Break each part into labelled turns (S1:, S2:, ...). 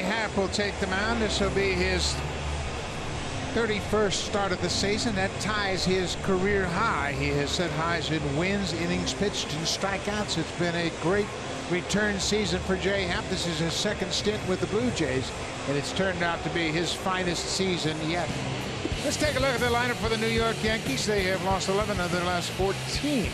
S1: Happ will take the mound. This will be his 31st start of the season. That ties his career high. He has set highs in wins, innings pitched, and strikeouts. It's been a great return season for Jay Happ. This is his second stint with the Blue Jays, and it's turned out to be his finest season yet. Let's take a look at the lineup for the New York Yankees. They have lost 11 of their last 14.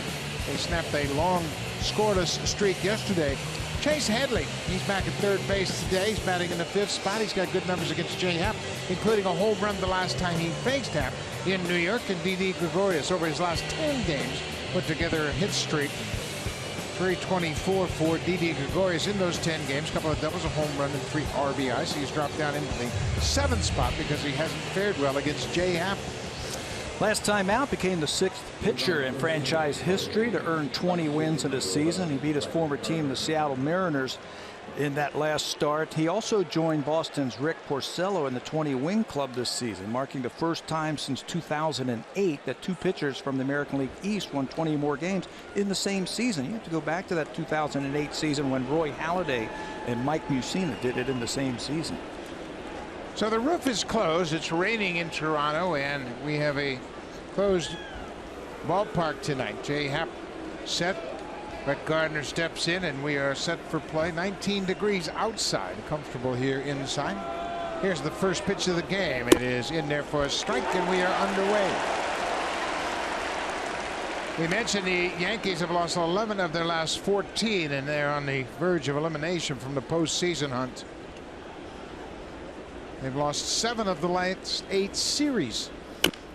S1: They snapped a long scoreless streak yesterday. Chase Headley, he's back at third base today. He's batting in the 5th spot. He's got good numbers against Jay Happ, including a home run the last time he faced Happ in New York. And Didi Gregorius, over his last 10 games, put together a hit streak. 324 for Didi Gregorius in those 10 games. A couple of doubles, a home run, and 3 RBIs. He's dropped down into the 7th spot because he hasn't fared well against Jay Happ.
S2: Last time out became the 6th pitcher in franchise history to earn 20 wins in a season. He beat his former team, the Seattle Mariners, in that last start. He also joined Boston's Rick Porcello in the 20-win club this season, marking the first time since 2008 that 2 pitchers from the American League East won 20 or more games in the same season. You have to go back to that 2008 season when Roy Halladay and Mike Mussina did it in the same season.
S1: So the roof is closed. It's raining in Toronto, and we have a closed ballpark tonight. Jay Happ set. Brett Gardner steps in, and we are set for play. 19 degrees outside. Comfortable here inside. Here's the first pitch of the game. It is in there for a strike, and we are underway. We mentioned the Yankees have lost 11 of their last 14, and they're on the verge of elimination from the postseason hunt. They've lost 7 of the last 8 series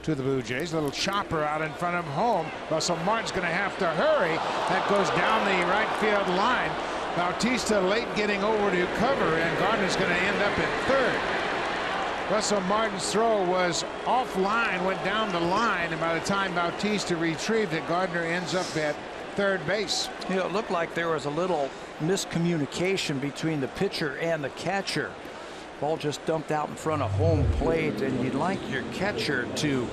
S1: to the Blue Jays. Little chopper out in front of home. Russell Martin's going to have to hurry. That goes down the right field line. Bautista late getting over to cover, and Gardner's going to end up at third. Russell Martin's throw was offline, went down the line, and by the time Bautista retrieved it, Gardner ends up at third base.
S2: You know, it looked like there was a little miscommunication between the pitcher and the catcher. Ball just dumped out in front of home plate, and you'd like your catcher to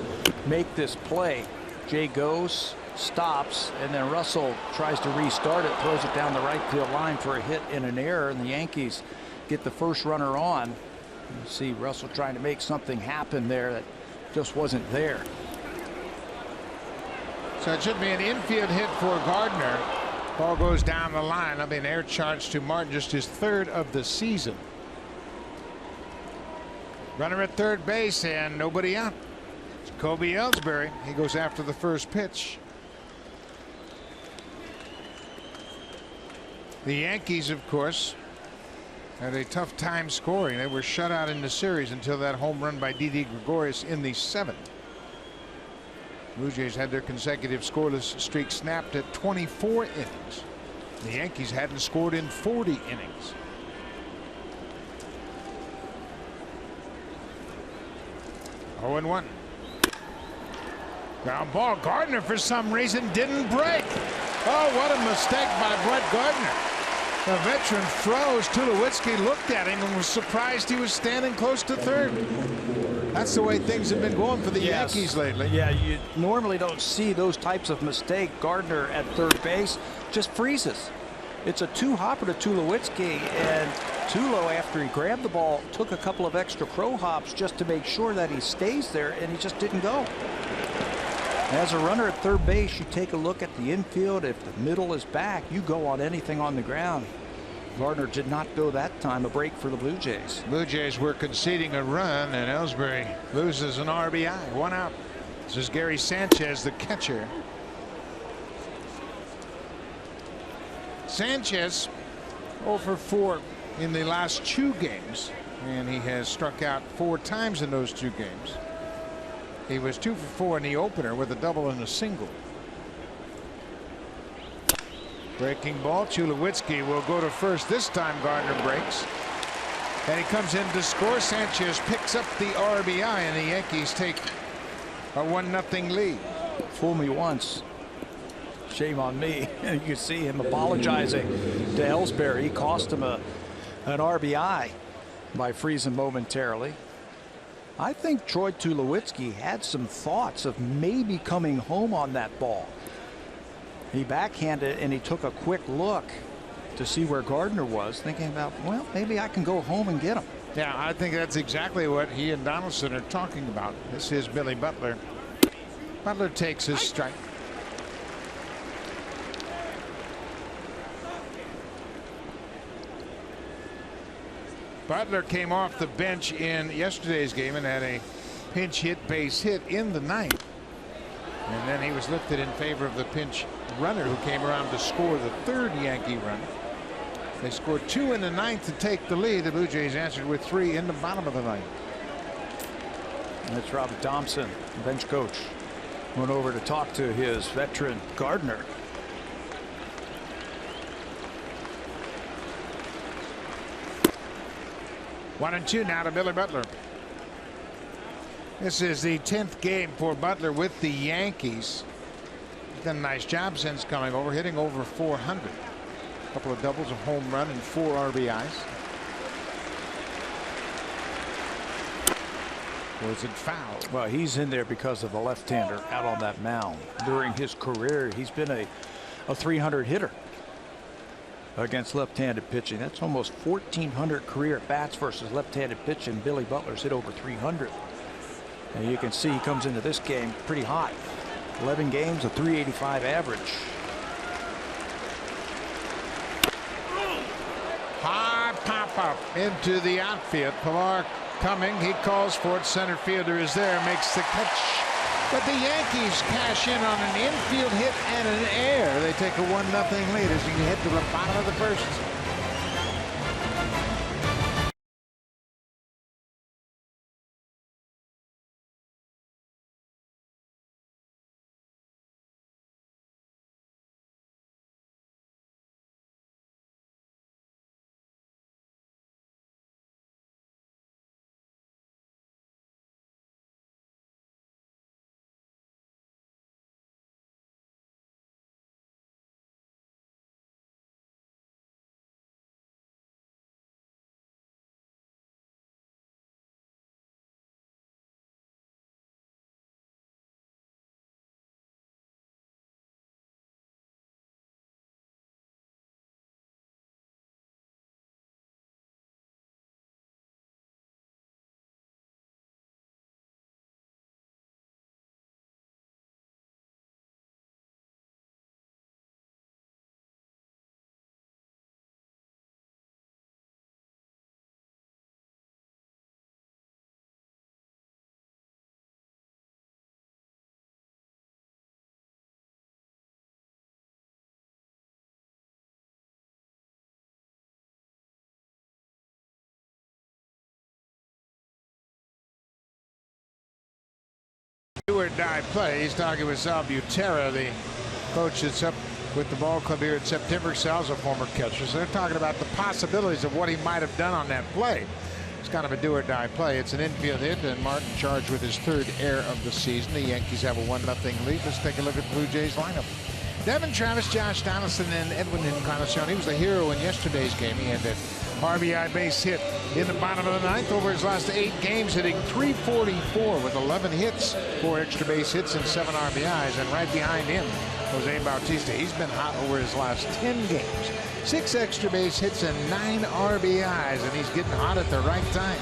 S2: make this play. Jay goes, stops, and then Russell tries to restart it, throws it down the right field line for a hit and an error, and the Yankees get the first runner on. You see Russell trying to make something happen there that just wasn't there.
S1: So it should be an infield hit for Gardner. Ball goes down the line. That'll be an air charge to Martin, just his 3rd of the season. Runner at third base and nobody out. It's Kobe Ellsbury. He goes after the first pitch. The Yankees, of course, had a tough time scoring. They were shut out in the series until that home run by Didi Gregorius in the 7th. Blue Jays had their consecutive scoreless streak snapped at 24 innings. The Yankees hadn't scored in 40 innings. Oh, 0-1. Ground ball. Gardner, for some reason, didn't break. Oh, what a mistake by Brett Gardner. The veteran throws. Tulowitzki looked at him and was surprised he was standing close to third. That's the way things have been going for the Yankees lately.
S2: Yeah, you normally don't see those types of mistakes. Gardner at third base just freezes. It's a 2-hopper to Tulowitzki, and Tulo, after he grabbed the ball, took a couple of extra crow hops just to make sure that he stays there, and he just didn't go. As a runner at third base, you take a look at the infield. If the middle is back, you go on anything on the ground. Gardner did not go that time. A break for the Blue Jays.
S1: Blue Jays were conceding a run, and Ellsbury loses an RBI. 1 out. This is Gary Sanchez, the catcher. Sanchez 0 for 4 in the last 2 games, and he has struck out 4 times in those 2 games. He was 2 for 4 in the opener with a double and a single. Breaking ball. Tulowitzki will go to first. This time Gardner breaks, and he comes in to score. Sanchez picks up the RBI, and the Yankees take a 1-0 lead.
S2: Fool me once, shame on me. You can see him apologizing to Ellsbury. He cost him an RBI by freezing momentarily. I think Troy Tulowitzki had some thoughts of maybe coming home on that ball. He backhanded, and he took a quick look to see where Gardner was, thinking about, well, maybe I can go home and get him.
S1: Yeah, I think that's exactly what he and Donaldson are talking about. This is Billy Butler. Butler takes his strike. Butler came off the bench in yesterday's game and had a pinch hit base hit in the ninth. And then he was lifted in favor of the pinch runner who came around to score the third Yankee run. They scored 2 in the ninth to take the lead. The Blue Jays answered with 3 in the bottom of the ninth.
S2: And it's Robert Thompson, bench coach, went over to talk to his veteran Gardner.
S1: One and two now to Billy Butler. This is the 10th game for Butler with the Yankees. He's done a nice job since coming over, hitting over 400. A couple of doubles, a home run, and 4 RBIs. Was it foul?
S2: Well, he's in there because of the left-hander out on that mound. During his career, he's been a 300 hitter against left-handed pitching. That's almost 1,400 career at-bats versus left-handed pitching. Billy Butler's hit over 300. And you can see he comes into this game pretty hot. 11 games, a 385 average.
S1: High pop-up into the outfield. Pilar coming. He calls for it. Center fielder is there. Makes the catch. But the Yankees cash in on an infield hit and an error. They take a 1-0 lead as you head to the bottom of the first. Do or die play. He's talking with Sal Butera, the coach that's up with the ball club here at September. Sal's a former catcher, so they're talking about the possibilities of what he might have done on that play. It's kind of a do or die play. It's an infield hit, and Martin charged with his 3rd error of the season. The Yankees have a 1-0 lead. Let's take a look at the Blue Jays lineup. Devin Travis, Josh Donaldson, and Edwin Encarnacion. He was the hero in yesterday's game. He had that RBI base hit in the bottom of the ninth. Over his last 8 games, hitting .344 with 11 hits, 4 extra base hits, and 7 RBIs. And right behind him, Jose Bautista. He's been hot over his last 10 games. 6 extra base hits and 9 RBIs, and he's getting hot at the right time.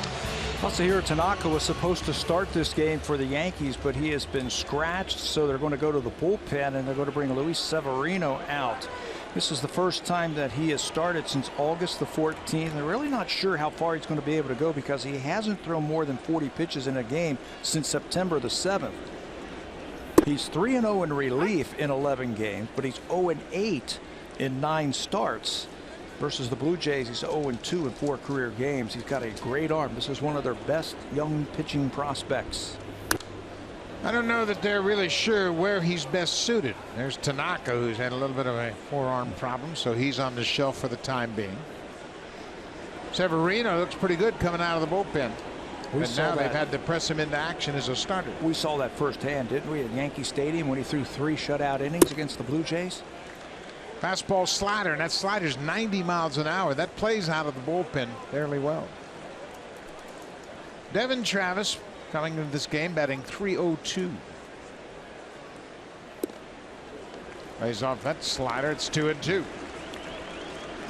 S2: Masahiro Tanaka was supposed to start this game for the Yankees, but he has been scratched, so they're going to go to the bullpen, and they're going to bring Luis Severino out. This is the first time that he has started since August the 14th. They're really not sure how far he's going to be able to go because he hasn't thrown more than 40 pitches in a game since September the 7th. He's 3-0 in relief in 11 games, but he's 0-8 in 9 starts. Versus the Blue Jays, he's 0-2 in 4 career games. He's got a great arm. This is one of their best young pitching prospects.
S1: I don't know that they're really sure where he's best suited. There's Tanaka, who's had a little bit of a forearm problem, so he's on the shelf for the time being. Severino looks pretty good coming out of the bullpen. And now they've had to press him into action as a starter.
S2: We saw that firsthand, didn't we, at Yankee Stadium when he threw 3 shutout innings against the Blue Jays?
S1: Fastball slider, and that slider's 90 miles an hour. That plays out of the bullpen fairly well. Devin Travis coming into this game batting .302. Plays off that slider. It's 2-2.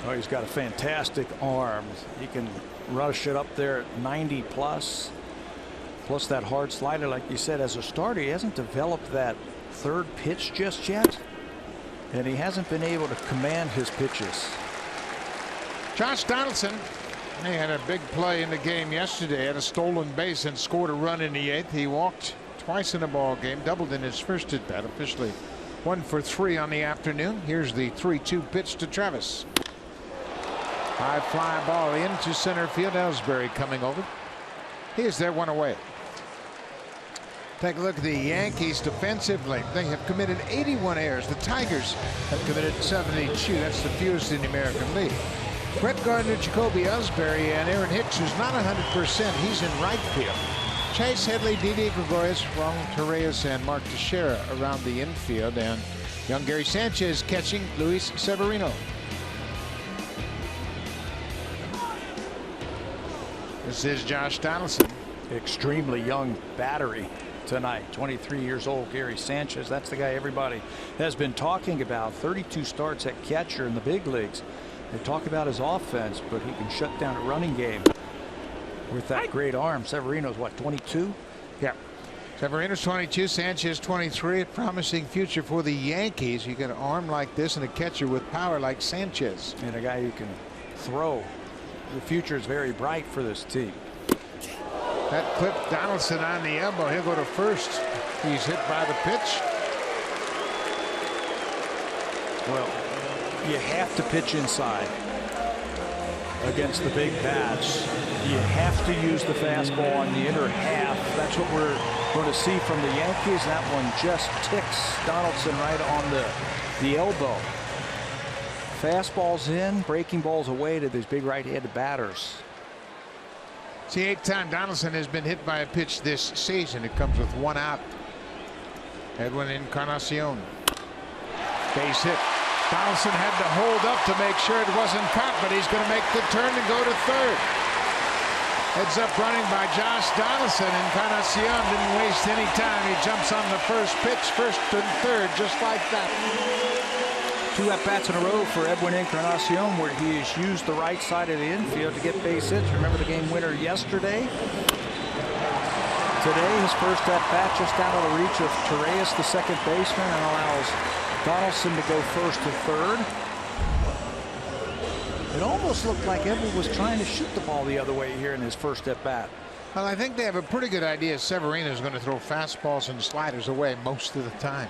S2: Oh, he's got a fantastic arm. He can rush it up there at 90 plus. Plus that hard slider, like you said, as a starter, he hasn't developed that third pitch just yet. And he hasn't been able to command his pitches.
S1: Josh Donaldson, he had a big play in the game yesterday, had a stolen base and scored a run in the 8th. He walked twice in the ball game, doubled in his first at bat, officially 1 for 3 on the afternoon. Here's the 3-2 pitch to Travis. High fly ball into center field. Ellsbury coming over. He is there, 1 away. Take a look at the Yankees defensively. They have committed 81 errors. The Tigers have committed 72. That's the fewest in the American League. Brett Gardner, Jacoby Ellsbury, and Aaron Hicks, who's not 100%. He's in right field. Chase Headley, Didi Gregorius, Ronald Torreyes, and Mark Teixeira around the infield. And young Gary Sanchez catching Luis Severino. This is Josh Donaldson.
S2: Extremely young battery tonight. 23 years old, Gary Sanchez. That's the guy everybody has been talking about. 32 starts at catcher in the big leagues. They talk about his offense, but he can shut down a running game with that great arm. Severino's what, 22?
S1: Yeah. Severino's 22, Sanchez 23. A promising future for the Yankees. You get an arm like this and a catcher with power like Sanchez.
S2: And a guy who can throw. The future is very bright for this team.
S1: That clipped Donaldson on the elbow. He'll go to first. He's hit by the pitch.
S2: Well, you have to pitch inside against the big bats. You have to use the fastball on the inner half. That's what we're going to see from the Yankees. That one just ticks Donaldson right on the elbow. Fastballs in, breaking balls away to these big right-handed batters.
S1: It's the 8th time Donaldson has been hit by a pitch this season. It comes with 1 out. Edwin Encarnacion. Base hit. Donaldson had to hold up to make sure it wasn't caught, but he's going to make the turn and go to third. Heads up running by Josh Donaldson. Encarnacion didn't waste any time. He jumps on the first pitch, first and third, just like that.
S2: 2 at-bats in a row for Edwin Encarnacion, where he has used the right side of the infield to get base hits. Remember the game winner yesterday? Today, his first at-bat just out of the reach of Torreyes, the second baseman, and allows Donaldson to go first to third. It almost looked like Edwin was trying to shoot the ball the other way here in his first at-bat.
S1: Well, I think they have a pretty good idea Severino is going to throw fastballs and sliders away most of the time.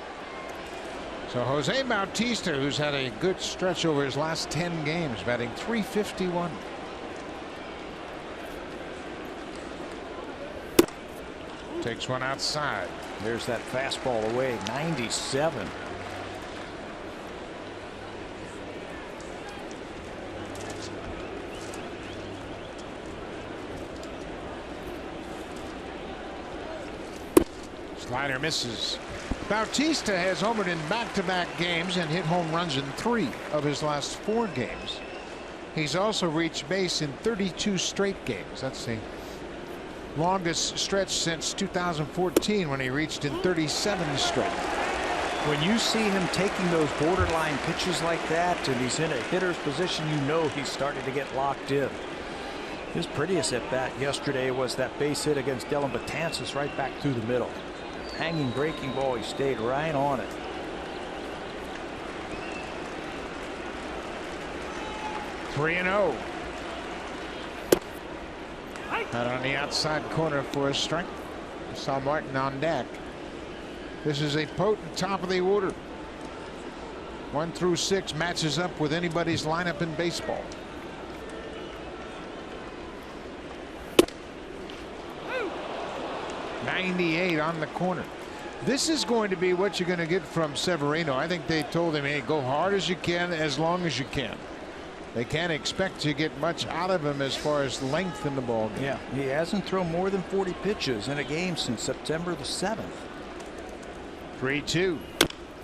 S1: So Jose Bautista, who's had a good stretch over his last 10 games, batting .351. Takes one outside.
S2: There's that fastball away, 97.
S1: Slider misses. Bautista has homered in back-to-back games and hit home runs in 3 of his last 4 games. He's also reached base in 32 straight games. That's the longest stretch since 2014 when he reached in 37 straight.
S2: When you see him taking those borderline pitches like that and he's in a hitter's position, you know he's starting to get locked in. His prettiest at bat yesterday was that base hit against Dellin Betances right back through the middle. Hanging breaking ball, he stayed right on it.
S1: Three and 0. Out on the outside corner for a strike. Saw Martin on deck. This is a potent top of the order. 1 through 6 matches up with anybody's lineup in baseball. .98 on the corner. This is going to be what you're going to get from Severino. I think they told him, hey, go hard as you can as long as you can. They can't expect to get much out of him as far as length in the ball game.
S2: Yeah, he hasn't thrown more than 40 pitches in a game since September the 7th.
S1: 3-2.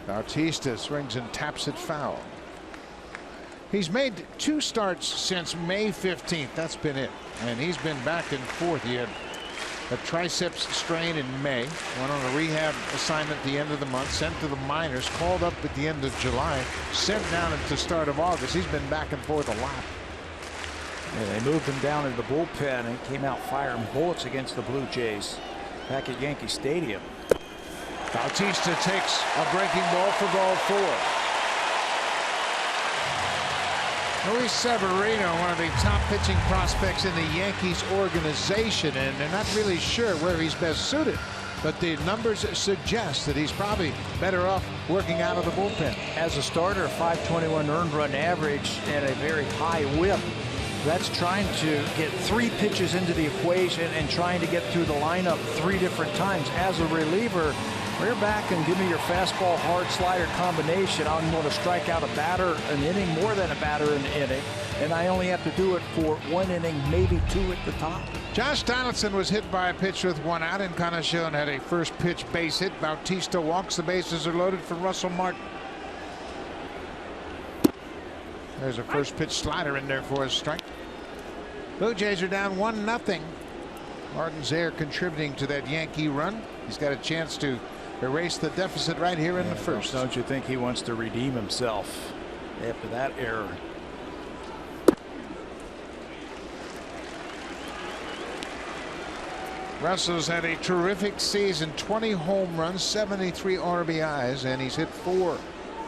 S1: Bautista swings and taps it foul. He's made 2 starts since May 15th. That's been it. And he's been back and forth. He had a triceps strain in May. Went on a rehab assignment at the end of the month. Sent to the minors. Called up at the end of July. Sent down at the start of August. He's been back and forth a lot.
S2: Yeah, they moved him down into the bullpen and came out firing bullets against the Blue Jays back at Yankee Stadium.
S1: Bautista takes a breaking ball for ball 4. Luis Severino, one of the top pitching prospects in the Yankees organization, and they're not really sure where he's best suited. But the numbers suggest that he's probably better off working out of the bullpen.
S2: As a starter, a .521 earned run average and a very high whip. That's trying to get 3 pitches into the equation and trying to get through the lineup 3 different times. As a reliever, rear back and give me your fastball hard slider combination. I'm going to strike out a batter an inning, more than a batter an inning, and I only have to do it for 1 inning, maybe 2 at the top.
S1: Josh Donaldson was hit by a pitch with 1 out. Encarnacion had a first pitch base hit. Bautista walks. The bases are loaded for Russell Martin. There's a first pitch slider in there for a strike. Blue Jays are down 1-0. Martin's there contributing to that Yankee run. He's got a chance to erase the deficit right here in the first.
S2: Don't you think he wants to redeem himself after that error?
S1: Russell's had a terrific season. 20 home runs, 73 RBIs, and he's hit 4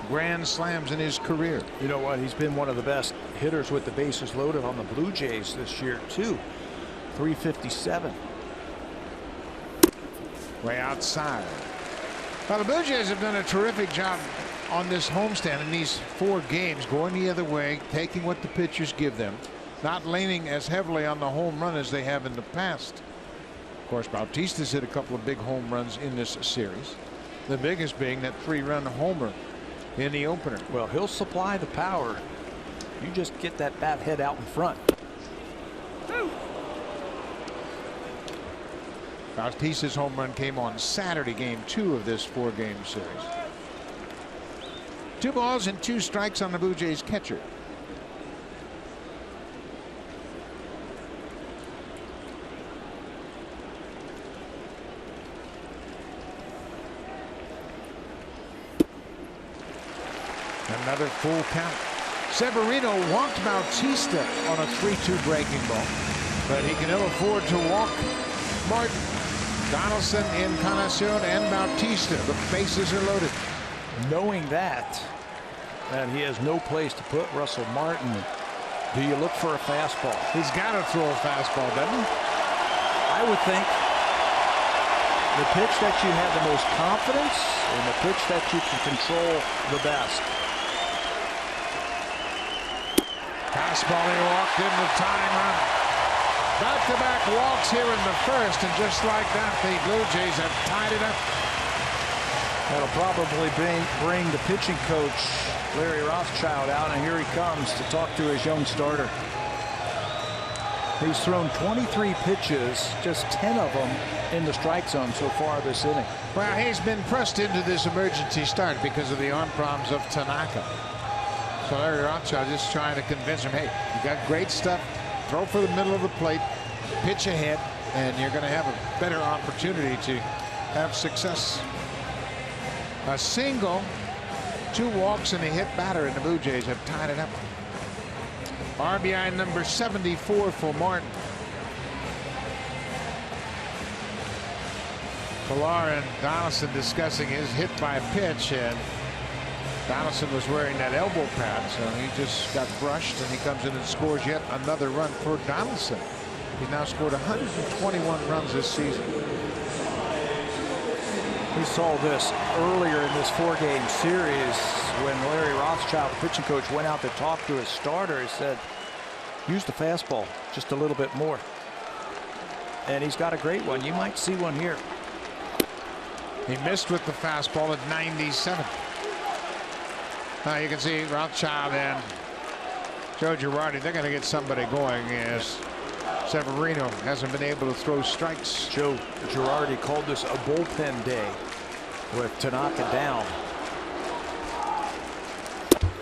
S1: grand slams in his career.
S2: You know what? He's been one of the best hitters with the bases loaded on the Blue Jays this year, too. 357.
S1: Way outside. Well, the Blue Jays have done a terrific job on this homestand in these 4 games, going the other way, taking what the pitchers give them, not leaning as heavily on the home run as they have in the past. Of course, Bautista's hit a couple of big home runs in this series, the biggest being that 3-run homer in the opener.
S2: Well, he'll supply the power. You just get that bat head out in front.
S1: Bautista's home run came on Saturday, game 2 of this 4-game series. 2 balls and 2 strikes on the Blue Jays catcher. Another full count. Severino walked Bautista on a 3-2 breaking ball, but he can ill afford to walk Martin. Donaldson, Encarnacion, and Bautista. The bases are loaded.
S2: Knowing that he has no place to put Russell Martin, do you look for a fastball?
S1: He's got to throw a fastball, doesn't he?
S2: I would think the pitch that you have the most confidence and the pitch that you can control the best.
S1: Fastball, he walked in the tying run. Back-to-back walks here in the first, and just like that, the Blue Jays have tied it up.
S2: That'll probably bring the pitching coach, Larry Rothschild, out, and here he comes to talk to his young starter. He's thrown 23 pitches, just 10 of them in the strike zone so far this inning.
S1: Well, he's been pressed into this emergency start because of the arm problems of Tanaka. So Larry Rothschild just trying to convince him, hey, you got great stuff. Throw for the middle of the plate, pitch ahead, and you're going to have a better opportunity to have success. A single, 2 walks, and a hit batter, and the Blue Jays have tied it up. RBI number 74 for Martin. Pilar and Donaldson discussing his hit by pitch, and Donaldson was wearing that elbow pad, so he just got brushed, and he comes in and scores yet another run for Donaldson. He's now scored 121 runs this season.
S2: We saw this earlier in this 4-game series when Larry Rothschild, the pitching coach, went out to talk to his starter. He said, use the fastball just a little bit more. And he's got a great one. You might see one here.
S1: He missed with the fastball at 97. You can see Rothschild and Joe Girardi, they're going to get somebody going as Severino hasn't been able to throw strikes.
S2: Joe Girardi called this a bullpen day with Tanaka down.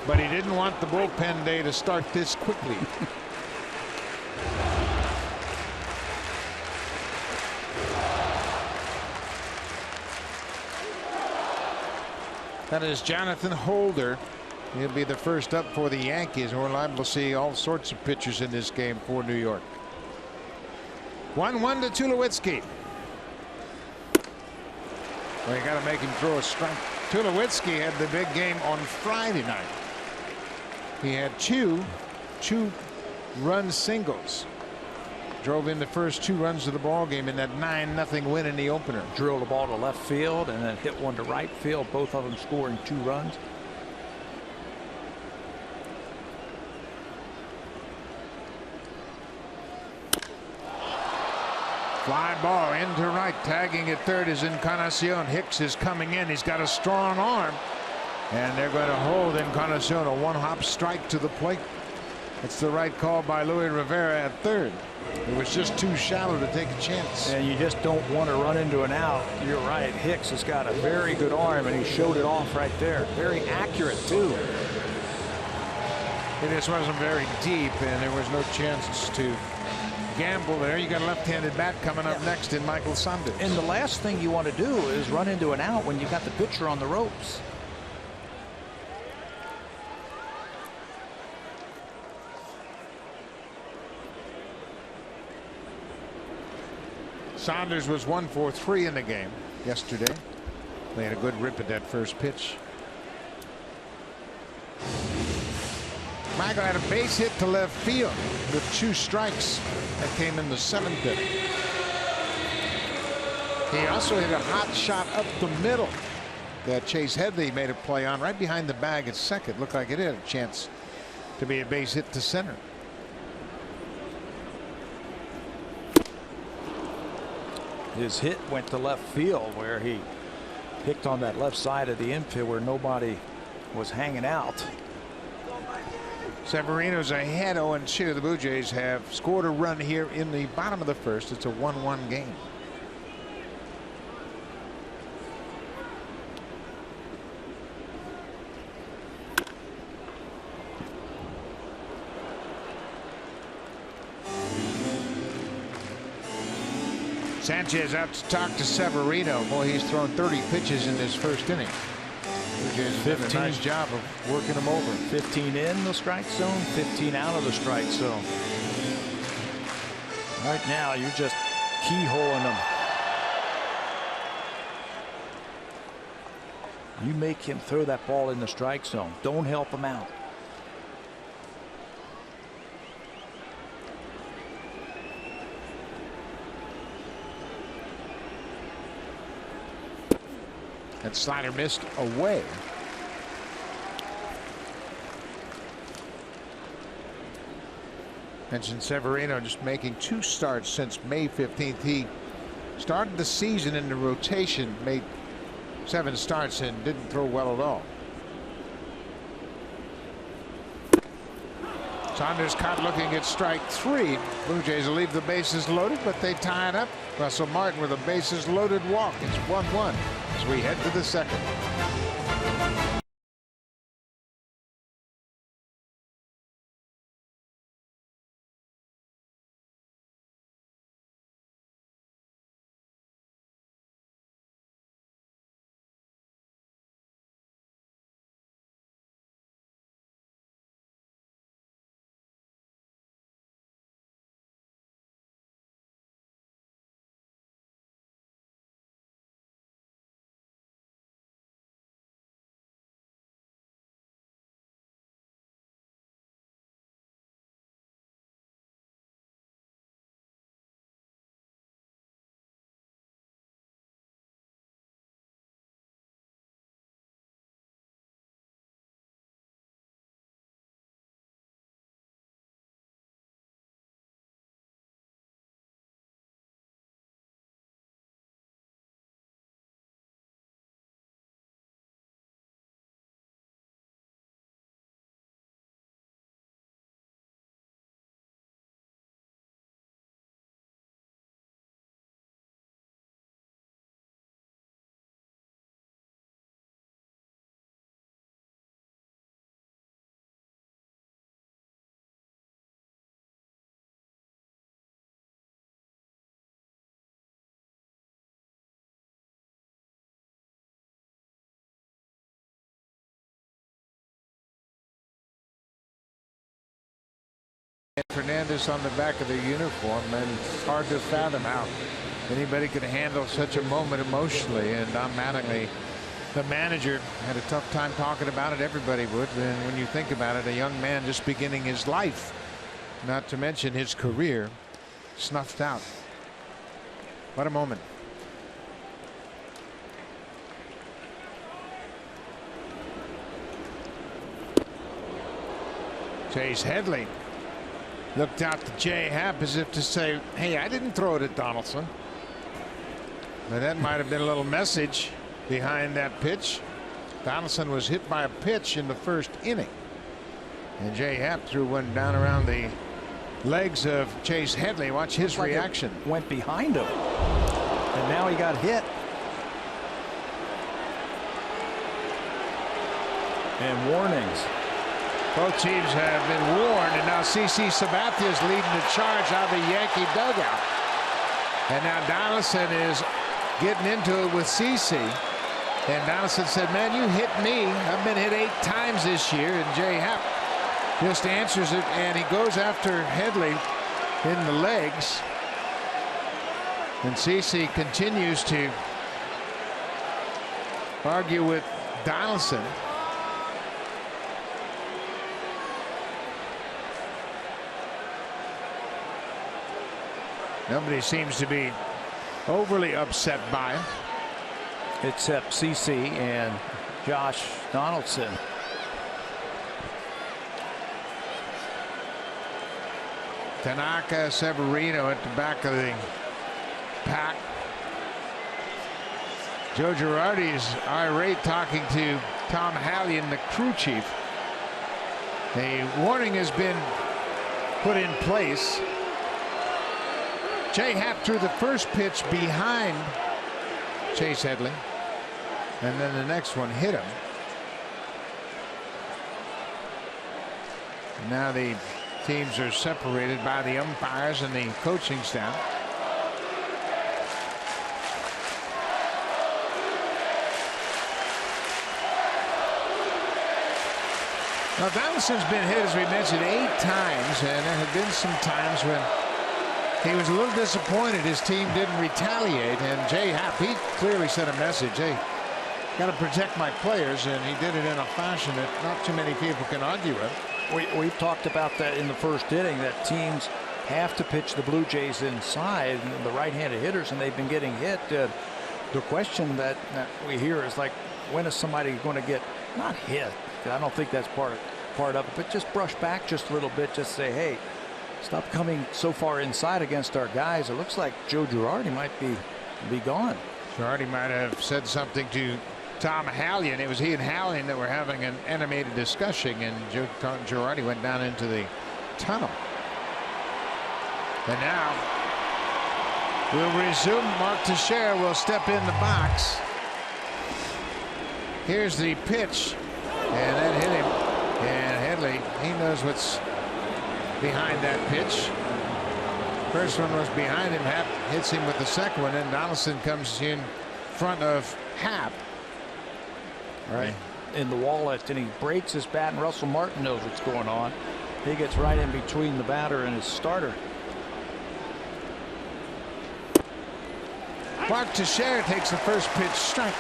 S1: But he didn't want the bullpen day to start this quickly. That is Jonathan Holder. He'll be the first up for the Yankees. We're liable to see all sorts of pitchers in this game for New York. 1-1 to Tulowitzki. Well, you got to make him throw a strike. Tulowitzki had the big game on Friday night. He had two run singles. Drove in the first 2 runs of the ball game in that 9-0 win in the opener.
S2: Drilled the ball to left field and then hit one to right field, both of them scoring 2 runs.
S1: Fly ball into right. Tagging at third is Encarnacion. Hicks is coming in. He's got a strong arm. And they're going to hold Encarnacion. A 1-hop strike to the plate. It's the right call by Luis Rivera at third. It was just too shallow to take a chance.
S2: And you just don't want to run into an out. You're right. Hicks has got a very good arm, and he showed it off right there. Very accurate, too.
S1: It just wasn't very deep, and there was no chance to gamble there. You got a left-handed bat coming up next in Michael Sanders.
S2: And the last thing you want to do is run into an out when you got the pitcher on the ropes.
S1: Saunders was 1 for 3 in the game yesterday. They had a good rip at that first pitch. Michael had a base hit to left field with 2 strikes. That came in the 7th inning. He also hit a hot shot up the middle that Chase Headley made a play on right behind the bag at second. Looked like it had a chance to be a base hit to center.
S2: His hit went to left field where he picked on that left side of the infield where nobody was hanging out.
S1: Severino's ahead 0-2. The Blue Jays have scored a run here in the bottom of the first. It's a 1-1 game. Sanchez out to talk to Severino. Boy, he's thrown 30 pitches in this first inning. Blue Jays did a nice job of working him over.
S2: 15 in the strike zone, 15 out of the strike zone. Right now, you're just keyholing them. You make him throw that ball in the strike zone. Don't help him out.
S1: That slider missed away. Mentioned Severino just making 2 starts since May 15th. He started the season in the rotation, made 7 starts and didn't throw well at all. Saunders caught looking at strike 3. Blue Jays will leave the bases loaded, but they tie it up. Russell Martin with a bases loaded walk. It's 1-1 as we head to the second. Fernandez on the back of their uniform, and it's hard to fathom how anybody could handle such a moment emotionally. And Don Mattingly, the manager, had a tough time talking about it. Everybody would. And when you think about it, a young man just beginning his life, not to mention his career, snuffed out. What a moment. Chase Headley looked out to Jay Happ as if to say, hey, I didn't throw it at Donaldson. But that might have been a little message behind that pitch. Donaldson was hit by a pitch in the first inning, and Jay Happ threw one down around the legs of Chase Headley. Watch his reaction.
S2: Went behind him, and now he got hit. And warnings.
S1: Both teams have been warned, and now CC Sabathia is leading the charge out of the Yankee dugout. And now Donaldson is getting into it with CC. And Donaldson said, man, you hit me. I've been hit 8 times this year. And Jay Happ just answers it, and he goes after Headley in the legs. And CC continues to argue with Donaldson. Nobody seems to be overly upset by him,
S2: except CC and Josh Donaldson.
S1: Tanaka, Severino at the back of the pack. Joe Girardi's irate talking to Tom Hallion, the crew chief. A warning has been put in place. Jay Happ threw the first pitch behind Chase Headley, and then the next one hit him. And now the teams are separated by the umpires and the coaching staff. Now Donaldson's been hit, as we mentioned, 8 times, and there have been some times when he was a little disappointed his team didn't retaliate. And Jay Happ, he clearly sent a message, hey, got to protect my players, and he did it in a fashion that not too many people can argue with.
S2: We've talked about that in the first inning, that teams have to pitch the Blue Jays inside, the right-handed hitters, and they've been getting hit. The question that we hear is, like, when is somebody going to get not hit? I don't think that's part of it, but just brush back just a little bit, just say, hey, stop coming so far inside against our guys. It looks like Joe Girardi might be gone.
S1: Girardi might have said something to Tom Hallion. It was he and Hallion that were having an animated discussion, and Joe Girardi went down into the tunnel. And now we'll resume. Mark Teixeira will step in the box. Here's the pitch, and that hit him. And Headley, he knows what's behind that pitch. First one was behind him. Happ hits him with the second one, and Donaldson comes in front of Happ.
S2: Right in the wallet, and he breaks his bat, and Russell Martin knows what's going on. He gets right in between the batter and his starter.
S1: Mark Teixeira takes the first pitch strike.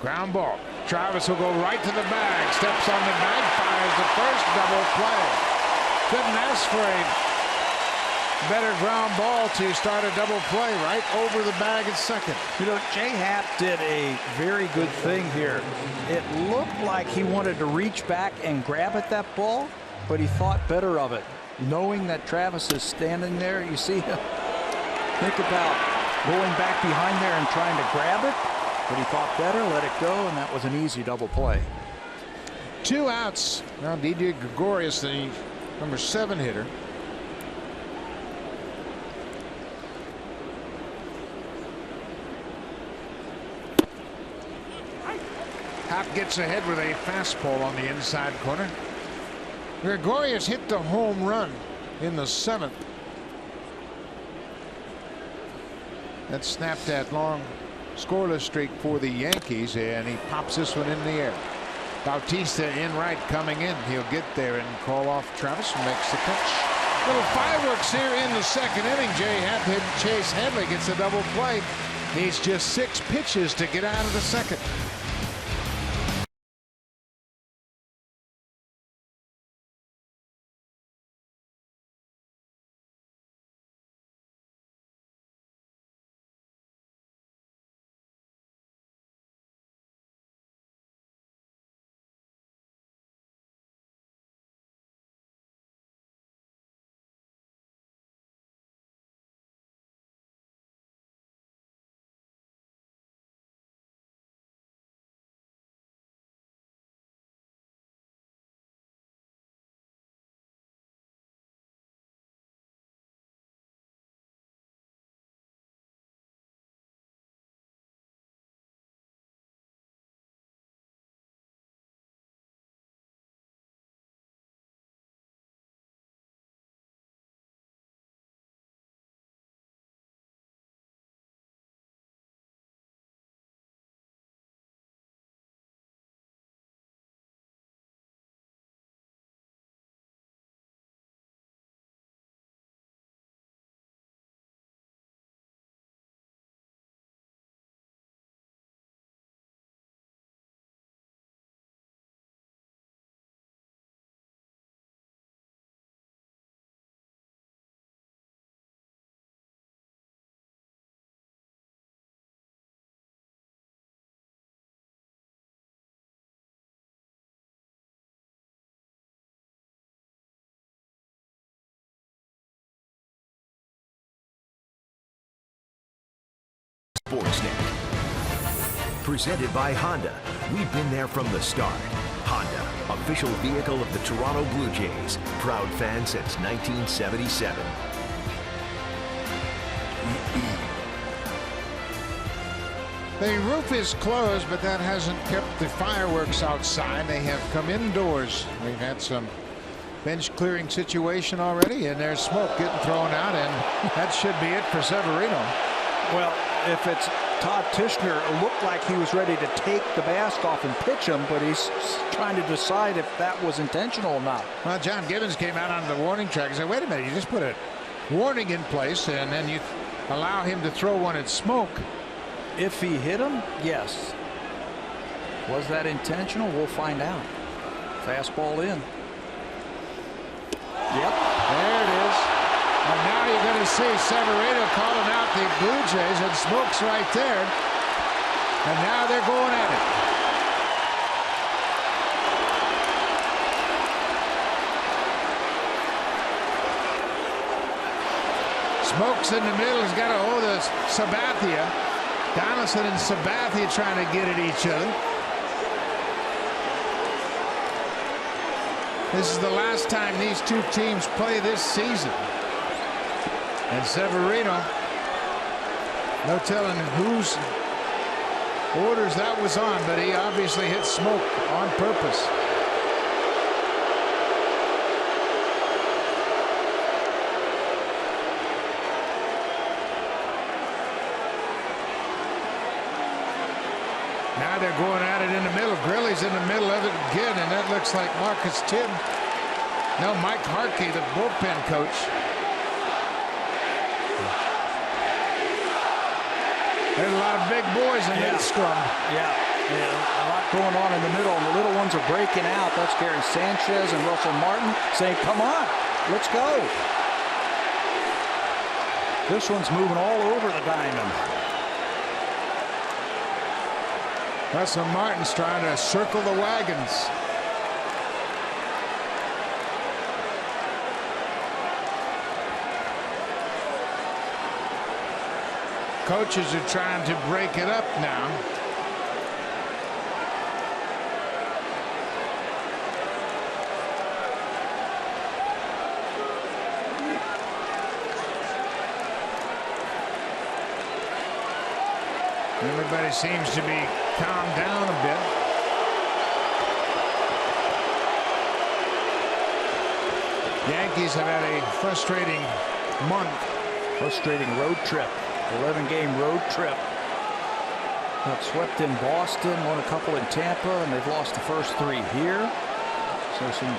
S1: Ground ball. Travis will go right to the bag. Steps on the bag. Fires the first. Double play. Couldn't ask for a better ground ball to start a double play. Right over the bag at second.
S2: You know, Jay Happ did a very good thing here. It looked like he wanted to reach back and grab at that ball, but he thought better of it. Knowing that Travis is standing there, you see him think about going back behind there and trying to grab it. But he thought better, let it go, and that was an easy double play.
S1: 2 outs. Now Didier Gregorius, the number 7 hitter. Happ gets ahead with a fastball on the inside corner. Gregorius hit the home run in the 7th. that snapped that long scoreless streak for the Yankees, and he pops this one in the air. Bautista in right coming in. He'll get there and call off Travis and makes the catch. Little fireworks here in the second inning. Jay Happ hit Chase Headley, gets a double play. Needs just 6 pitches to get out of the second.
S3: Sportsnet. Presented by Honda. We've been there from the start. Honda, official vehicle of the Toronto Blue Jays. Proud fan since 1977.
S1: The roof is closed, but that hasn't kept the fireworks outside. They have come indoors. We've had some bench clearing situation already, and there's smoke getting thrown out, and that should be it for Severino.
S2: Well, if it's Todd Tishner, it looked like he was ready to take the mask off and pitch him, but he's trying to decide if that was intentional or not.
S1: Well, John Gibbons came out on the warning track and said, wait a minute, you just put a warning in place, and then you allow him to throw one at Smoke.
S2: If he hit him, yes. Was that intentional? We'll find out. Fastball in. Yep.
S1: There it is. And now you're going to see Severino calling out the Blue Jays, and Smoke's right there. And now they're going at it. Smoke's in the middle. He's got a hold of Sabathia. Donaldson and Sabathia trying to get at each other. This is the last time these two teams play this season. And Severino, no telling whose orders that was on, but he obviously hit Smoke on purpose. Now they're going at it in the middle. Grilly's in the middle of it again, and that looks like Marcus Tim. No, Mike Harkey, the bullpen coach. There's a lot of big boys in that scrum.
S2: Yeah, a lot going on in the middle, and the little ones are breaking out. That's Gary Sanchez and Russell Martin saying, come on, let's go. This one's moving all over the diamond.
S1: Russell Martin's trying to circle the wagons. Coaches are trying to break it up now. Everybody seems to be calmed down a bit. Yankees have had a frustrating month.
S2: Frustrating road trip. 11-game road trip. Got swept in Boston, won a couple in Tampa, and they've lost the first 3 here. So some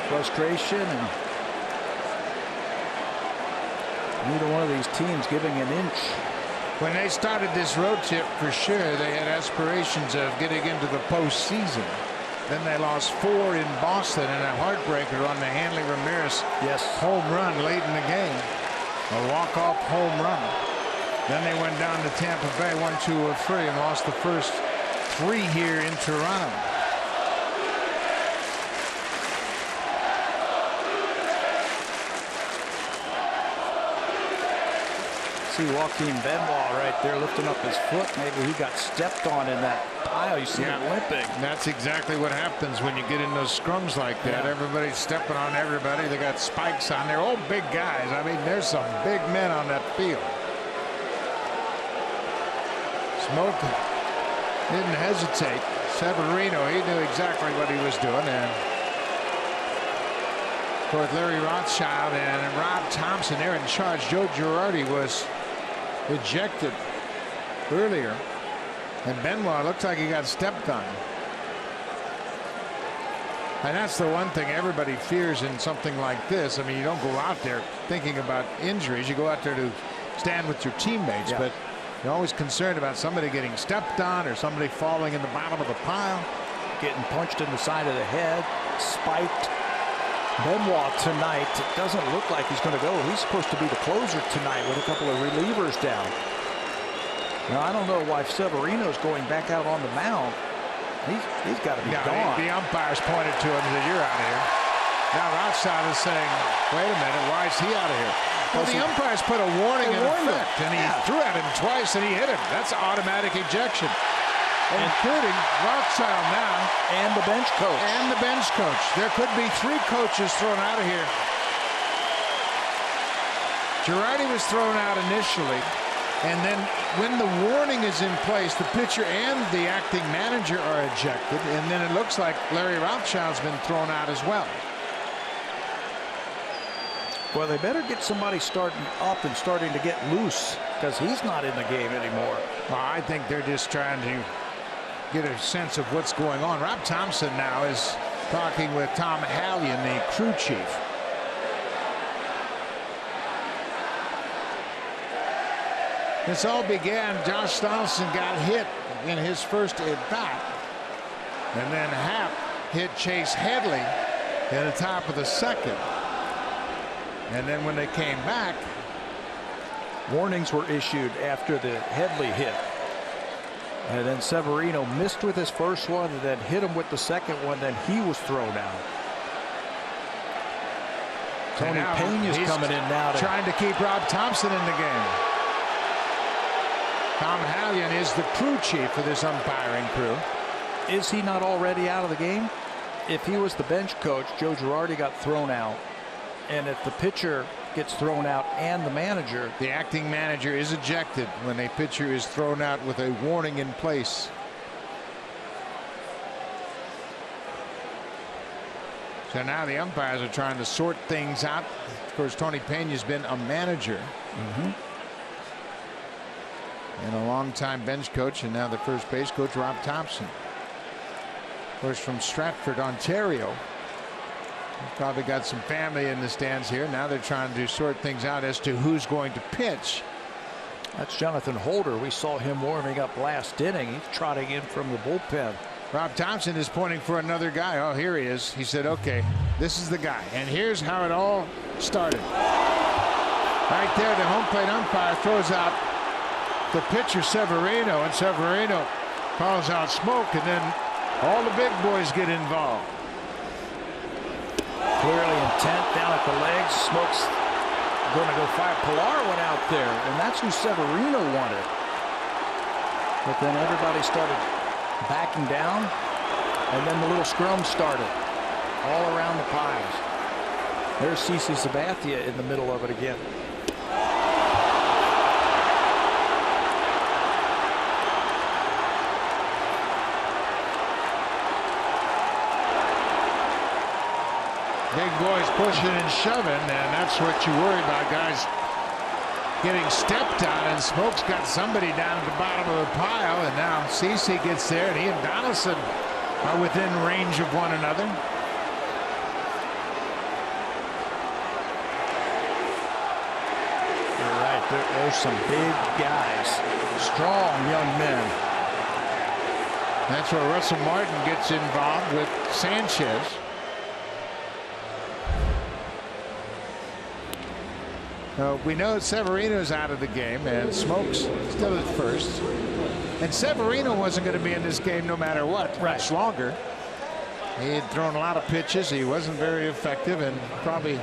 S2: frustration, and neither one of these teams giving an inch.
S1: When they started this road trip, for sure, they had aspirations of getting into the postseason. Then they lost 4 in Boston and a heartbreaker on the Hanley Ramirez home run late in the game. A walk-off home run. Then they went down to Tampa Bay, won 2 of 3, and lost the first 3 here in Toronto.
S2: See Joaquin Benoit right there lifting up his foot. Maybe he got stepped on in that pile. You see him limping.
S1: That's exactly what happens when you get in those scrums like that. Everybody's stepping on everybody. They got spikes on. They're all big guys. I mean, there's some big men on that field. Smoke didn't hesitate. Severino, he knew exactly what he was doing. And of course, Larry Rothschild and Rob Thompson, they're in charge. Joe Girardi was ejected earlier, and Benoit looks like he got stepped on. And that's the one thing everybody fears in something like this. I mean, you don't go out there thinking about injuries. You go out there to stand with your teammates, but you're always concerned about somebody getting stepped on or somebody falling in the bottom of the pile.
S2: Getting punched in the side of the head, spiked. Benoit tonight, it doesn't look like he's going to go. He's supposed to be the closer tonight with a couple of relievers down. Now, I don't know why Severino's going back out on the mound. He's got to be gone.
S1: The umpires pointed to him and said, "You're out of here." Now Rothschild is saying, "Wait a minute, why is he out of here?" Well, the umpires put a warning in effect, and he threw at him twice, and he hit him. That's automatic ejection. Including Rothschild now.
S2: And the bench coach.
S1: And the bench coach. There could be 3 coaches thrown out of here. Girardi was thrown out initially. And then when the warning is in place, the pitcher and the acting manager are ejected. And then it looks like Larry Rothschild's been thrown out as well.
S2: Well, they better get somebody starting up and starting to get loose, because he's not in the game anymore.
S1: Well, I think they're just trying to get a sense of what's going on. Rob Thompson now is talking with Tom Hallion, the crew chief. This all began, Josh Donaldson got hit in his first at-bat. And then Happ hit Chase Headley in the top of the 2nd. And then when they came back,
S2: warnings were issued after the Headley hit. And then Severino missed with his first one and then hit him with the second one. Then he was thrown out. Tony Peña's coming in now,
S1: trying to keep Rob Thompson in the game. Tom Hallion is the crew chief for this umpiring crew.
S2: Is he not already out of the game? If he was the bench coach, Joe Girardi got thrown out. And if the pitcher gets thrown out and the manager,
S1: the acting manager is ejected when a pitcher is thrown out with a warning in place. So now the umpires are trying to sort things out. Of course, Tony Peña's been a manager and a longtime bench coach, and now the first base coach, Rob Thompson. Of course, from Stratford, Ontario. Probably got some family in the stands here. Now they're trying to sort things out as to who's going to pitch.
S2: That's Jonathan Holder. We saw him warming up last inning. He's trotting in from the bullpen.
S1: Rob Thompson is pointing for another guy. Oh, here he is. He said, "Okay, this is the guy." And here's how it all started. Right there, the home plate umpire throws out the pitcher Severino, and Severino calls out Smoke, and then all the big boys get involved.
S2: Clearly intent down at the legs. Smoke's going to go fire. Pilar went out there, and that's who Severino wanted. But then everybody started backing down, and then the little scrum started all around the piles. There's CC Sabathia in the middle of it again.
S1: Big boys pushing and shoving, and that's what you worry about, guys getting stepped on, and Smoke's got somebody down at the bottom of the pile, and now CC gets there, and he and Donaldson are within range of one another.
S2: You're right. There's some big guys, strong young men.
S1: That's where Russell Martin gets involved with Sanchez. We know Severino's out of the game, and Smoke's still at first. And Severino wasn't going to be in this game no matter what, much longer. He had thrown a lot of pitches. He wasn't very effective, and probably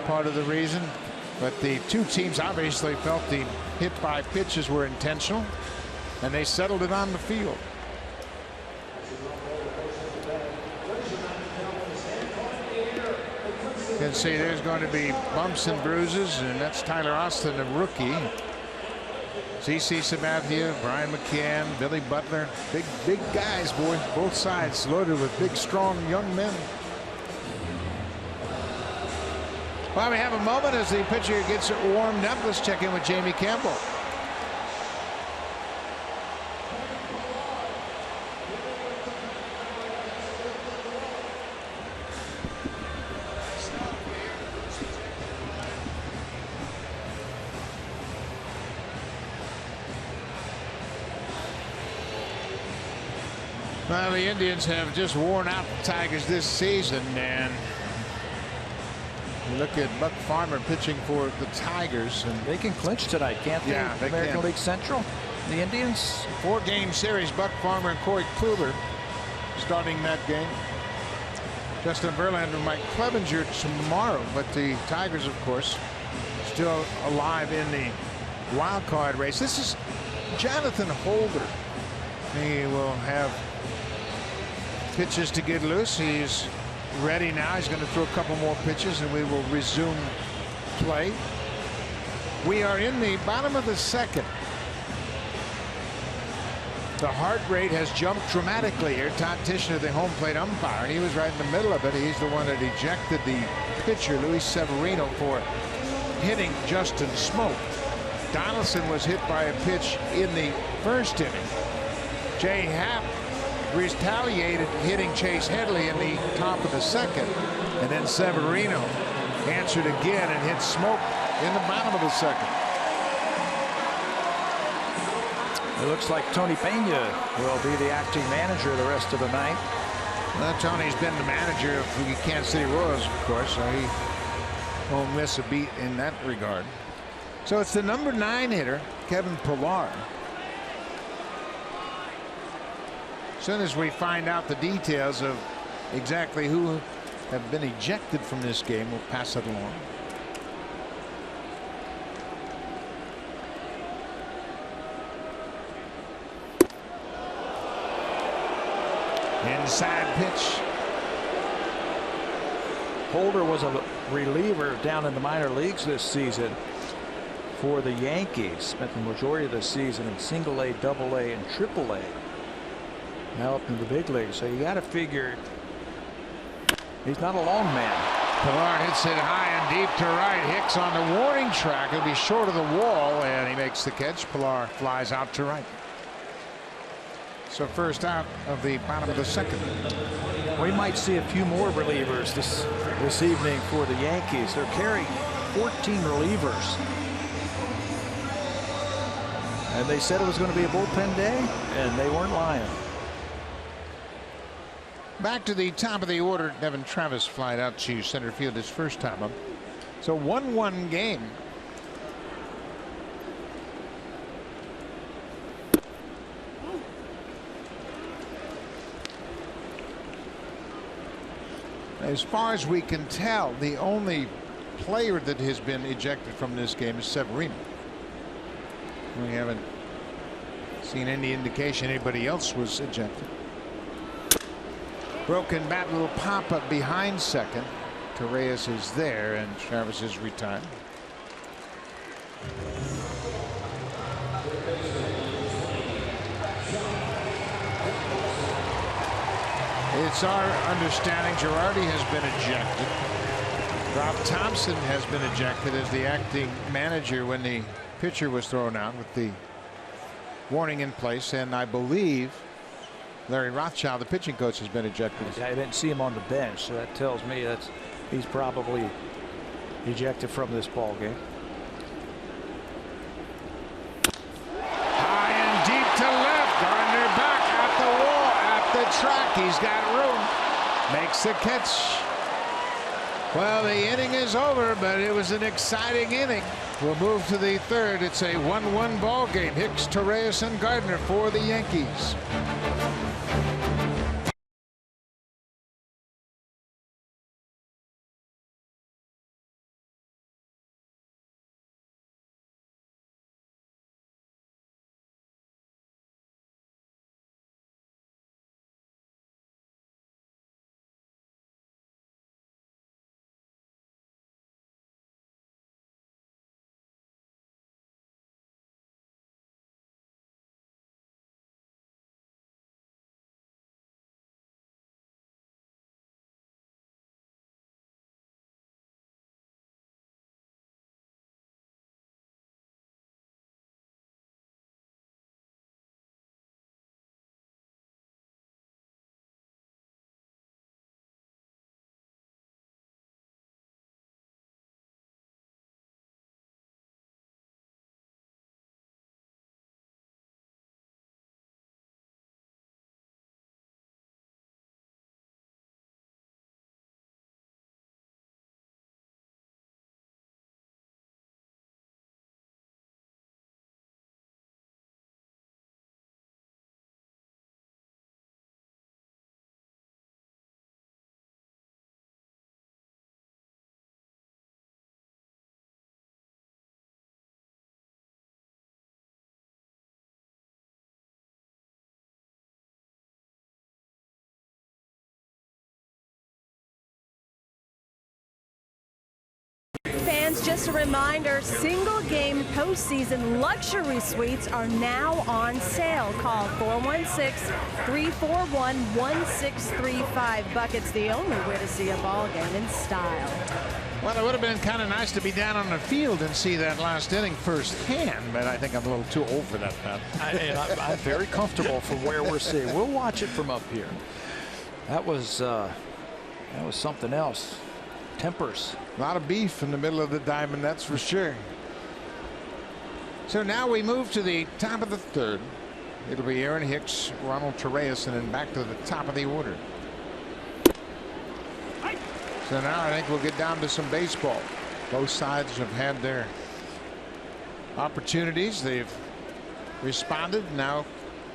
S1: part of the reason. But the two teams obviously felt the hit by pitches were intentional, and they settled it on the field. You can see there's going to be bumps and bruises, and that's Tyler Austin, a rookie. CC Sabathia, Brian McCann, Billy Butler, big guys, boy, both sides loaded with big, strong young men. Well, we have a moment as the pitcher gets warmed up. Let's check in with Jamie Campbell. Well, the Indians have just worn out the Tigers this season, and you look at Buck Farmer pitching for the Tigers, and
S2: they can clinch tonight, can't they?
S1: Yeah, they
S2: American
S1: can.
S2: League Central, the Indians.
S1: 4-game series. Buck Farmer and Corey Kluber starting that game. Justin Verlander and Mike Clevenger tomorrow, but the Tigers, of course, still alive in the wild card race. This is Jonathan Holder. He will have pitches to get loose. He's ready now. He's going to throw a couple more pitches, and we will resume play. We are in the bottom of the second. The heart rate has jumped dramatically here. Todd Tishner, the home plate umpire, and he was right in the middle of it. He's the one that ejected the pitcher, Luis Severino, for hitting Justin Smoke. Donaldson was hit by a pitch in the first inning. Jay Happ retaliated, hitting Chase Headley in the top of the second, and then Severino answered again and hit Smoke in the bottom of the second.
S2: It looks like Tony Pena will be the acting manager the rest of the night.
S1: Well, Tony's been the manager of the Kansas City Royals, of course, so he won't miss a beat in that regard. So it's the number 9 hitter, Kevin Pillar. As soon as we find out the details of exactly who have been ejected from this game, we'll pass it along. Inside pitch.
S2: Holder was a reliever down in the minor leagues this season for the Yankees. Spent the majority of the season in single A, double A, and triple A. Now up in the big leagues, so you got to figure he's not a long man.
S1: Pillar hits it high and deep to right. Hicks on the warning track. He'll be short of the wall, and he makes the catch. Pillar flies out to right. So first out of the bottom of the second.
S2: We might see a few more relievers this evening for the Yankees. They're carrying 14 relievers. And they said it was going to be a bullpen day, and they weren't lying.
S1: Back to the top of the order. Devin Travis flied out to center field his first time up. So 1-1 game. As far as we can tell, the only player that has been ejected from this game is Severino. We haven't seen any indication anybody else was ejected. Broken bat, little pop up behind second. Torreyes is there, and Travis is retired. It's our understanding Girardi has been ejected. Rob Thompson has been ejected as the acting manager when the pitcher was thrown out with the warning in place, and I believe Larry Rothschild, the pitching coach, has been ejected.
S2: I didn't see him on the bench, so that tells me that he's probably ejected from this ball game.
S1: High and deep to left. Gardner back at the wall, at the track. He's got room. Makes the catch. Well, the inning is over, but it was an exciting inning. We'll move to the third. It's a 1-1 ball game. Hicks, Torreyes, and Gardner for the Yankees.
S4: Fans, just a reminder, single game postseason luxury suites are now on sale. Call 416-341-1635. Bucket's the only way to see a ball game in style.
S1: Well, it would have been kind of nice to be down on the field and see that last inning firsthand, but I think I'm a little too old for that, Pat.
S2: I'm very comfortable from where we're sitting. We'll watch it from up here. That was something else. Tempers.
S1: A lot of beef in the middle of the diamond, that's for sure. So now we move to the top of the third. It'll be Aaron Hicks, Ronald Torreyes, and then back to the top of the order. So now I think we'll get down to some baseball. Both sides have had their opportunities. They've responded. Now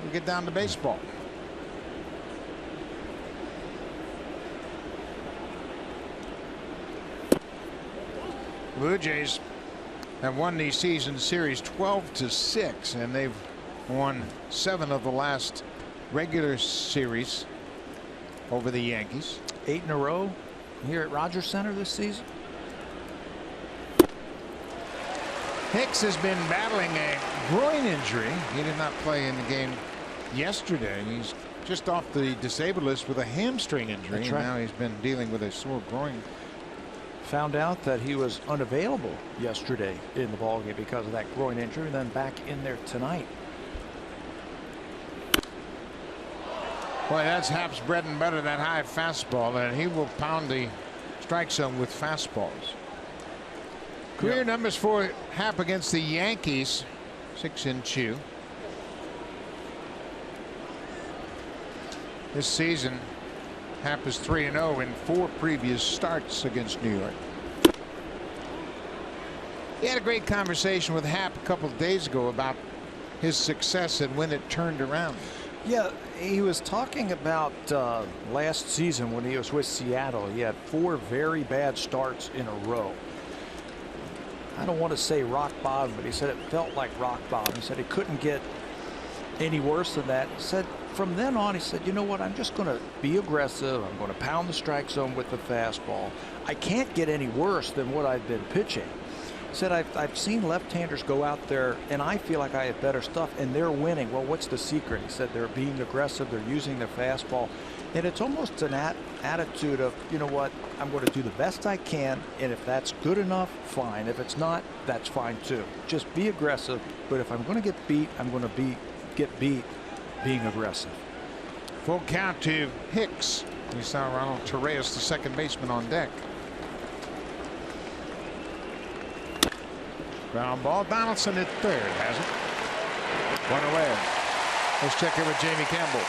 S1: we get down to baseball. Blue Jays have won the season series 12-6, and they've won 7 of the last regular series over the Yankees.
S2: 8 in a row here at Rogers Center this season.
S1: Hicks has been battling a groin injury. He did not play in the game yesterday. He's just off the disabled list with a hamstring injury.
S2: That's right.
S1: And now he's been dealing with a sore groin.
S2: Found out that he was unavailable yesterday in the ballgame because of that groin injury, and then back in there tonight.
S1: Boy, that's Happ's bread and butter, that high fastball, and he will pound the strike zone with fastballs. Career numbers for Happ against the Yankees, 6-2. This season, Happ is 3-0 in 4 previous starts against New York. He had a great conversation with Happ a couple of days ago about his success and when it turned around.
S2: Yeah, he was talking about last season when he was with Seattle. He had 4 very bad starts in a row. I don't want to say rock bottom, but he said it felt like rock bottom. He said he couldn't get any worse than that. He said from then on, he said, you know what, I'm just going to be aggressive. I'm going to pound the strike zone with the fastball. I can't get any worse than what I've been pitching. He said, I've seen left-handers go out there, and I feel like I have better stuff, and they're winning. Well, what's the secret? He said they're being aggressive. They're using their fastball. And it's almost an attitude of, you know what, I'm going to do the best I can, and if that's good enough, fine. If it's not, that's fine too. Just be aggressive, but if I'm going to get beat, I'm going to get beat being aggressive.
S1: Full count to Hicks. We saw Ronald Torreyes, the second baseman, on deck. Ground ball. Donaldson at third. Has it. One away. Let's check in with Jamie Campbell.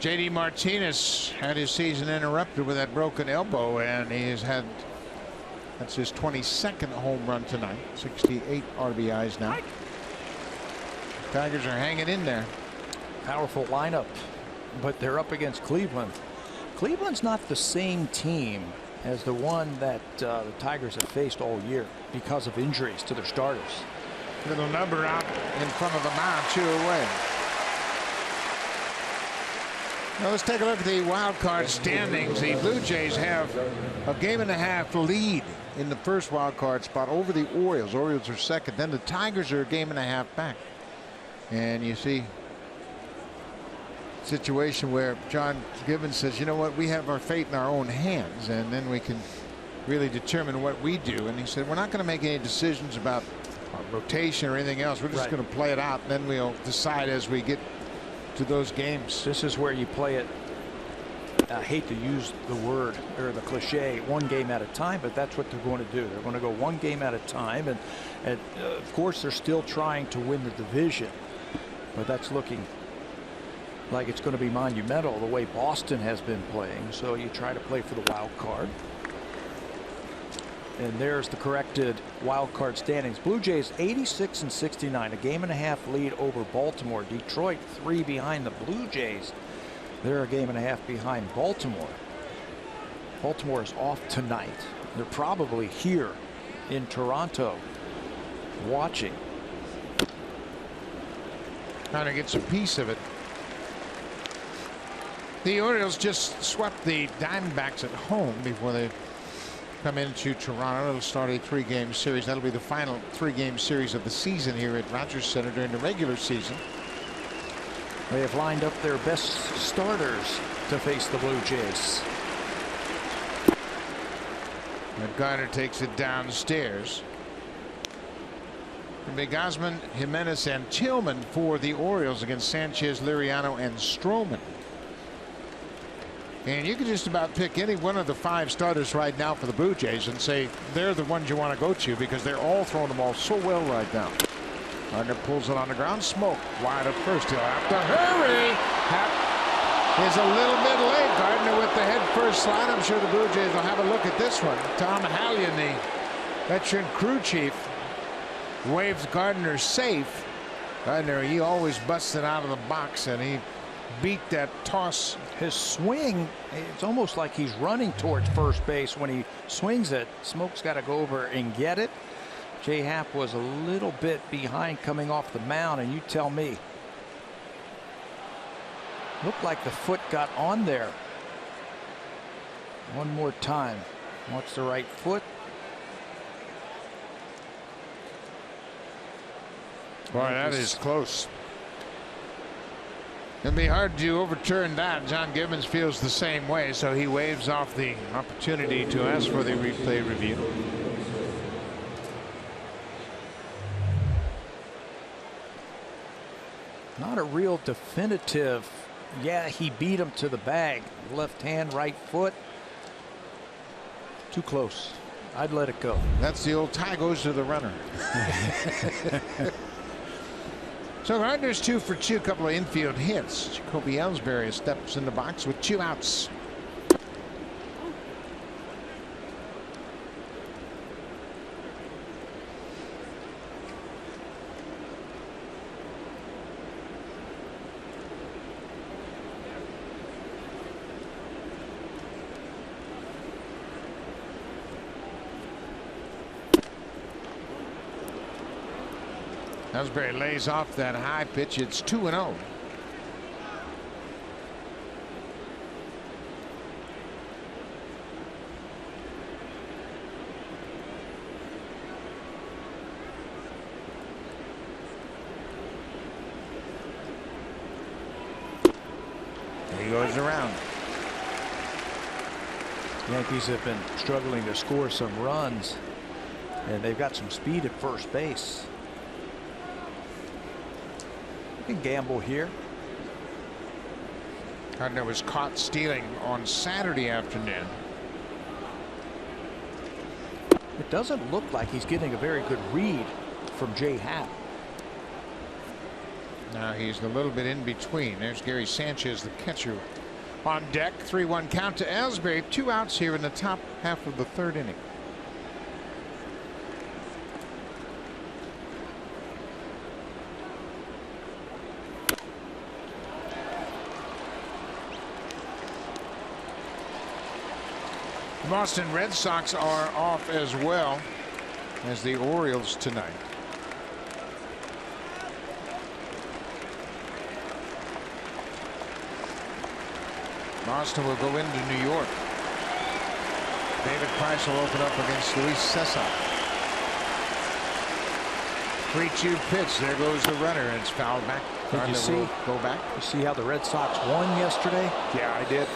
S1: J.D. Martinez had his season interrupted with that broken elbow, and he has had, that's his 22nd home run tonight. 68 RBIs now. Tigers are hanging in there.
S2: Powerful lineup, but they're up against Cleveland. Cleveland's not the same team as the one that the Tigers have faced all year because of injuries to their starters.
S1: Little number out in front of the mound, 2 away. Now let's take a look at the wild card standings. The Blue Jays have a 1.5 game lead in the first wild card spot over the Orioles. Orioles are second. Then the Tigers are a 1.5 game back. And you see a situation where John Gibbons says, you know what, we have our fate in our own hands, and then we can really determine what we do. And he said, we're not going to make any decisions about rotation or anything else. We're just going to play it out, and then we'll decide as we get to those games.
S2: This is where you play it. I hate to use the word or the cliche, 1 game at a time, but that's what they're going to do. They're going to go 1 game at a time, and of course they're still trying to win the division, but that's looking like it's going to be monumental the way Boston has been playing. So you try to play for the wild card. And there's the corrected wild card standings. Blue Jays 86 and 69, a 1.5 game lead over Baltimore. Detroit 3 behind the Blue Jays. They're a 1.5 game behind Baltimore. Baltimore is off tonight. They're probably here in Toronto watching.
S1: Trying to get some piece of it. The Orioles just swept the Diamondbacks at home before they come into Toronto. It'll start a 3-game series. That'll be the final 3-game series of the season here at Rogers Center during the regular season.
S2: They have lined up their best starters to face the Blue Jays.
S1: And Garner takes it downstairs. And big Osmond, Jimenez, and Tillman for the Orioles against Sanchez, Liriano, and Stroman. And you can just about pick any one of the 5 starters right now for the Blue Jays and say they're the ones you want to go to because they're all throwing the ball so well right now. Gardner pulls it on the ground. Smoke wide at first. He'll have to hurry. Happ is a little bit late. Gardner with the head first slide. I'm sure the Blue Jays will have a look at this one. Tom Hallion, the veteran crew chief, waves Gardner safe. Gardner, he always busted out of the box, and he beat that toss.
S2: His swing, it's almost like he's running towards first base when he swings it. Smoke's got to go over and get it. Jay Happ was a little bit behind coming off the mound, and you tell me. Looked like the foot got on there. One more time. What's the right foot?
S1: Boy, that is close. It'd be hard to overturn that. John Gibbons feels the same way, so he waves off the opportunity to ask for the replay review.
S2: Not a real definitive. Yeah, he beat him to the bag. Left hand, right foot. Too close. I'd let it go.
S1: That's the old tie goes to the runner. So Gardner's 2 for 2, couple of infield hits. Jacoby Ellsbury steps in the box with 2 outs. Ellsbury lays off that high pitch. It's 2-0. moves around.
S2: Yankees have been struggling to score some runs, and they've got some speed at first base. You can gamble here.
S1: Gardner was caught stealing on Saturday afternoon.
S2: It doesn't look like he's getting a very good read from Happ.
S1: Now he's a little bit in between. There's Gary Sanchez, the catcher, on deck. 3-1 count to Ellsbury. 2 outs here in the top half of the 3rd inning. The Boston Red Sox are off as well as the Orioles tonight. Boston will go into New York. David Price will open up against Luis Cessa. 3-2 pitch. There goes the runner, and it's fouled back.
S2: Did you see?
S1: Go back.
S2: You see how the Red Sox won yesterday?
S1: Yeah, I did.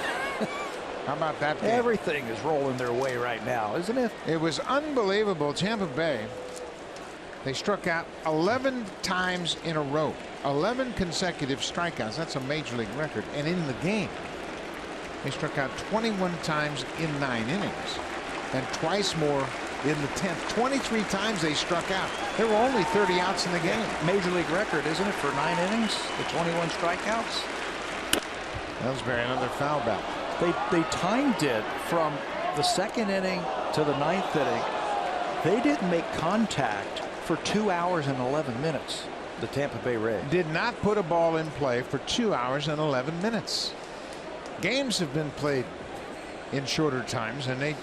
S1: How about that game?
S2: Everything is rolling their way right now, isn't it?
S1: It was unbelievable. Tampa Bay, they struck out 11 times in a row. 11 consecutive strikeouts. That's a major league record. And in the game, they struck out 21 times in 9 innings, and twice more in the 10th. 23 times they struck out. There were only 30 outs in the game.
S2: Major league record, isn't it, for 9 innings? The 21 strikeouts.
S1: Ellsbury, another foul back.
S2: They timed it from the 2nd inning to the 9th inning. They didn't make contact for 2 hours and 11 minutes. The Tampa Bay Rays
S1: did not put a ball in play for 2 hours and 11 minutes. Games have been played in shorter times, and they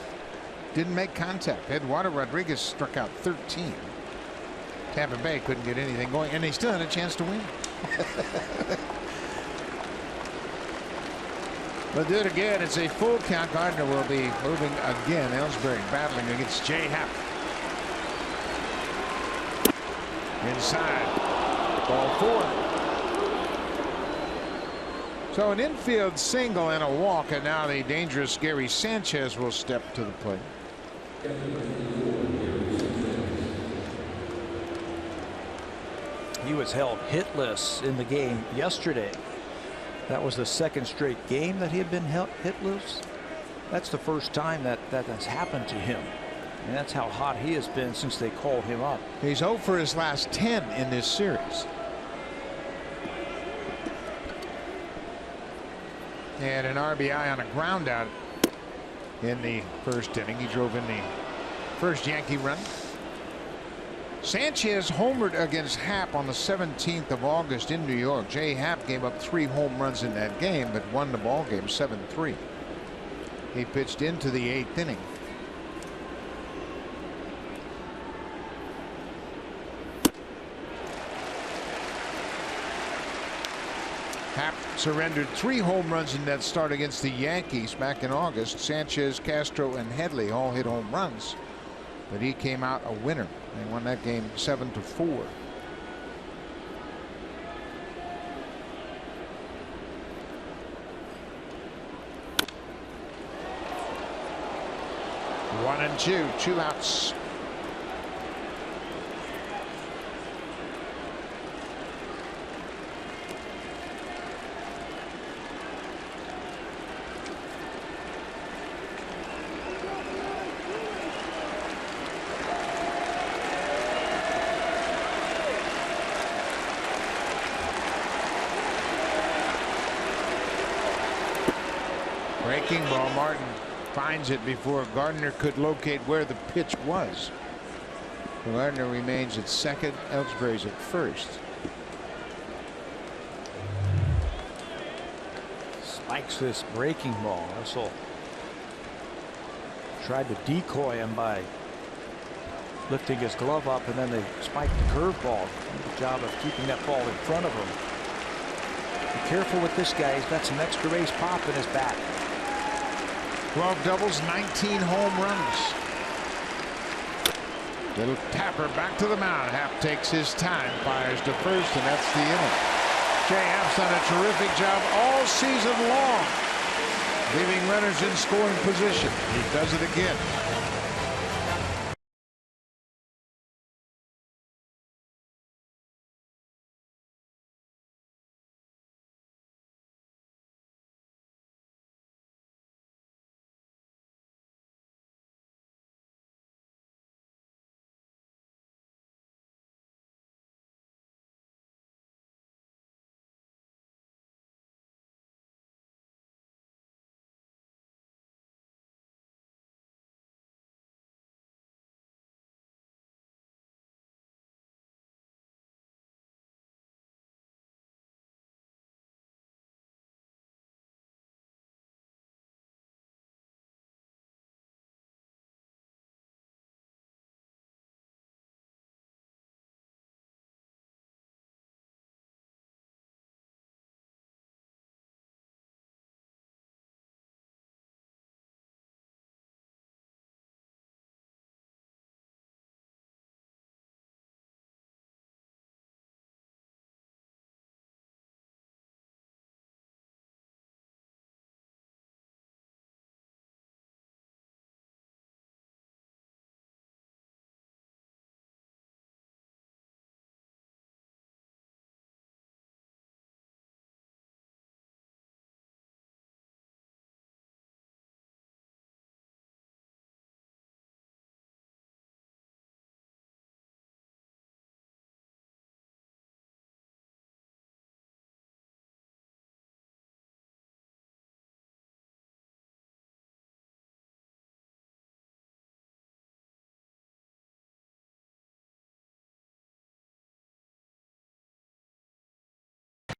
S1: didn't make contact. Eduardo Rodriguez struck out 13. Tampa Bay couldn't get anything going, and they still had a chance to win. But do it again. It's a full count. Gardner will be moving again. Ellsbury battling against Happ. Inside. Ball 4. So an infield single and a walk, and now the dangerous Gary Sanchez will step to the plate.
S2: He was held hitless in the game yesterday. That was the 2nd straight game that he had been hitless. That's the first time that has happened to him. And that's how hot he has been since they called him up.
S1: He's 0 for his last 10 in this series. And an RBI on a ground out in the 1st inning. He drove in the first Yankee run. Sanchez homered against Happ on the 17th of August in New York. Happ gave up 3 home runs in that game, but won the ball game 7-3. He pitched into the 8th inning. Happ surrendered 3 home runs in that start against the Yankees back in August. Sanchez, Castro, and Headley all hit home runs, but he came out a winner. They won that game 7-4. One and two, 2 outs. Breaking ball. Martin finds it before Gardner could locate where the pitch was. Gardner remains at 2nd. Ellsbury's at 1st.
S2: Spikes this breaking ball. Russell tried to decoy him by lifting his glove up, and then they spiked the curveball. Good job of keeping that ball in front of him. Be careful with this guy. He's got some extra base pop in his bat.
S1: 12 doubles, 19 home runs. Little tapper back to the mound. Happ takes his time, fires to 1st, and that's the inning. Happ's done a terrific job all season long, leaving runners in scoring position. He does it again.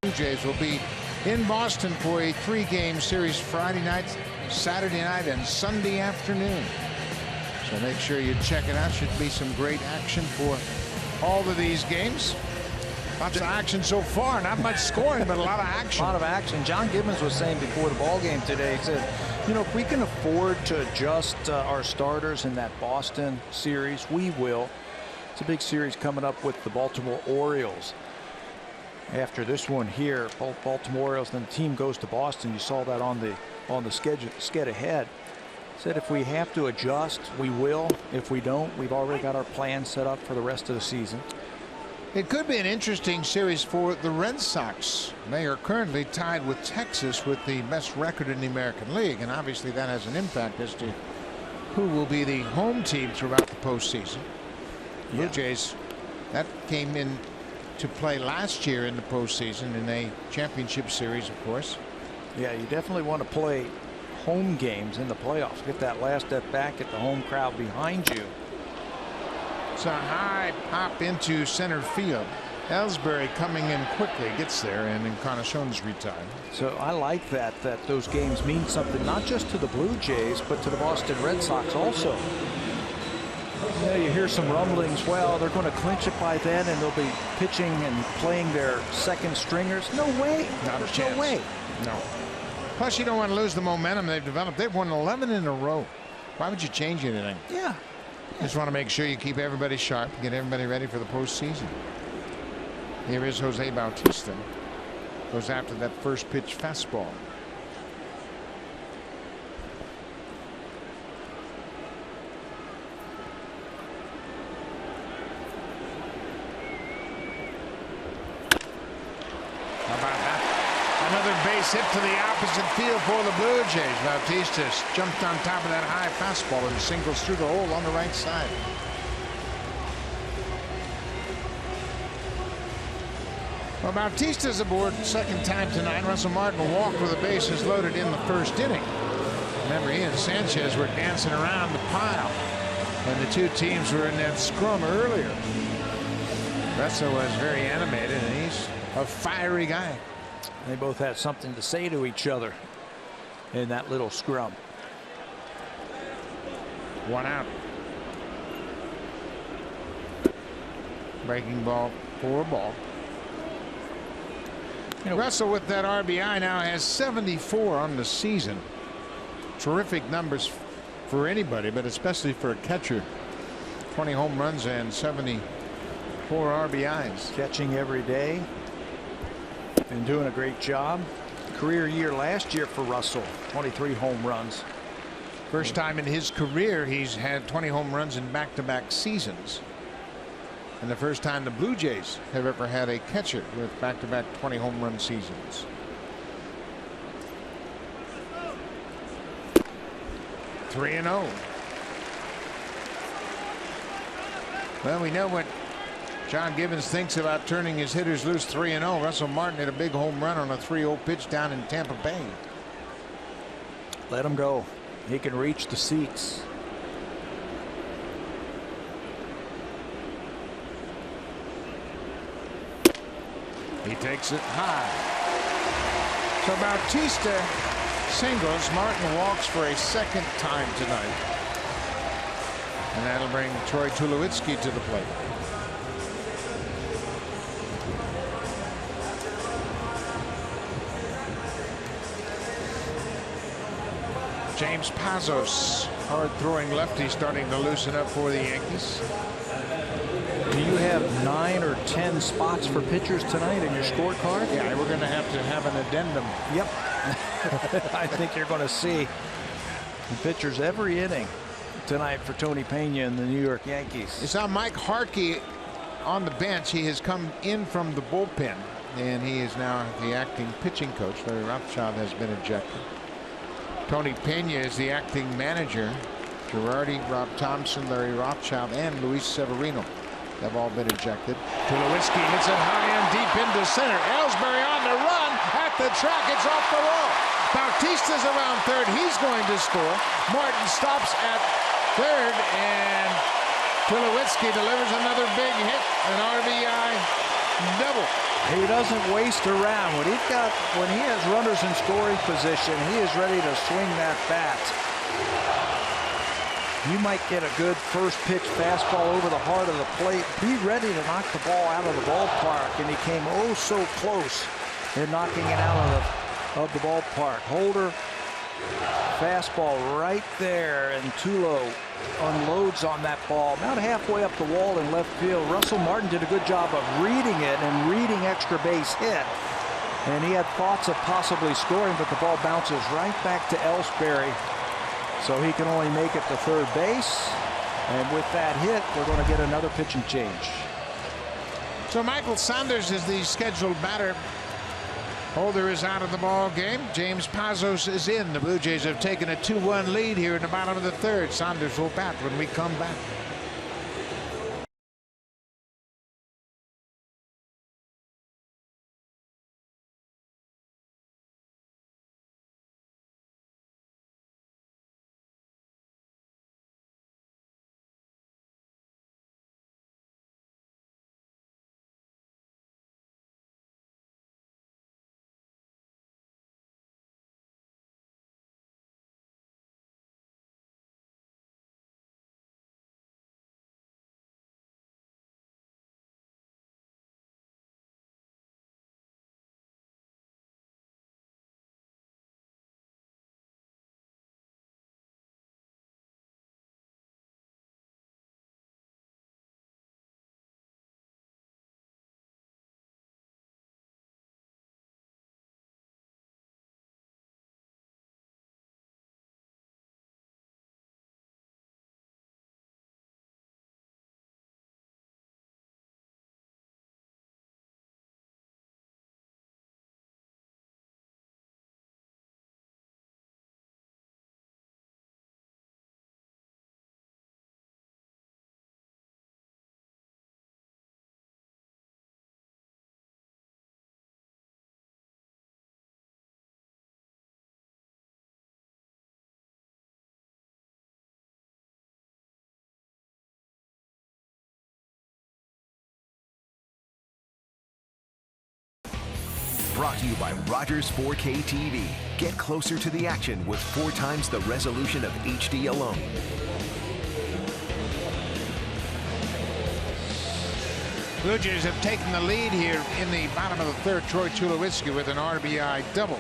S1: Blue Jays will be in Boston for a 3-game series Friday night, Saturday night, and Sunday afternoon. So make sure you check it out. Should be some great action for all of these games. Lots of action so far. Not much scoring, but a lot of action.
S2: A lot of action. John Gibbons was saying before the ball game today, he said, you know, if we can afford to adjust our starters in that Boston series, we will. It's a big series coming up with the Baltimore Orioles. After this one here, both Baltimore Orioles, then the team goes to Boston. You saw that on the sked ahead. Said if we have to adjust, we will. If we don't, we've already got our plan set up for the rest of the season.
S1: It could be an interesting series for the Red Sox. They are currently tied with Texas with the best record in the American League, and obviously that has an impact as to who will be the home team throughout the postseason. Blue Jays, that came in to play last year in the postseason in a championship series, of course.
S2: Yeah, you definitely want to play home games in the playoffs. Get that last at bat, get the home crowd behind you.
S1: It's a high pop into center field. Ellsbury coming in quickly, gets there, and Encarnacion's retired.
S2: So I like that those games mean something not just to the Blue Jays, but to the Boston Red Sox also. You know, you hear some rumblings, well, they're going to clinch it by then and they'll be pitching and playing their second stringers. No way.
S1: Not a chance.
S2: No way.
S1: No. Plus, you don't want to lose the momentum they've developed. They've won 11 in a row. Why would you change anything?
S2: Yeah.
S1: Just want to make sure you keep everybody sharp, get everybody ready for the postseason. Here is Jose Bautista. Goes after that first pitch fastball. How about that? Another base hit to the opposite field for the Blue Jays. Bautista jumped on top of that high fastball and singles through the hole on the right side. Well, Bautista's aboard second time tonight. Russell Martin walked with the bases loaded in the first inning. Remember, he and Sanchez were dancing around the pile when the two teams were in that scrum earlier. Russell was very animated, and he's a fiery guy.
S2: They both had something to say to each other in that little scrum.
S1: One out. Breaking ball, 4 ball. You know, Russell with that RBI now has 74 on the season. Terrific numbers for anybody, but especially for a catcher. 20 home runs and 74 RBIs.
S2: Catching every day. and doing a great job. Career year last year for Russell, 23 home runs.
S1: First time in his career he's had 20 home runs in back-to-back seasons. And the first time the Blue Jays have ever had a catcher with back-to-back 20 home run seasons. Three and 0. Well, we know what John Gibbons thinks about turning his hitters loose. 3 and 0. Russell Martin hit a big home run on a 3-0 pitch down in Tampa Bay.
S2: Let him go. He can reach the seats.
S1: He takes it high. So Bautista singles. Martin walks for a second time tonight. And that'll bring Troy Tulowitzki to the plate. James Pazos, hard-throwing lefty, starting to loosen up for the Yankees.
S2: Do you have 9 or 10 spots for pitchers tonight in your scorecard?
S1: Yeah, we're going to have an addendum.
S2: Yep. I think you're going to see the pitchers every inning tonight for Tony Pena and the New York Yankees.
S1: You saw Mike Harkey on the bench. He has come in from the bullpen, and he is now the acting pitching coach. Larry Rothschild has been ejected. Tony Pena is the acting manager. Girardi, Rob Thompson, Larry Rothschild, and Luis Severino have all been ejected. Tulowitzki hits it high and deep into center. Ellsbury on the run at the track. It's off the wall. Bautista's around third. He's going to score. Martin stops at third, and Tulowitzki delivers another big hit, an RBI double.
S2: He doesn't waste around. When he has runners in scoring position, he is ready to swing that bat. You might get a good first pitch fastball over the heart of the plate. Be ready to knock the ball out of the ballpark, and he came oh so close in knocking it out of the ballpark. Holder, fastball right there, and Tulo unloads on that ball about halfway up the wall in left field. Russell Martin did a good job of reading it and reading extra base hit, and he had thoughts of possibly scoring, but the ball bounces right back to Ellsbury, so he can only make it to third base. And with that hit, we're going to get another pitching change.
S1: So Michael Saunders is the scheduled batter. Holder is out of the ball game. James Pazos is in. The Blue Jays have taken a 2-1 lead here in the bottom of the third. Saunders will bat when we come back.
S3: Brought to you by Rogers 4K TV. Get closer to the action with 4 times the resolution of HD alone.
S1: Blue Jays have taken the lead here in the bottom of the third. Troy Tulowitzki with an RBI double.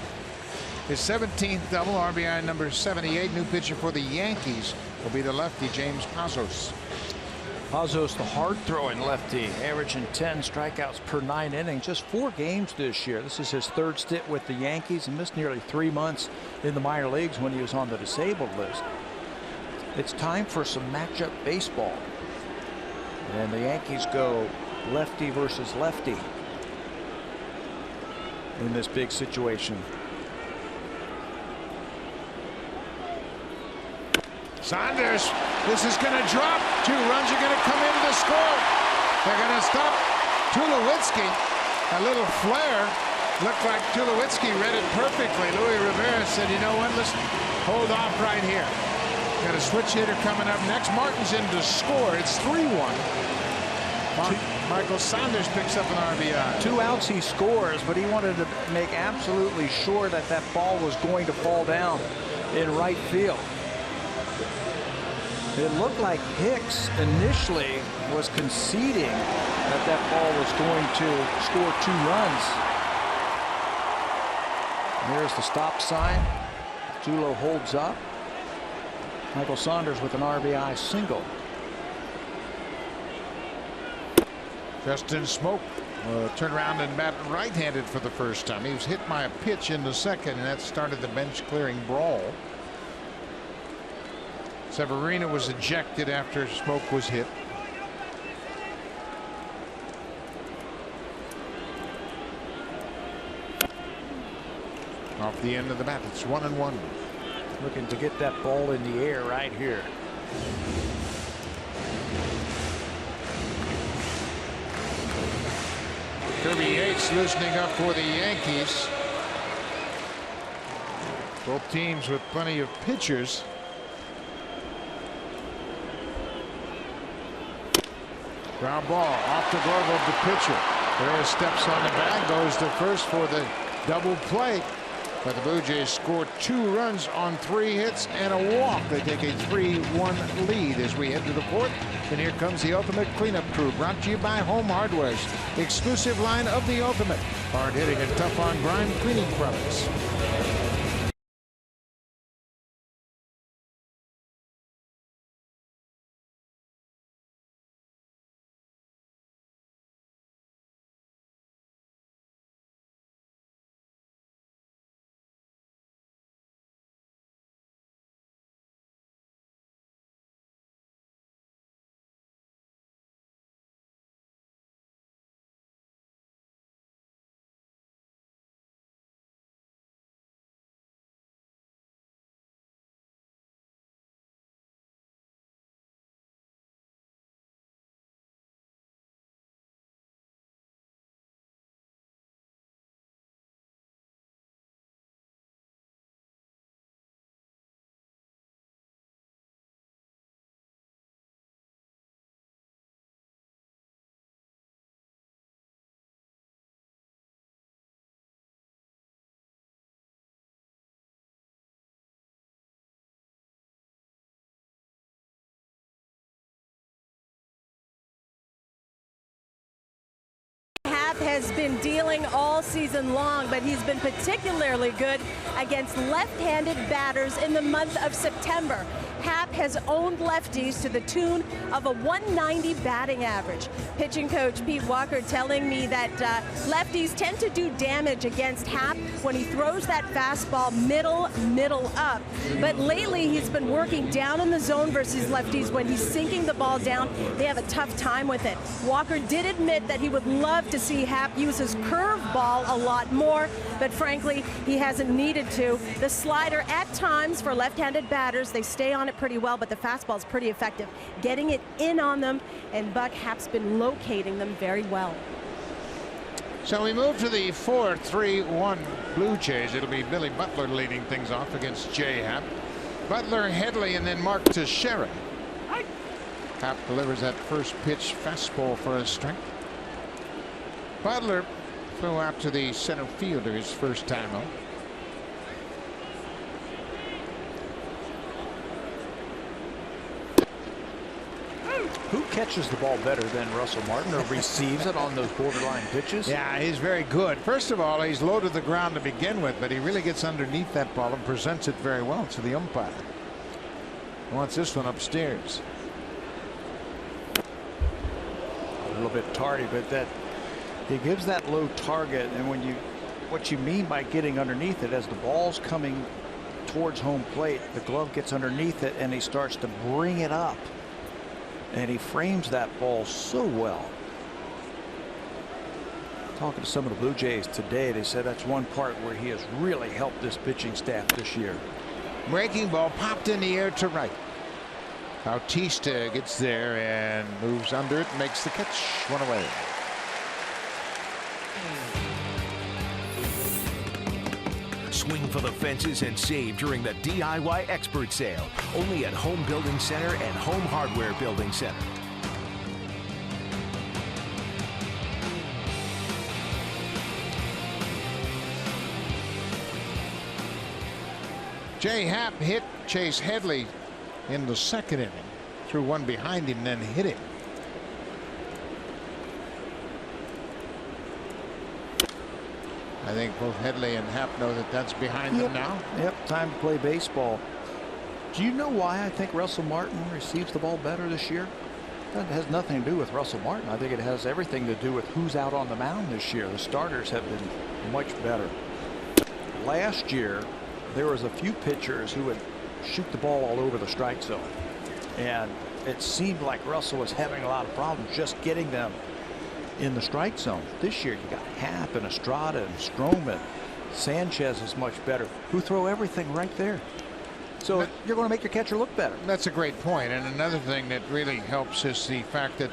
S1: His 17th double, RBI number 78. New pitcher for the Yankees will be the lefty James Pazos.
S2: Pazos, the hard-throwing lefty, averaging 10 strikeouts per 9 innings, just 4 games this year. This is his 3rd stint with the Yankees and missed nearly 3 months in the minor leagues when he was on the disabled list. It's time for some matchup baseball. And the Yankees go lefty versus lefty in this big situation.
S1: Saunders, this is going to drop. 2 runs are going to come into the score. They're going to stop Tulowitzki. A little flare. Looked like Tulowitzki read it perfectly. Luis Rivera said, you know what, let's hold off right here. Got a switch hitter coming up next. Martin's in to score. It's 3-1. Michael Saunders picks up an RBI.
S2: 2 outs, he scores, but he wanted to make absolutely sure that that ball was going to fall down in right field. It looked like Hicks initially was conceding that that ball was going to score 2 runs. There's the stop sign. Tulo holds up. Michael Saunders with an RBI single.
S1: Justin Smoak turned around and batted right-handed for the first time. He was hit by a pitch in the second, and that started the bench-clearing brawl. Severino was ejected after Smoak was hit. Off the end of the bat, it's 1-1.
S2: Looking to get that ball in the air right here.
S1: Kirby Yates loosening up for the Yankees. Both teams with plenty of pitchers. Ground ball off the glove of the pitcher. There steps on the bag, goes to first for the double play. But the Blue Jays scored 2 runs on 3 hits and a walk. They take a 3-1 lead as we head to the 4th. And here comes the Ultimate Cleanup Crew, brought to you by Home Hardware's exclusive line of the Ultimate. Hard hitting and tough on grime cleaning products.
S4: Happ has been dealing all season long, but he's been particularly good against left-handed batters in the month of September. Happ has owned lefties to the tune of a 190 batting average. Pitching coach Pete Walker telling me that lefties tend to do damage against Happ when he throws that fastball middle up. But lately he's been working down in the zone versus lefties. When he's sinking the ball down, they have a tough time with it. Walker did admit that he would love to see Happ use his curveball a lot more, but frankly, he hasn't needed to. The slider at times for left-handed batters, they stay on it pretty well, but the fastball is pretty effective, getting it in on them, and Buck Happ's been locating them very well.
S1: So we move to the 4-3-1 Blue Jays. It'll be Billy Butler leading things off against Jay Happ. Butler, Headley, and then Mark Teixeira. Happ delivers that first pitch fastball for a strike. Butler throw out to the center fielder his first time out.
S2: Who catches the ball better than Russell Martin, or receives it on those borderline pitches?
S1: Yeah, he's very good. First of all, he's low to the ground to begin with, but he really gets underneath that ball and presents it very well to the umpire. He wants this one upstairs.
S2: a little bit tardy, but that he gives that low target, and what you mean by getting underneath it, as the ball's coming towards home plate, the glove gets underneath it and he starts to bring it up, and he frames that ball so well. Talking to some of the Blue Jays today, they said that's one part where he has really helped this pitching staff this year.
S1: Breaking ball popped in the air to right. Bautista gets there and moves under it and makes the catch. One away.
S3: Swing for the fences and save during the DIY Expert Sale. Only at Home Building Center and Home Hardware Building Center.
S1: Jay Happ hit Chase Headley in the second inning. Threw one behind him, then hit him. I think both Headley and Happ know that that's behind them now.
S2: Yep, time to play baseball. Do you know why I think Russell Martin receives the ball better this year? That has nothing to do with Russell Martin. I think it has everything to do with who's out on the mound this year. The starters have been much better. Last year, there was a few pitchers who would shoot the ball all over the strike zone, and it seemed like Russell was having a lot of problems just getting them in the strike zone. This year you got Happ and Estrada and Stroman. Sanchez is much better, who throw everything right there. So you're going to make your catcher look better.
S1: That's a great point. And another thing that really helps is the fact that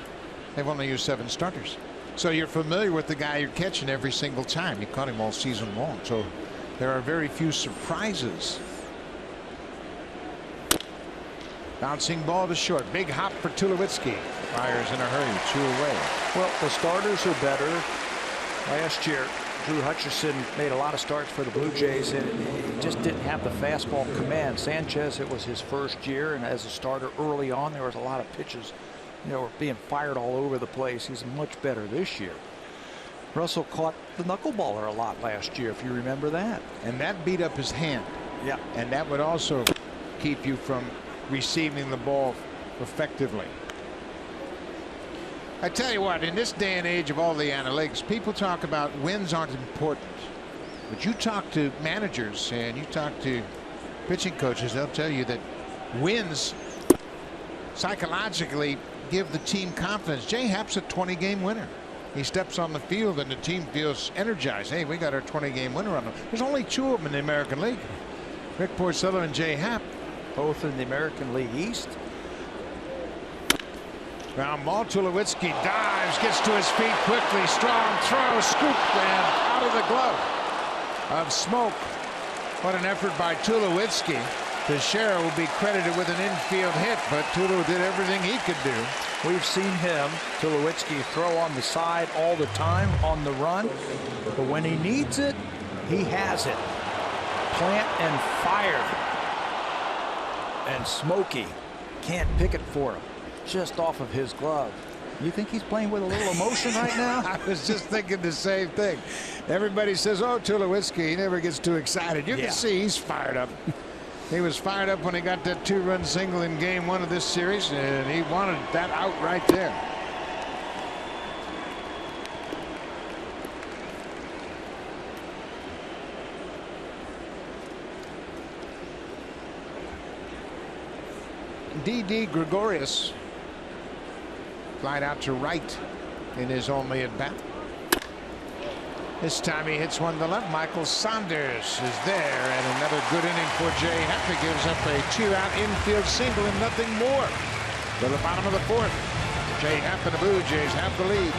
S1: they've only used 7 starters. So you're familiar with the guy you're catching every single time. You caught him all season long. So there are very few surprises. Bouncing ball to short. Big hop for Tulowitzki. Fires in a hurry. 2 away.
S2: Well, the starters are better. Last year, Drew Hutchison made a lot of starts for the Blue Jays, and he just didn't have the fastball command. Sanchez, it was his first year, and as a starter early on, there was a lot of pitches, were being fired all over the place. He's much better this year. Russell caught the knuckleballer a lot last year, if you remember that.
S1: And that beat up his hand.
S2: Yeah.
S1: And that would also keep you from receiving the ball effectively. I tell you what, in this day and age of all the analytics, people talk about wins aren't important. But you talk to managers and you talk to pitching coaches, they'll tell you that wins psychologically give the team confidence. Jay Happ's a 20-game winner. He steps on the field and the team feels energized. Hey, we got our 20-game winner on them. There's only 2 of them in the American League. Rick Porcello and Jay Happ.
S2: Both in the American League East.
S1: Ground ball. Tulowitzki dives, gets to his feet quickly. Strong throw, scoop, and out of the glove of Smoke. What an effort by Tulowitzki. Teixeira will be credited with an infield hit, but Tulo did everything he could do.
S2: We've seen him, Tulowitzki, throw on the side all the time on the run, but when he needs it, he has it. Plant and fire. And Smokey can't pick it for him. Just off of his glove. You think he's playing with a little emotion right now?
S1: I was just thinking the same thing. Everybody says, oh, Tulowitzki, he never gets too excited. You can see he's fired up. He was fired up when he got that 2-run single in game 1 of this series, and he wanted that out right there. D.D. Gregorius flied out to right in his only at bat. This time he hits one to left. Michael Saunders is there, and another good inning for Jay Happ. He gives up a 2-out infield single and nothing more. To the bottom of the 4th. Jay Happ and the Blue Jays have the lead.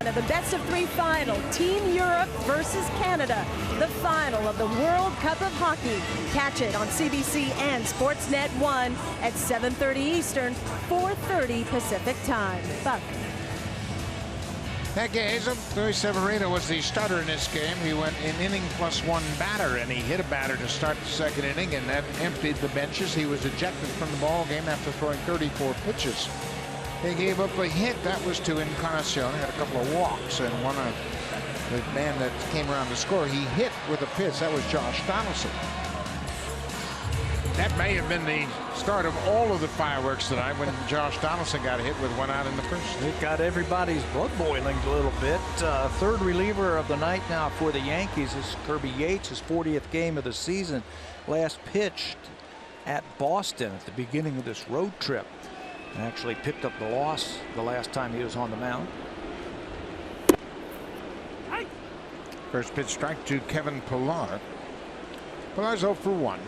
S4: Canada, the best-of-3 final. Team Europe versus Canada, the final of the World Cup of Hockey. Catch it on CBC and Sportsnet 1 at 7:30 Eastern, 4:30 Pacific time. Buck.
S1: That game, Luis Severino was the starter in this game. He went an inning plus one batter, and he hit a batter to start the second inning, and that emptied the benches. He was ejected from the ball game after throwing 34 pitches. They gave up a hit. That was to Encarnacion. Had a couple of walks, and one of the man that came around to score, he hit with a pitch. That was Josh Donaldson. That may have been the start of all of the fireworks tonight when Josh Donaldson got hit with one out in the first.
S2: It got everybody's blood boiling a little bit. Third reliever of the night now for the Yankees is Kirby Yates, his 40th game of the season. Last pitched at Boston at the beginning of this road trip. And actually picked up the loss the last time he was on the mound.
S1: First pitch strike to Kevin Pillar. Pillar's 0 for 1.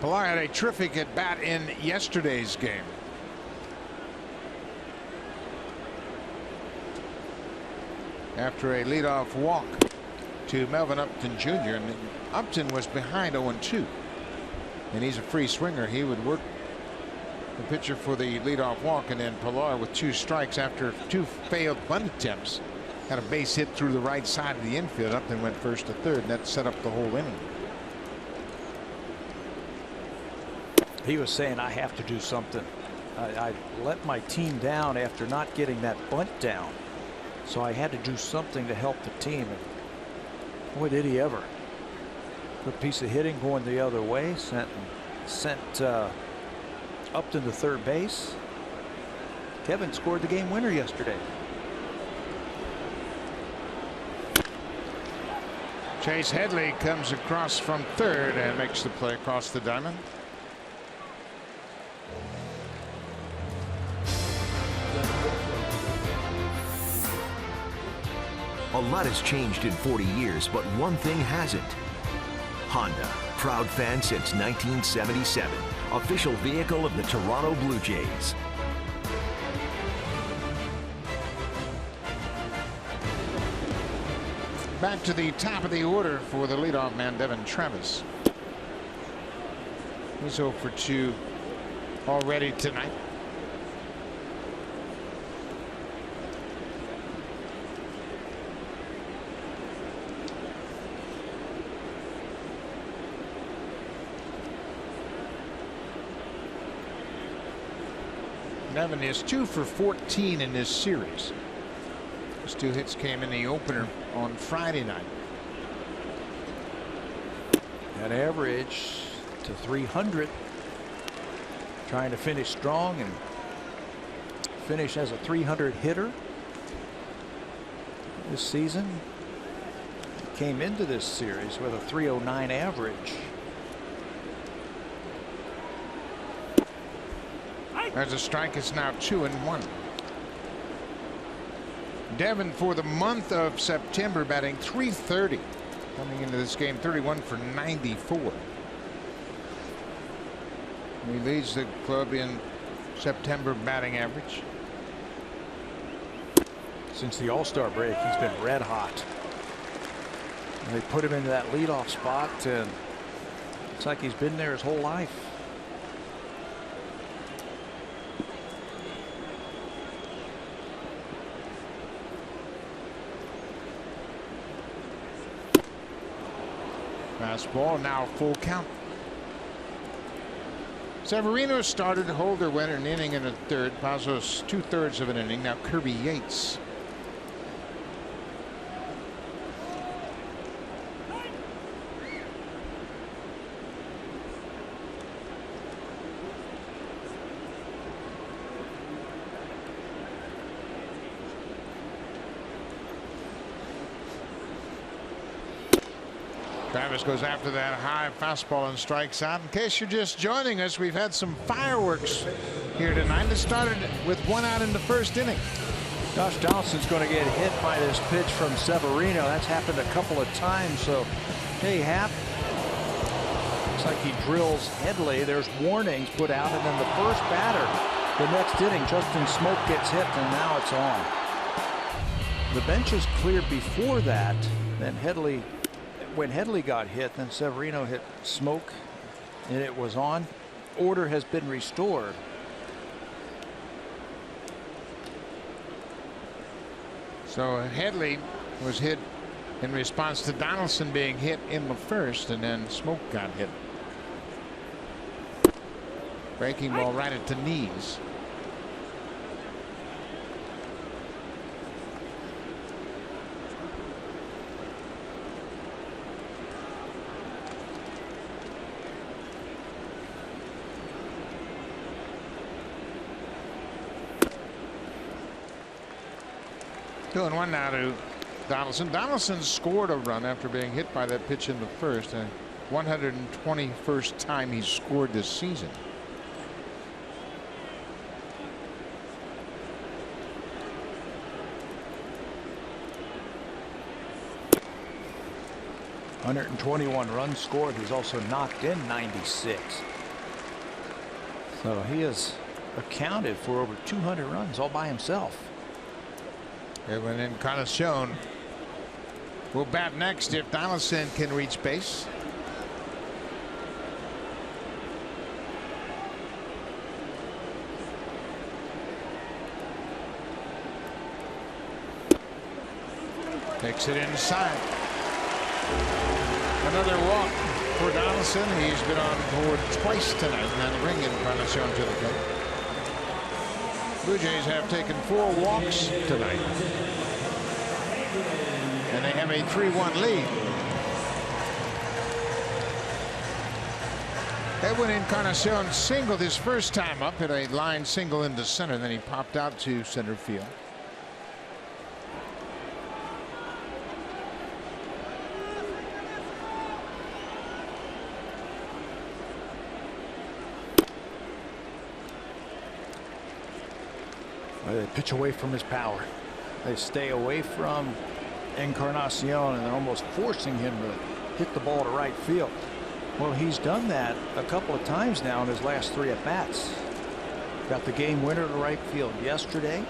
S1: Pillar had a terrific at bat in yesterday's game. After a leadoff walk to Melvin Upton Jr. and Upton was behind 0-2. And he's a free swinger. He would work the pitcher for the leadoff walk, and then Pillar with 2 strikes after 2 failed bunt attempts. Got a base hit through the right side of the infield. Upton went first to third, and that set up the whole inning.
S2: He was saying, I have to do something. I let my team down after not getting that bunt down. So I had to do something to help the team. And boy, did he ever. Good piece of hitting going the other way. Sent Upton to third base. Kevin scored the game winner yesterday.
S1: Chase Headley comes across from third and makes the play across the diamond.
S3: A lot has changed in 40 years, but one thing hasn't. Honda, proud fan since 1977, official vehicle of the Toronto Blue Jays.
S1: Back to the top of the order for the leadoff man, Devin Travis. He's 0 for 2 already tonight. Devin is 2 for 14 in this series. Those 2 hits came in the opener on Friday night.
S2: An average to 300. Trying to finish strong and finish as a 300 hitter this season. He came into this series with a 309 average.
S1: There's a strike. It's now 2-1. Devin for the month of September batting .330. Coming into this game 31 for 94. He leads the club in September batting average.
S2: Since the All-Star break, he's been red hot. And they put him into that leadoff spot, and it's like he's been there his whole life.
S1: Fastball, now full count. Severino started. Holder went an inning and a third. Pazos 2/3 of an inning. Now Kirby Yates. Travis goes after that high fastball and strikes out. In case you're just joining us, we've had some fireworks here tonight. It started with 1 out in the first inning.
S2: Josh Donaldson's going to get hit by this pitch from Severino. That's happened a couple of times. So, hey, Happ. Looks like he drills Headley. There's warnings put out, and then the first batter, the next inning, Justin Smoke gets hit, and now it's on. The benches cleared before that. Then Headley, when Headley got hit, then Severino hit Smoke, and it was on. Order has been restored.
S1: So Headley was hit in response to Donaldson being hit in the first, and then Smoke got hit. Breaking ball right at the knees. Two and one now to Donaldson. Donaldson scored a run after being hit by that pitch in the first. 121st time he's scored this season.
S2: .121 runs scored. He's also knocked in 96. So he has accounted for over 200 runs all by himself.
S1: Edwin Encarnacion will bat next if Donaldson can reach base. Takes it inside. Another walk for Donaldson. He's been on board twice tonight, and then bring Encarnacion to the plate. Blue Jays have taken 4 walks tonight, and they have a 3-1 lead. Edwin Encarnacion singled his first time up, hit a line single into center, then he popped out to center field.
S2: They pitch away from his power. They stay away from Encarnacion, and they're almost forcing him to hit the ball to right field. Well, he's done that a couple of times now in his last 3 at-bats. Got the game winner to right field yesterday.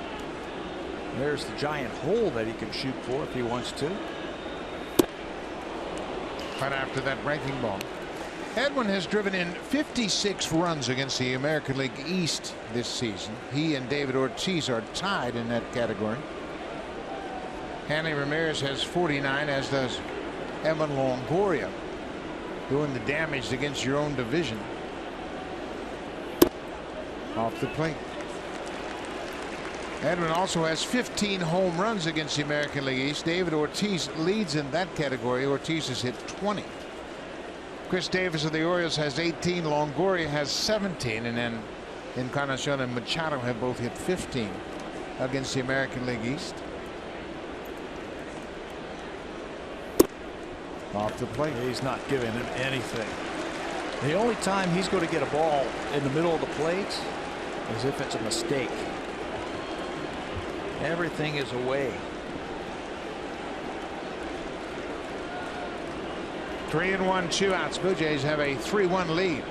S2: There's the giant hole that he can shoot for if he wants to.
S1: Right after that breaking ball. Edwin has driven in 56 runs against the American League East this season. He and David Ortiz are tied in that category. Hanley Ramirez has 49, as does Evan Longoria, doing the damage against your own division. Off the plate. Edwin also has 15 home runs against the American League East. David Ortiz leads in that category. Ortiz has hit 20. Chris Davis of the Orioles has 18. Longoria has 17, and then Encarnacion and Machado have both hit 15 against the American League East. Off the plate.
S2: He's not giving him anything. The only time he's going to get a ball in the middle of the plate is if it's a mistake. Everything is away.
S1: 3-1, 2 outs. Blue Jays have a 3-1 lead.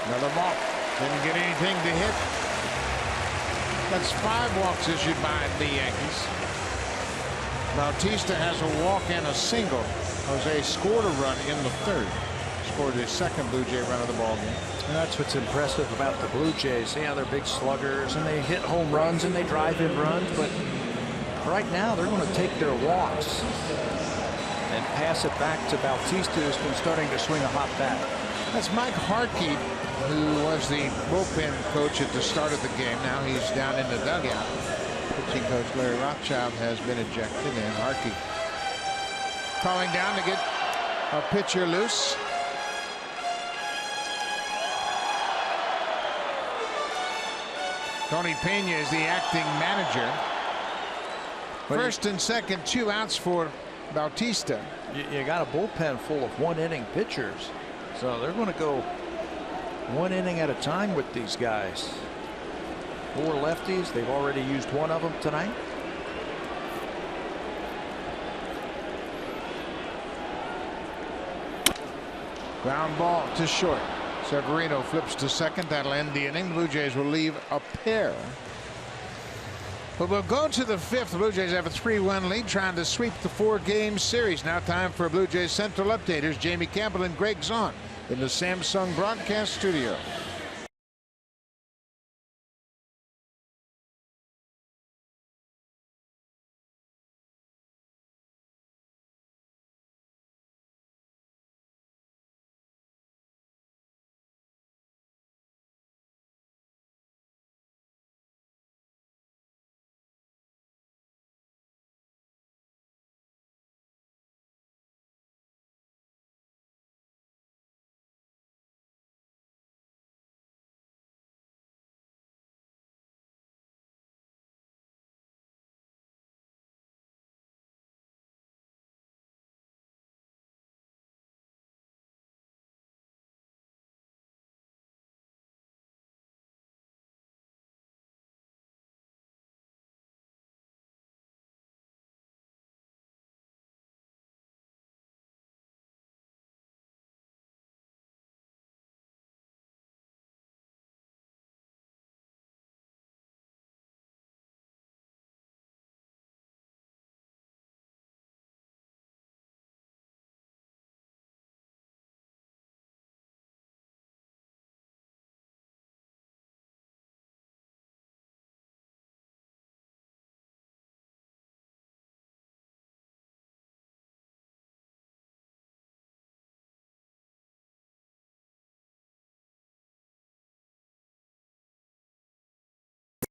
S1: Another walk. Didn't get anything to hit. That's 5 walks issued by the Yankees. Bautista has a walk and a single. Jose scored a run in the third. Scored his second Blue Jay run of the ball game.
S2: And that's what's impressive about the Blue Jays. Yeah, they're big sluggers and they hit home runs and they drive in runs, but right now they're going to take their walks and pass it back to Bautista, who's been starting to swing a hot bat.
S1: That's Mike Harkey, who was the bullpen coach at the start of the game. Now he's down in the dugout. Pitching coach Larry Rothschild has been ejected, and Harkey calling down to get a pitcher loose. Tony Pena is the acting manager. First and second, 2 outs for Bautista.
S2: You got a bullpen full of 1-inning pitchers, so they're going to go 1 inning at a time with these guys. 4 lefties. They've already used 1 of them tonight. Ground ball to short.
S1: Severino flips to second. That'll end the inning. The Blue Jays will leave a pair. But we'll go to the fifth. The Blue Jays have a 3-1 lead, trying to sweep the 4-game series. Now time for Blue Jays Central Updaters. Jamie Campbell and Greg Zahn in the Samsung broadcast studio.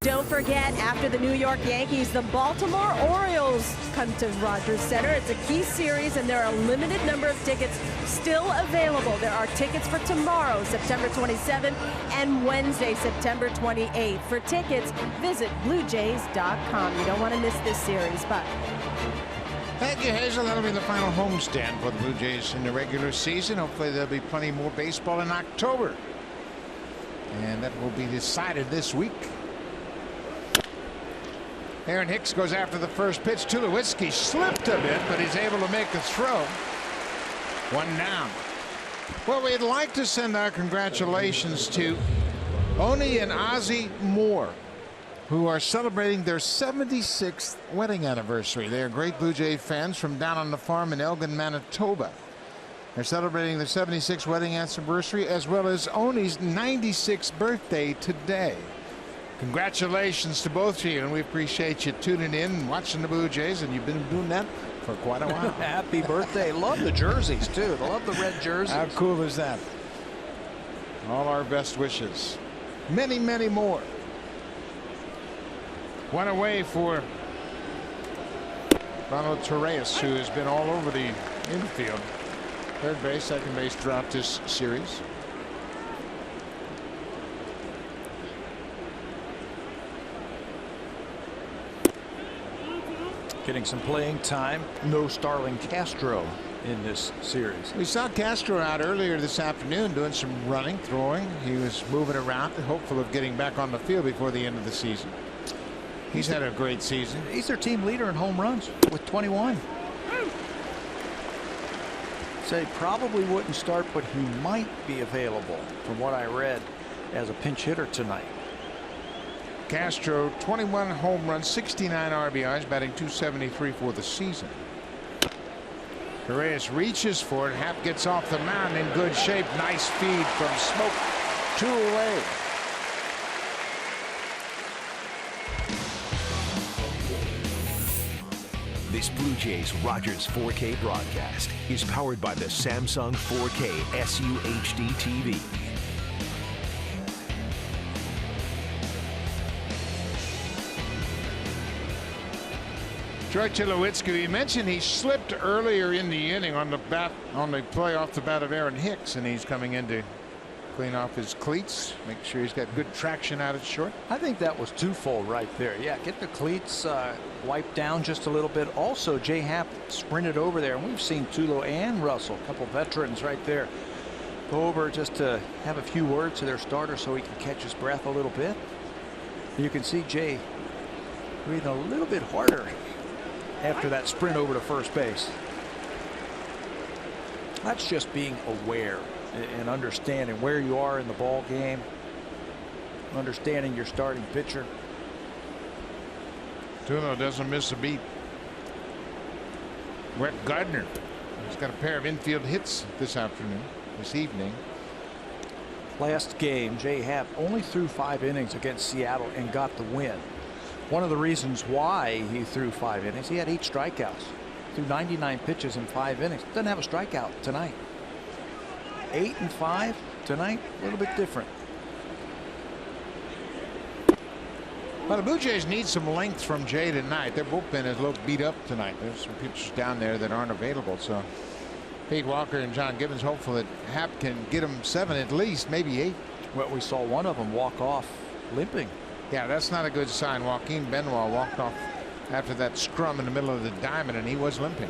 S4: Don't forget, after the New York Yankees, the Baltimore Orioles come to Rogers Center. It's a key series, and there are a limited number of tickets still available. There are tickets for tomorrow, September 27th, and Wednesday, September 28th. For tickets, visit BlueJays.com. You don't want to miss this series, but...
S1: Thank you, Hazel. That'll be the final homestand for the Blue Jays in the regular season. Hopefully there'll be plenty more baseball in October. And that will be decided this week. Aaron Hicks goes after the first pitch. Tulowitzki slipped a bit, but he's able to make the throw. One down. Well, we'd like to send our congratulations to Oni and Ozzie Moore, who are celebrating their 76th wedding anniversary. They are great Blue Jay fans from down on the farm in Elgin, Manitoba. They're celebrating their 76th wedding anniversary, as well as Oni's 96th birthday today. Congratulations to both of you, and we appreciate you tuning in and watching the Blue Jays, and you've been doing that for quite a while.
S2: Happy birthday. Love the jerseys, too. Love the red jerseys.
S1: How cool is that? All our best wishes. Many, many more. One away for Ronald Torreyes, who has been all over the infield. Third base, second base throughout this series.
S2: Getting some playing time. No Starlin Castro in this series.
S1: We saw Castro out earlier this afternoon doing some running, throwing. He was moving around, hopeful of getting back on the field before the end of the season. He's had a great season.
S2: He's their team leader in home runs with 21. Say probably wouldn't start, but he might be available from what I read as a pinch hitter tonight.
S1: Castro, 21 home runs, 69 RBIs, batting .273 for the season. Torreyes reaches for it. Happ gets off the mound in good shape. Nice feed from Smoke. 2 away.
S3: This Blue Jays Rogers 4K broadcast is powered by the Samsung 4K SUHD TV.
S1: Troy Tulowitzki, we mentioned he slipped earlier in the inning on the play off the bat of Aaron Hicks, and he's coming in to clean off his cleats, make sure he's got good traction out at short.
S2: I think that was twofold right there. Yeah, get the cleats wiped down just a little bit. Also, Jay Happ sprinted over there, and we've seen Tulo and Russell, a couple veterans right there, go over just to have a few words to their starter so he can catch his breath a little bit. You can see Jay breathing a little bit harder after that sprint over to first base. That's just being aware and understanding where you are in the ball game, understanding your starting pitcher.
S1: Tuno doesn't miss a beat. Brett Gardner has got a pair of infield hits this evening.
S2: Last game, Jay Happ only threw 5 innings against Seattle and got the win. One of the reasons why he threw 5 innings, he had 8 strikeouts. Threw 99 pitches in 5 innings. Doesn't have a strikeout tonight. 8 and 5 tonight, a little bit different.
S1: Well, the Blue Jays need some length from Jay tonight. Their bullpen is a little beat up tonight. There's some pitchers down there that aren't available. So Pete Walker and John Gibbons hopeful that Happ can get them 7 at least, maybe 8.
S2: Well, we saw one of them walk off limping.
S1: Yeah, that's not a good sign. Joaquin Benoit walked off after that scrum in the middle of the diamond, and he was limping.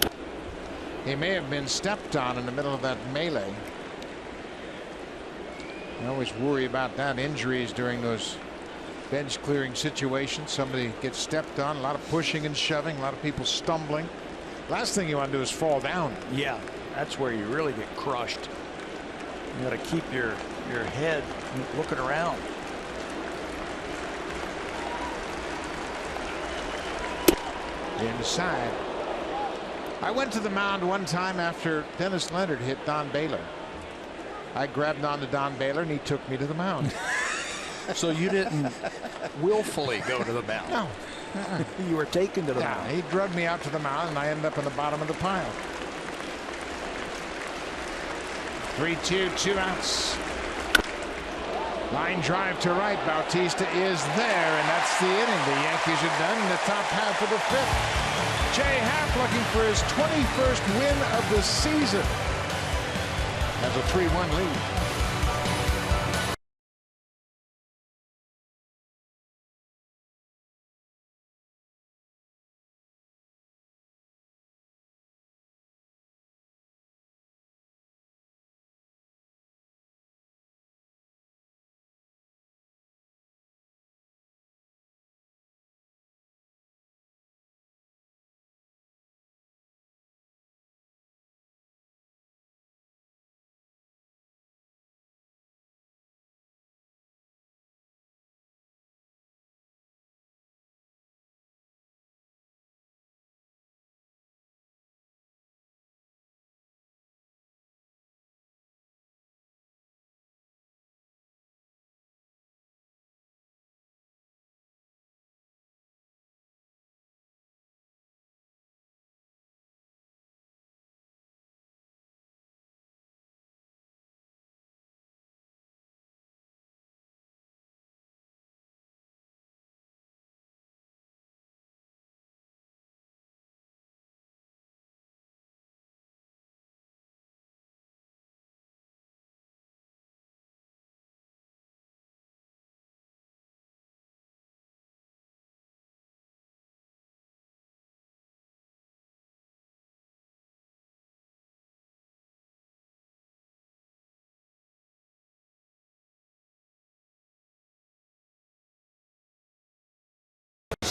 S1: He may have been stepped on in the middle of that melee. I always worry about that, injuries during those bench clearing situations. Somebody gets stepped on, a lot of pushing and shoving, a lot of people stumbling. Last thing you want to do is fall down.
S2: Yeah, that's where you really get crushed. You got to keep your head looking around.
S1: Inside. I went to the mound one time after Dennis Leonard hit Don Baylor. I grabbed on to Don Baylor and he took me to the mound.
S2: So you didn't willfully go to the mound?
S1: No.
S2: You were taken to the mound.
S1: He drugged me out to the mound and I ended up in the bottom of the pile. 3-2, 2 outs. Line drive to right. Bautista is there, and that's the inning. The Yankees are done in the top half of the 5th. Jay Happ looking for his 21st win of the season. Has a 3-1 lead.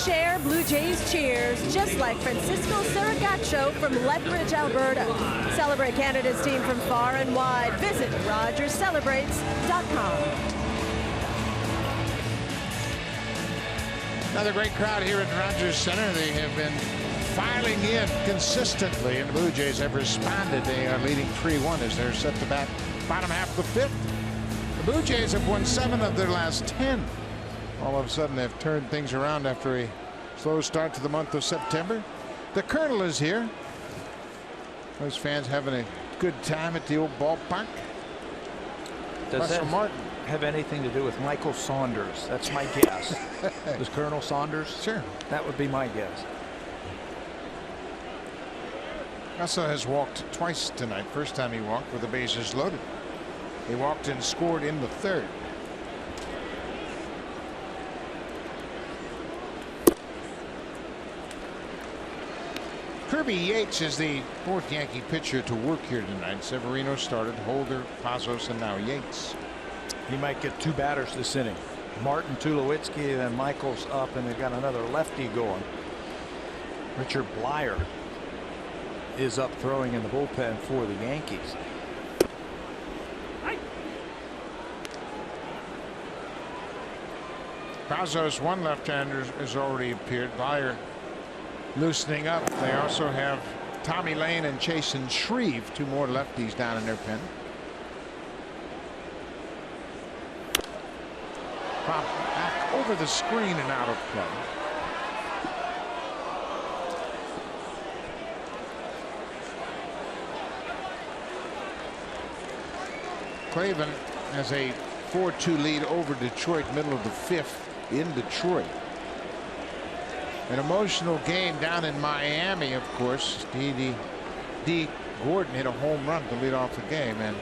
S4: Share Blue Jays cheers, just like Francisco Saracacho from Lethbridge, Alberta. Celebrate Canada's team from far and wide. Visit RogersCelebrates.com.
S1: Another great crowd here at Rogers Center. They have been filing in consistently, and the Blue Jays have responded. They are leading 3-1 as they're set to bat bottom half of the 5th. The Blue Jays have won 7 of their last 10. All of a sudden they've turned things around after a slow start to the month of September. The Colonel is here. Those fans having a good time at the old ballpark.
S2: Does that have anything to do with Michael Saunders? That's my guess. Does Colonel Saunders?
S1: Sure.
S2: That would be my guess.
S1: Russell has walked twice tonight. First time he walked with the bases loaded. He walked and scored in the 3rd. Kirby Yates is the 4th Yankee pitcher to work here tonight. Severino started, Holder, Pazos, and now Yates.
S2: He might get 2 batters this inning. Martin Tulowitzki, and then Michaels up, and they've got another lefty going. Richard Blyer is up throwing in the bullpen for the Yankees.
S1: Pazos, one left-hander, has already appeared. Byer loosening up. They also have Tommy Lane and Chasen Shreve, two more lefties down in their pen. Pop back over the screen and out of play. Clavin has a 4-2 lead over Detroit, middle of the fifth in Detroit. An emotional game down in Miami, of course. D. Gordon hit a home run to lead off the game, and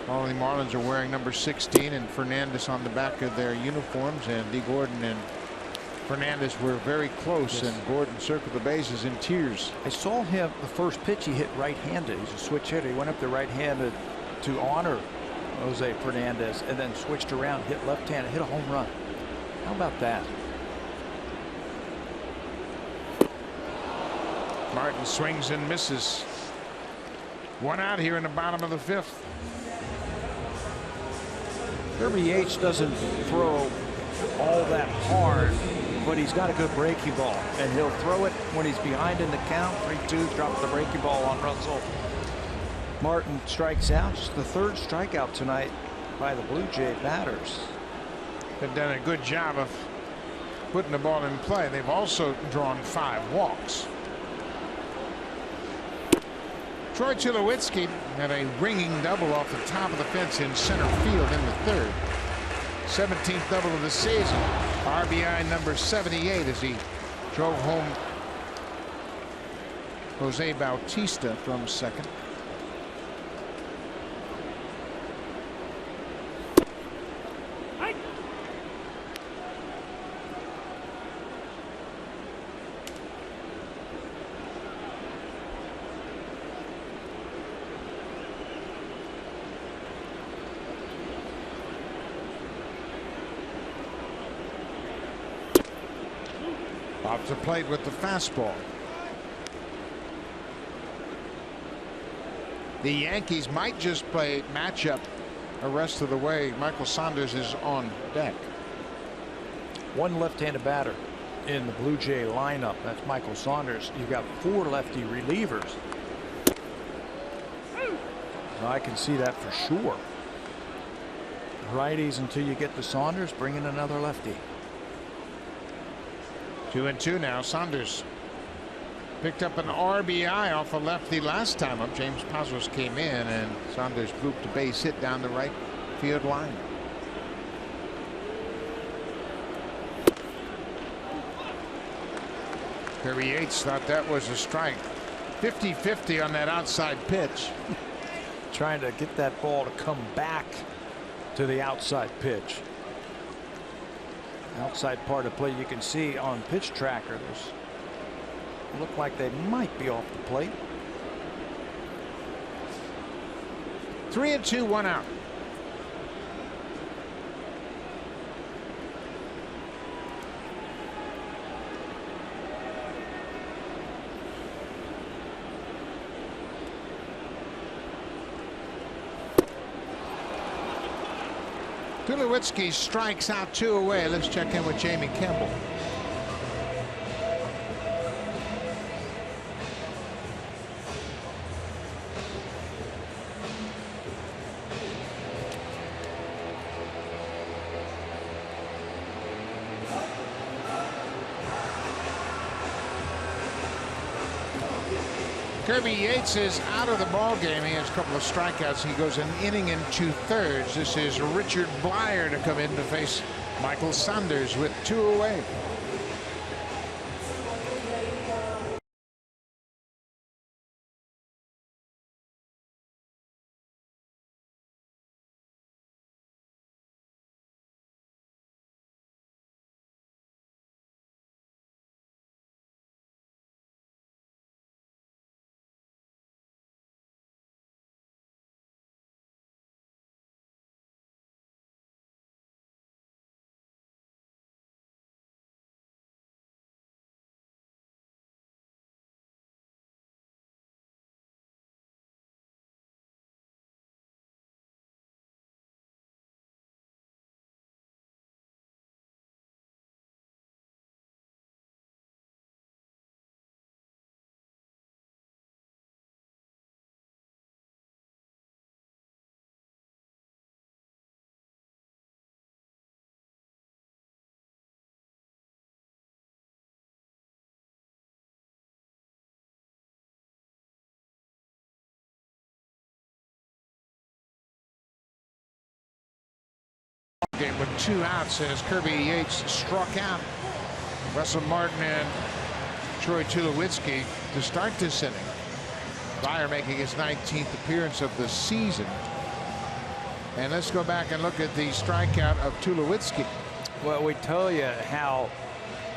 S1: all the Marlins are wearing number 16 and Fernandez on the back of their uniforms, and D. Gordon and Fernandez were very close, and Gordon circled the bases in tears.
S2: I saw him, the first pitch he hit right-handed. He's a switch hitter. He went up there right-handed to honor Jose Fernandez, and then switched around, hit left-handed, hit a home run. How about that?
S1: Martin swings and misses. One out here in the bottom of the fifth.
S2: Kirby Yates doesn't throw all that hard, but he's got a good breaking ball, and he'll throw it when he's behind in the count. 3-2, drops the breaking ball on Russell. Martin strikes out. Just the third strikeout tonight by the Blue Jay batters.
S1: They've done a good job of putting the ball in play. They've also drawn 5 walks. Troy Tulowitzki had a ringing double off the top of the fence in center field in the third. 17th double of the season. RBI number 78 as he drove home Jose Bautista from second. Off the plate with the fastball. The Yankees might just play matchup the rest of the way. Michael Saunders is on deck.
S2: One left-handed batter in the Blue Jay lineup. That's Michael Saunders. You've got 4 lefty relievers. I can see that for sure. Righties until you get to Saunders. Bring in another lefty.
S1: 2-2 now. Saunders picked up an RBI off a lefty last time up. James Pazos came in, and Saunders grouped a base hit down the right field line. Kirby Yates thought that was a strike. 50-50 on that outside pitch.
S2: Trying to get that ball to come back to the outside pitch. Outside part of play, you can see on pitch tracker, there's look like they might be off the plate.
S1: 3-2, 1 out. Tulowitzki strikes out 2 away. Let's check in with Jamie Campbell. Kirby Yates is out of the ball game. He has a couple of strikeouts. He goes an inning and 2/3. This is Richard Bleier to come in to face Michael Saunders with 2 away. game with 2 outs as Kirby Yates struck out Russell Martin and Troy Tulowitzki to start this inning. Dwyer making his 19th appearance of the season. And let's go back and look at the strikeout of Tulowitzki.
S2: Well, we tell you how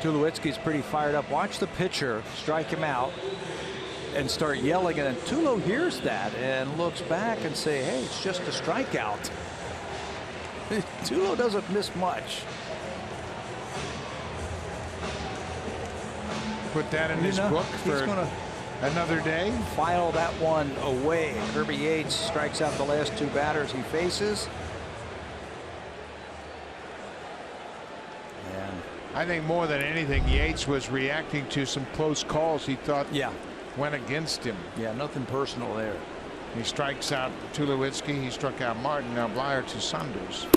S2: Tulowitzki's pretty fired up. Watch the pitcher strike him out and start yelling, and then Tulo hears that and looks back and say, hey, it's just a strikeout. Tulo doesn't miss much.
S1: Put that in his book for another day.
S2: File that one away. Kirby Yates strikes out the last 2 batters he faces. And
S1: I think more than anything, Yates was reacting to some close calls he thought went against him.
S2: Yeah, nothing personal there.
S1: He strikes out Tulowitzki. He struck out Martin. Now Blyer to Saunders.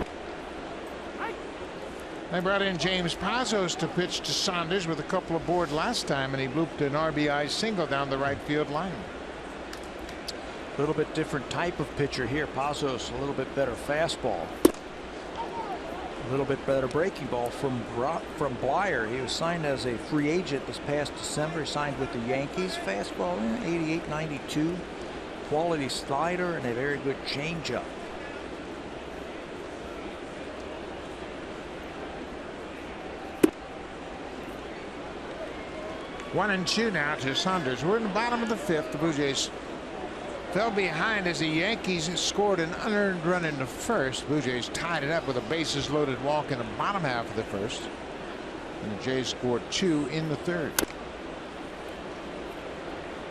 S1: They brought in James Pazos to pitch to Saunders with a couple aboard last time, and he blooped an RBI single down the right field line.
S2: A little bit different type of pitcher here. Pazos, a little bit better fastball. A little bit better breaking ball from Blyer. He was signed as a free agent this past December. He signed with the Yankees. Fastball 88, 92. Quality slider and a very good changeup.
S1: One and 2 now to Saunders. We're in the bottom of the 5th. The Blue Jays fell behind as the Yankees scored an unearned run in the 1st. Blue Jays tied it up with a bases loaded walk in the bottom half of the 1st. And the Jays scored 2 in the 3rd.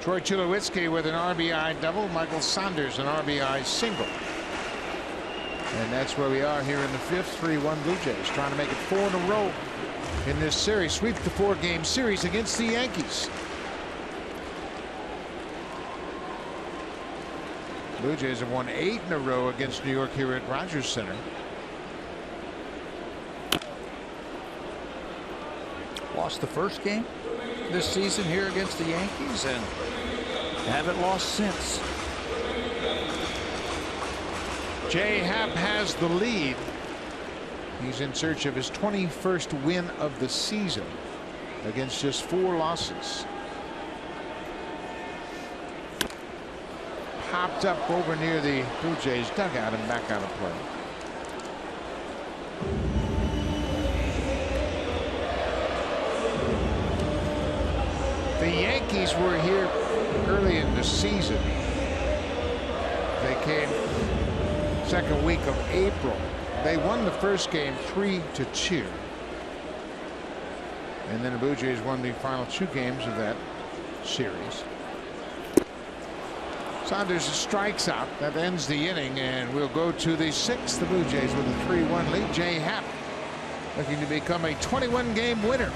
S1: Troy Tulowitzki with an RBI double. Michael Saunders an RBI single. And that's where we are here in the 5th. 3-1 Blue Jays trying to make it 4 in a row in this series. Sweep the 4-game series against the Yankees. Blue Jays have won 8 in a row against New York here at Rogers Center.
S2: Lost the first game this season here against the Yankees and haven't lost since.
S1: Jay Happ has the lead. He's in search of his 21st win of the season against just 4 losses. Popped up over near the Blue Jays dugout and back out of play. The Yankees were here early in the season. They came second week of April. They won the first game 3-2. And then the Blue Jays won the final 2 games of that series. Saunders strikes out. That ends the inning, and we'll go to the 6th. The Blue Jays with a 3-1 lead. Jay Happ looking to become a 21-game winner.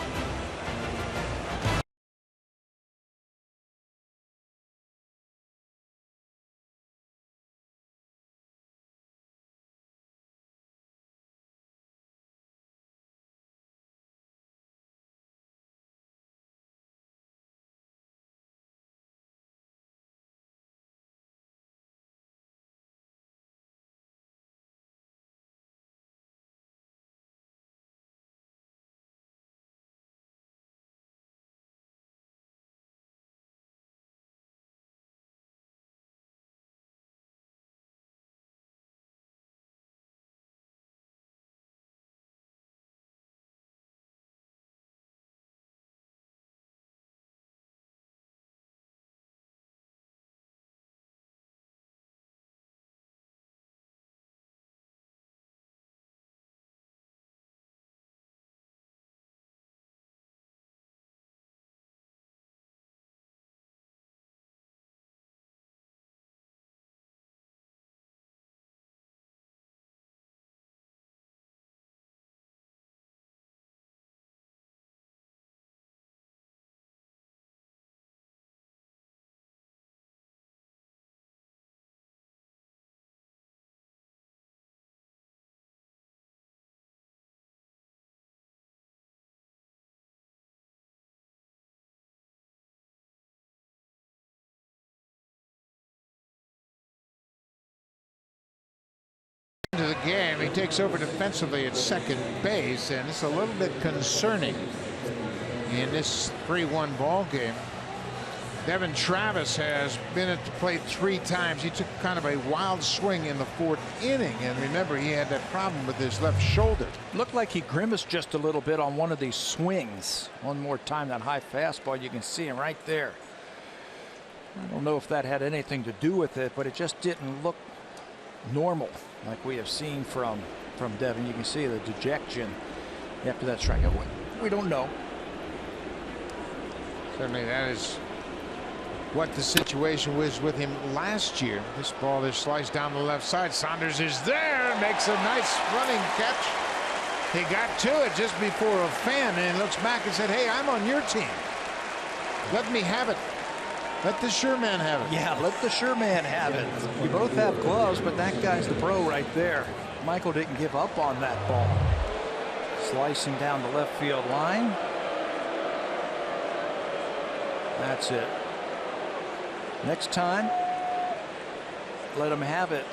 S1: takes over defensively at second base, and it's a little bit concerning in this 3-1 ball game. Devin Travis has been at the plate 3 times. He took kind of a wild swing in the 4th inning, and remember, he had that problem with his left shoulder.
S2: Looked like he grimaced just a little bit on one of these swings. One more time, that high fastball, you can see him right there. I don't know if that had anything to do with it, but it just didn't look normal like we have seen from Devin. You can see the dejection after that strikeout. We don't know.
S1: Certainly that is what the situation was with him last year. This ball is sliced down the left side. Saunders is there, makes a nice running catch. He got to it just before a fan, and looks back and said, hey, I'm on your team. Let me have it. Let the sure man have it.
S2: Yeah, let the sure man have it. You both have gloves, but that guy's the pro right there. Michael didn't give up on that ball. Slicing down the left field line. That's it. Next time, let him have it,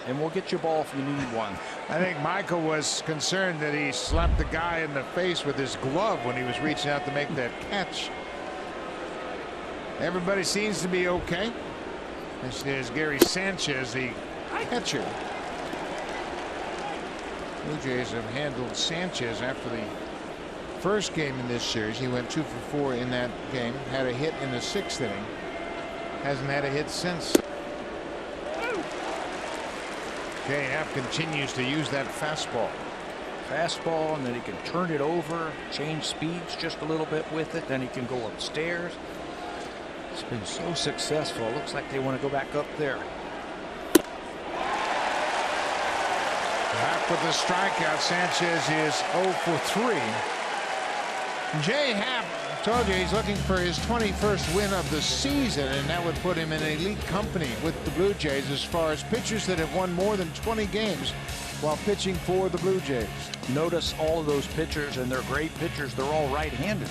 S2: and we'll get you a ball if you need one.
S1: I think Michael was concerned that he slapped the guy in the face with his glove when he was reaching out to make that catch. Everybody seems to be okay. This is Gary Sanchez, the catcher. Blue Jays have handled Sanchez after the first game in this series. He went 2 for 4 in that game. Had a hit in the 6th inning. Hasn't had a hit since. Okay, Happ continues to use that fastball.
S2: Fastball, and then he can turn it over, change speeds just a little bit with it. Then he can go upstairs. It's been so successful. It looks like they want to go back up there.
S1: Happ with the strikeout. Sanchez is 0 for 3. Jay Happ, told you he's looking for his 21st win of the season, and that would put him in elite company with the Blue Jays as far as pitchers that have won more than 20 games while pitching for the Blue Jays.
S2: Notice all of those pitchers, and they're great pitchers. They're all right-handed.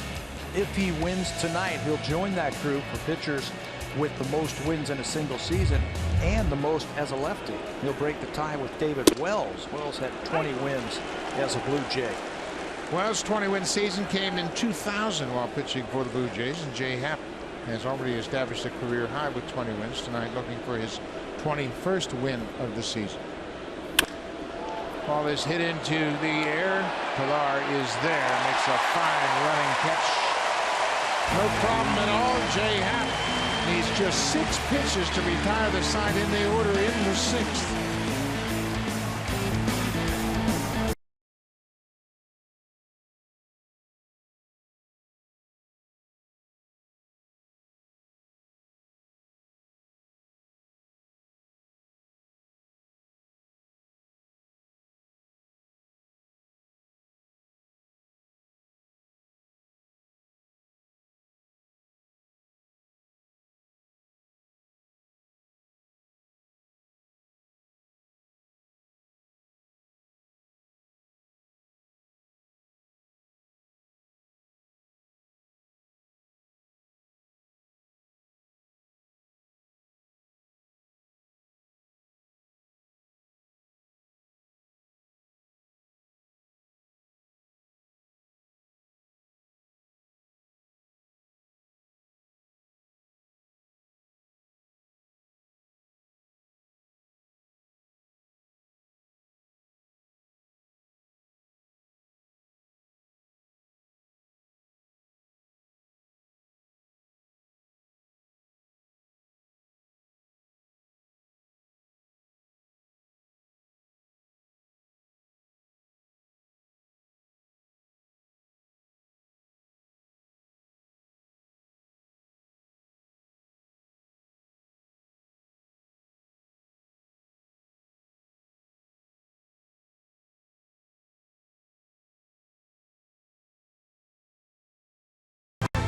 S2: If he wins tonight, he'll join that group for pitchers with the most wins in a single season and the most as a lefty. He'll break the tie with David Wells. Wells had 20 wins as a Blue Jay.
S1: Wells' 20-win season came in 2000 while pitching for the Blue Jays, and Jay Happ has already established a career high with 20 wins tonight, looking for his 21st win of the season. Ball is hit into the air. Pilar is there, makes a fine running catch. No problem at all. Jay Happ needs just 6 pitches to retire the side in the order in the 6th.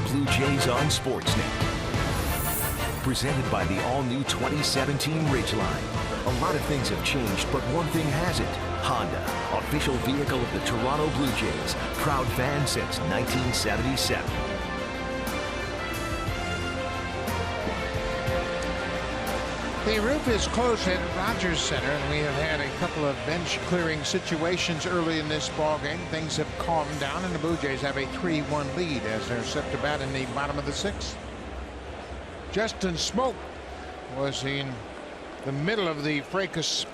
S3: Blue Jays on Sportsnet. Presented by the all-new 2017 Ridgeline. A lot of things have changed, but one thing hasn't. Honda, official vehicle of the Toronto Blue Jays. Proud fan since 1977.
S1: The roof is closed at Rogers Center, and we have had a couple of bench clearing situations early in this ball game. Things have calmed down, and the Blue Jays have a 3-1 lead as they're set to bat in the bottom of the 6th. Justin Smoak was in the middle of the fracas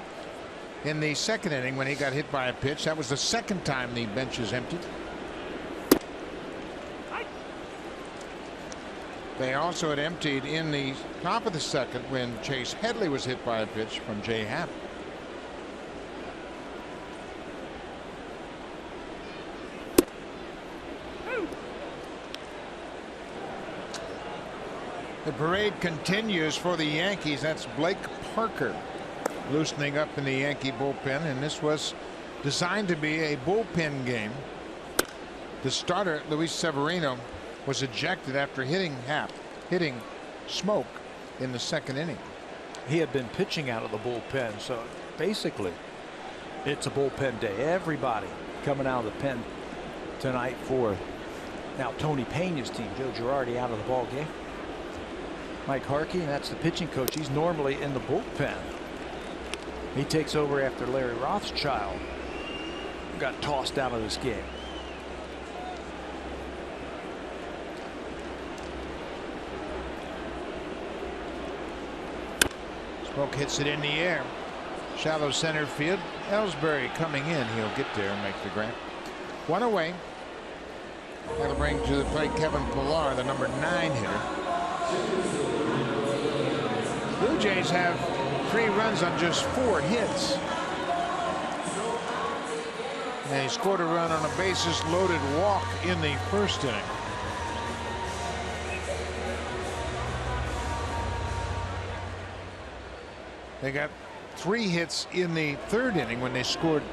S1: in the 2nd inning when he got hit by a pitch. That was the 2nd time the bench is emptied. They also had emptied in the top of the 2nd when Chase Headley was hit by a pitch from Jay Happ. The parade continues for the Yankees. That's Blake Parker loosening up in the Yankee bullpen, and this was designed to be a bullpen game. The starter, Luis Severino, was ejected after hitting Smoak in the 2nd inning.
S2: He had been pitching out of the bullpen, so basically it's a bullpen day. Everybody coming out of the pen tonight for now Tony Peña's team. Joe Girardi out of the ball game. Mike Harkey, that's the pitching coach. He's normally in the bullpen. He takes over after Larry Rothschild got tossed out of this game.
S1: Smoak hits it in the air. Shallow center field. Ellsbury coming in. He'll get there and make the grab. 1 away. That'll bring to the plate Kevin Pillar, the number 9 hitter. Blue Jays have 3 runs on just 4 hits. And they scored a run on a bases loaded walk in the 1st inning. They got 3 hits in the 3rd inning when they scored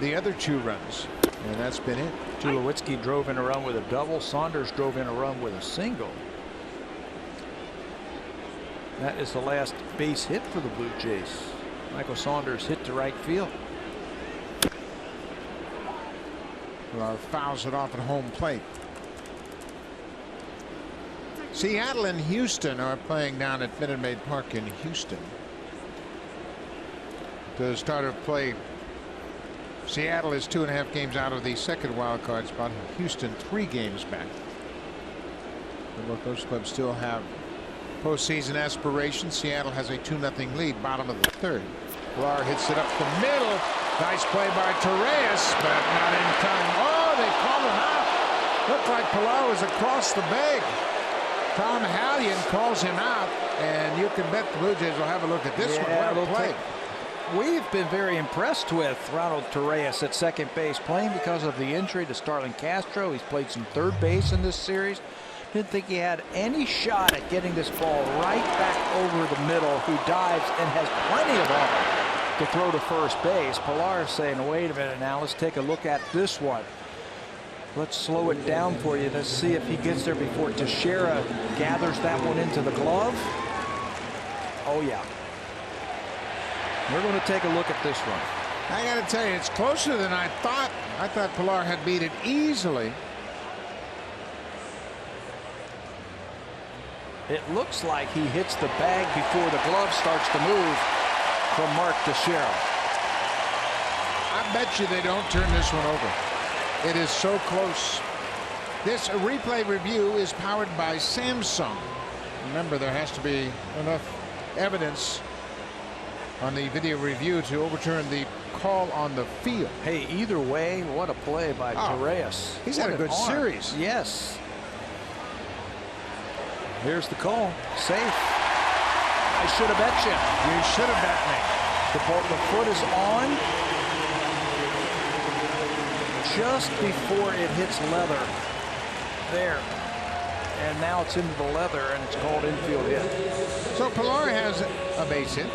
S1: the other 2 runs, and that's been it.
S2: Tulowitzki drove in a run with a double. Saunders drove in a run with a single. That is the last base hit for the Blue Jays. Michael Saunders hit to right field.
S1: Fouls it off at home plate. Seattle and Houston are playing down at Minute Maid Park in Houston. To start of play, Seattle is 2.5 games out of the 2nd wild card spot. Houston 3 games back. But look, those clubs still have postseason aspirations. Seattle has a 2-0 lead, bottom of the 3rd. Pilar hits it up the middle. Nice play by Torres, but not in time. Oh, they called him out. Looked like Pilar was across the bag. Tom Hallion calls him out, and you can bet the Blue Jays will have a look at this one. What a play.
S2: We've been very impressed with Ronald Torres at 2nd base, playing because of the injury to Starlin Castro. He's played some 3rd base in this series. Didn't think he had any shot at getting this ball right back over the middle. He dives and has plenty of arm to throw to first base. Pilar is saying, wait a minute now, let's take a look at this one. Let's slow it down for you. Let's see if he gets there before Teixeira gathers that one into the glove. Oh, yeah. We're going to take a look at this one.
S1: I got to tell you, it's closer than I thought. I thought Pilar had beat it easily.
S2: It looks like he hits the bag before the glove starts to move from Mark Teixeira.
S1: I bet you they don't turn this one over. It is so close. This replay review is powered by Samsung. Remember, there has to be enough evidence on the video review to overturn the call on the field.
S2: Hey, either way, what a play by Torres.
S1: He's had a good series.
S2: Yes. Here's the call. Safe. I should have bet you.
S1: You should have bet me.
S2: The foot is on just before it hits leather. There. And now it's into the leather, and it's called infield hit.
S1: So Pilar has a base hit.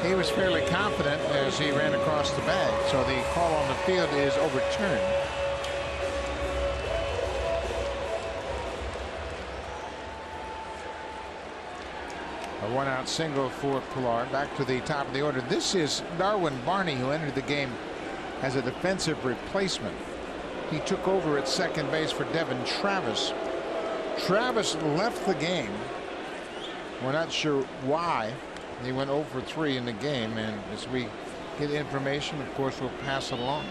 S1: He was fairly confident as he ran across the bag. So the call on the field is overturned. A 1-out single for Pilar. Back to the top of the order. This is Darwin Barney, who entered the game as a defensive replacement. He took over at 2nd base for Devin Travis. Travis left the game. We're not sure why. He went 0 for 3 in the game, and as we get information, of course, we'll pass it along.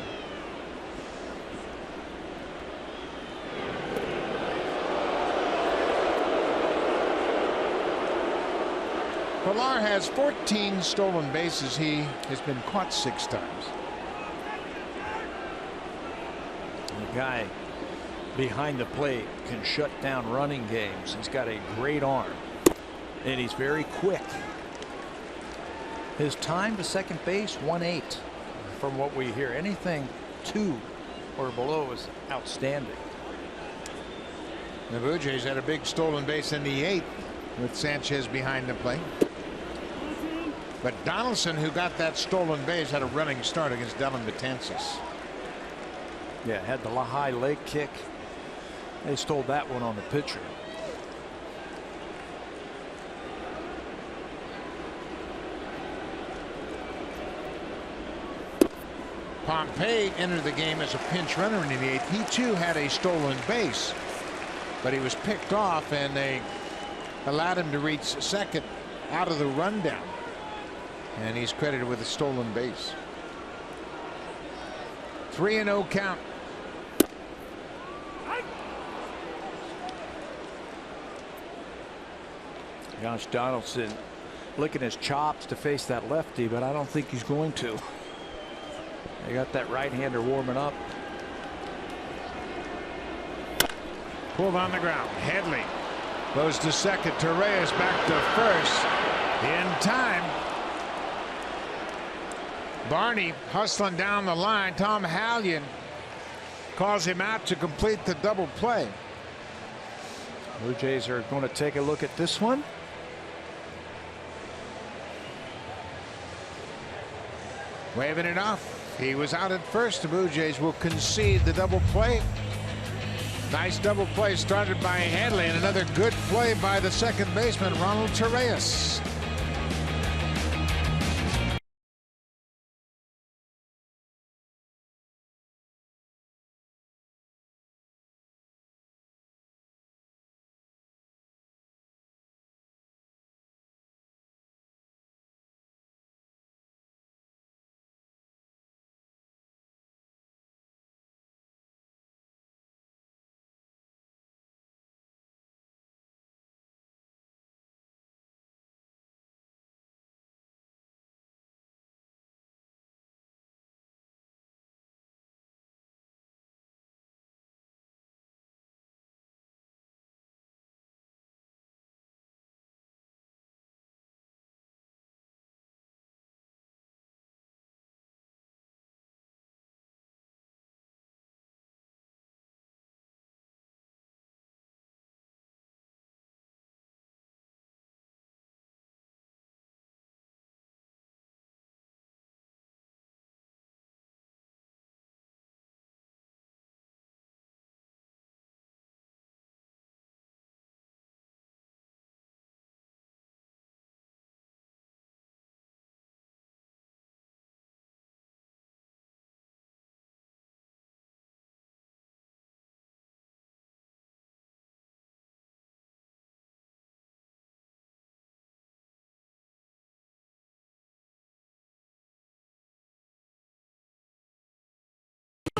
S1: Pilar has 14 stolen bases. He has been caught 6 times.
S2: The guy behind the plate can shut down running games. He's got a great arm, and he's very quick. His time to second base 1.8 from what we hear. Anything 2 or below is outstanding.
S1: The Blue Jays had a big stolen base in the 8th with Sanchez behind the plate. But Donaldson, who got that stolen base, had a running start against Dylan Betances.
S2: Yeah, had the high leg kick. They stole that one on the pitcher.
S1: Pompey entered the game as a pinch runner in the 8th. He too had a stolen base, but he was picked off, and they allowed him to reach second out of the rundown, and he's credited with a stolen base. 3-0 count.
S2: Josh Donaldson licking his chops to face that lefty, but I don't think he's going to. They got that right-hander warming up.
S1: Pulled on the ground. Headley goes to second. Torres back to first in time. Barney hustling down the line. Tom Hallion calls him out to complete the double play.
S2: Blue Jays are going to take a look at this one.
S1: Waving it off. He was out at first. The Blue Jays will concede the double play. Nice double play started by Headley, and another good play by the second baseman, Ronald Torres.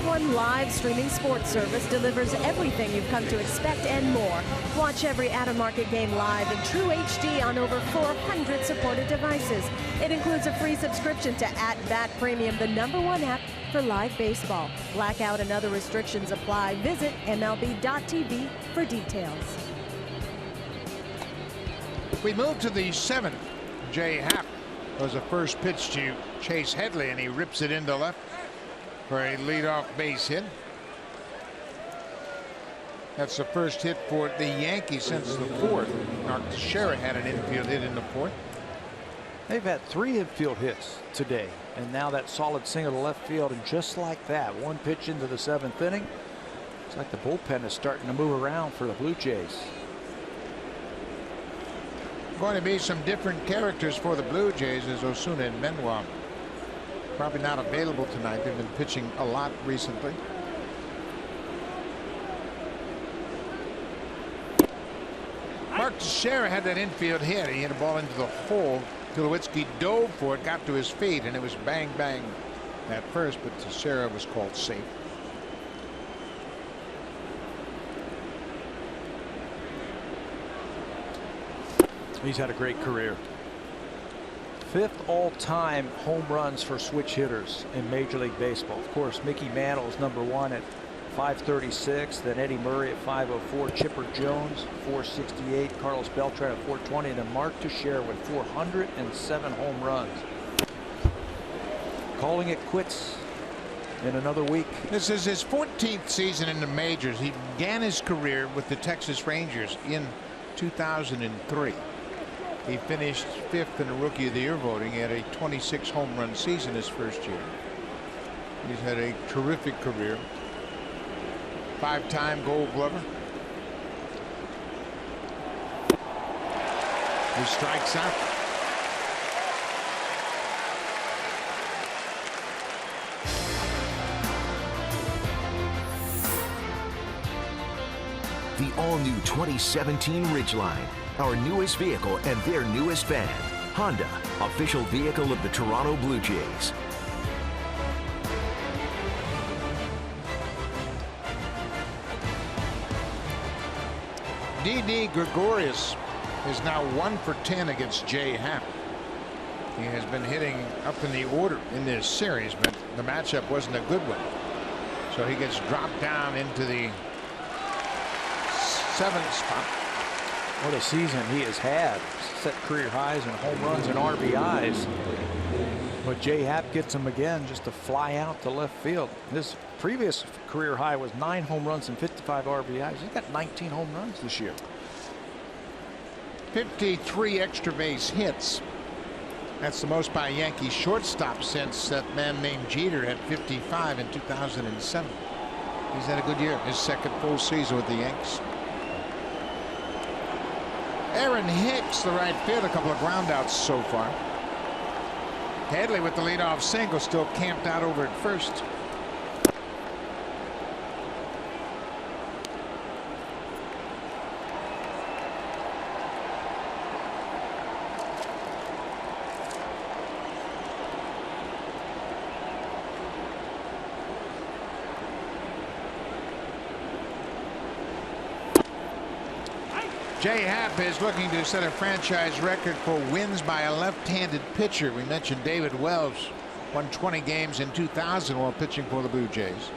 S4: One live streaming sports service delivers everything you've come to expect and more. Watch every out-of-market game live in true HD on over 400 supported devices. It includes a free subscription to @Bat Premium, the #1 app for live baseball. Blackout and other restrictions apply. Visit MLB.tv for details.
S1: We move to the 7th. Jay Happ was a first pitch to Chase Headley, and he rips it into left for a leadoff base hit. That's the first hit for the Yankees since the 4th. Mark Teixeira had an infield hit in the 4th.
S2: They've had 3 infield hits today, and now that solid single to left field, and just like that, 1 pitch into the 7th inning. It's like the bullpen is starting to move around for the Blue Jays.
S1: Going to be some different characters for the Blue Jays as Osuna and Benoit probably not available tonight. They've been pitching a lot recently. Mark Teixeira had that infield hit. He hit a ball into the hole Tulowitzki dove for it, got to his feet, and it was bang bang at first, but Teixeira was called safe.
S2: He's had a great career. 5th all-time home runs for switch hitters in Major League Baseball. Of course, Mickey Mantle is #1 at 536, then Eddie Murray at 504, Chipper Jones 468, Carlos Beltran at 420, and then Mark Teixeira with 407 home runs. Calling it quits in another week.
S1: This is his 14th season in the majors. He began his career with the Texas Rangers in 2003. He finished 5th in the Rookie of the Year voting. He had a 26 home run season his first year. He's had a terrific career. 5-time Gold Glover. He strikes out.
S3: The all-new 2017 Ridgeline, our newest vehicle and their newest fan. Honda, official vehicle of the Toronto Blue Jays.
S1: Didi Gregorius is now 1 for 10 against Jay Happ. He has been hitting up in the order in this series, but the matchup wasn't a good one. So he gets dropped down into the 7th spot.
S2: What a season he has had. Set career highs in home runs and RBIs. But Jay Happ gets him again just to fly out to left field. His previous career high was 9 home runs and 55 RBIs. He's got 19 home runs this year.
S1: 53 extra base hits. That's the most by a Yankee shortstop since that man named Jeter had 55 in 2007. He's had a good year. His 2nd full season with the Yanks. Aaron Hicks, the right field, a couple of groundouts so far. Headley with the leadoff single, still camped out over at first. Jay Happ is looking to set a franchise record for wins by a left-handed pitcher. We mentioned David Wells won 20 games in 2000 while pitching for the Blue Jays.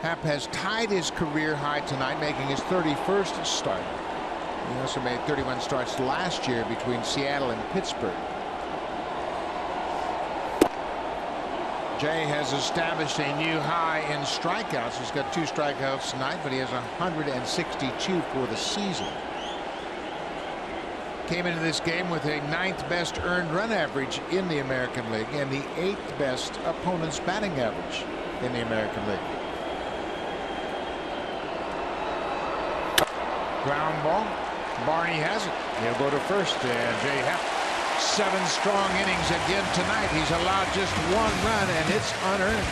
S1: Happ has tied his career high tonight, making his 31st start. He also made 31 starts last year between Seattle and Pittsburgh. Jay has established a new high in strikeouts. He's got 2 strikeouts tonight, but he has 162 for the season. Came into this game with a 9th best earned run average in the American League and the 8th best opponent's batting average in the American League. Ground ball. Barney has it. He'll go to first, and Jay Happ, 7 strong innings again tonight. He's allowed just 1 run, and it's unearned.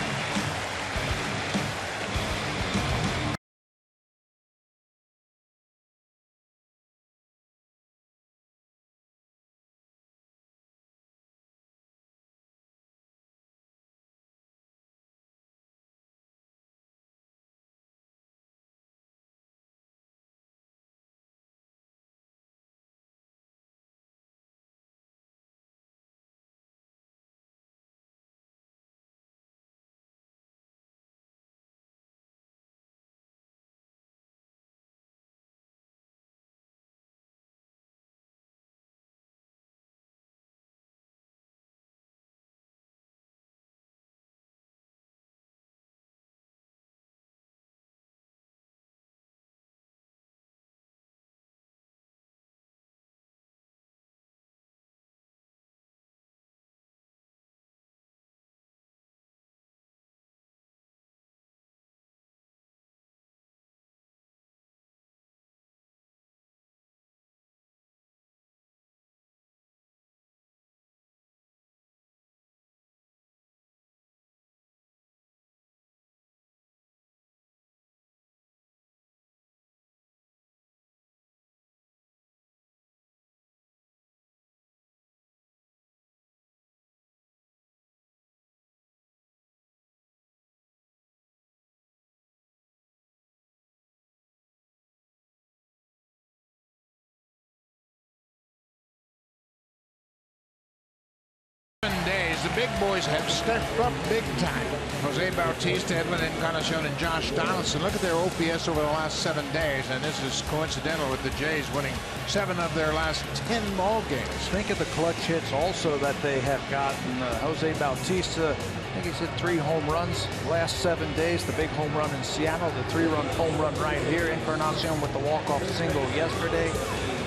S1: big boys have stepped up big time. Jose Bautista, Edwin Encarnacion, and Josh Donaldson. Look at their OPS over the last 7 days, and this is coincidental with the Jays winning 7 of their last 10 ball games.
S2: Think of the clutch hits also that they have gotten. Jose Bautista, I think he's hit 3 home runs last 7 days. The big home run in Seattle, the 3-run home run right here. Encarnacion with the walk-off single yesterday.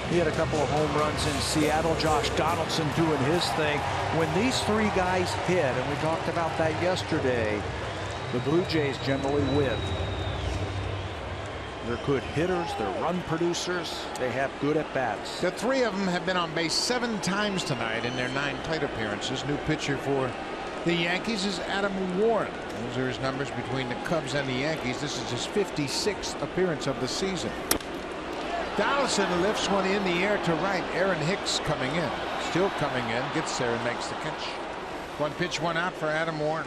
S2: He had a couple of home runs in Seattle. Josh Donaldson doing his thing. When these 3 guys hit, and we talked about that yesterday, the Blue Jays generally win. They're good hitters. They're run producers. They have good at-bats.
S1: The 3 of them have been on base 7 times tonight in their 9 plate appearances. New pitcher for the Yankees is Adam Warren. Those are his numbers between the Cubs and the Yankees. This is his 56th appearance of the season. Donaldson lifts one in the air to right. Aaron Hicks coming in. Still coming in. Gets there and makes the catch. 1 pitch, 1 out for Adam Warren.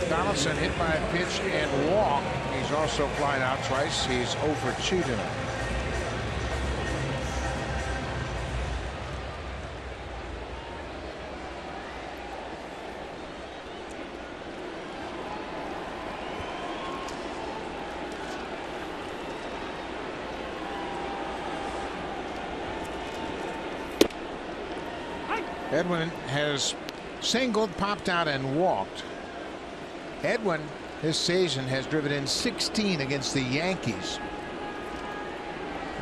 S1: Donaldson hit by a pitch and walk. He's also flied out twice. He's 0 for 2 tonight. Edwin has singled, popped out, and walked. Edwin this season has driven in 16 against the Yankees.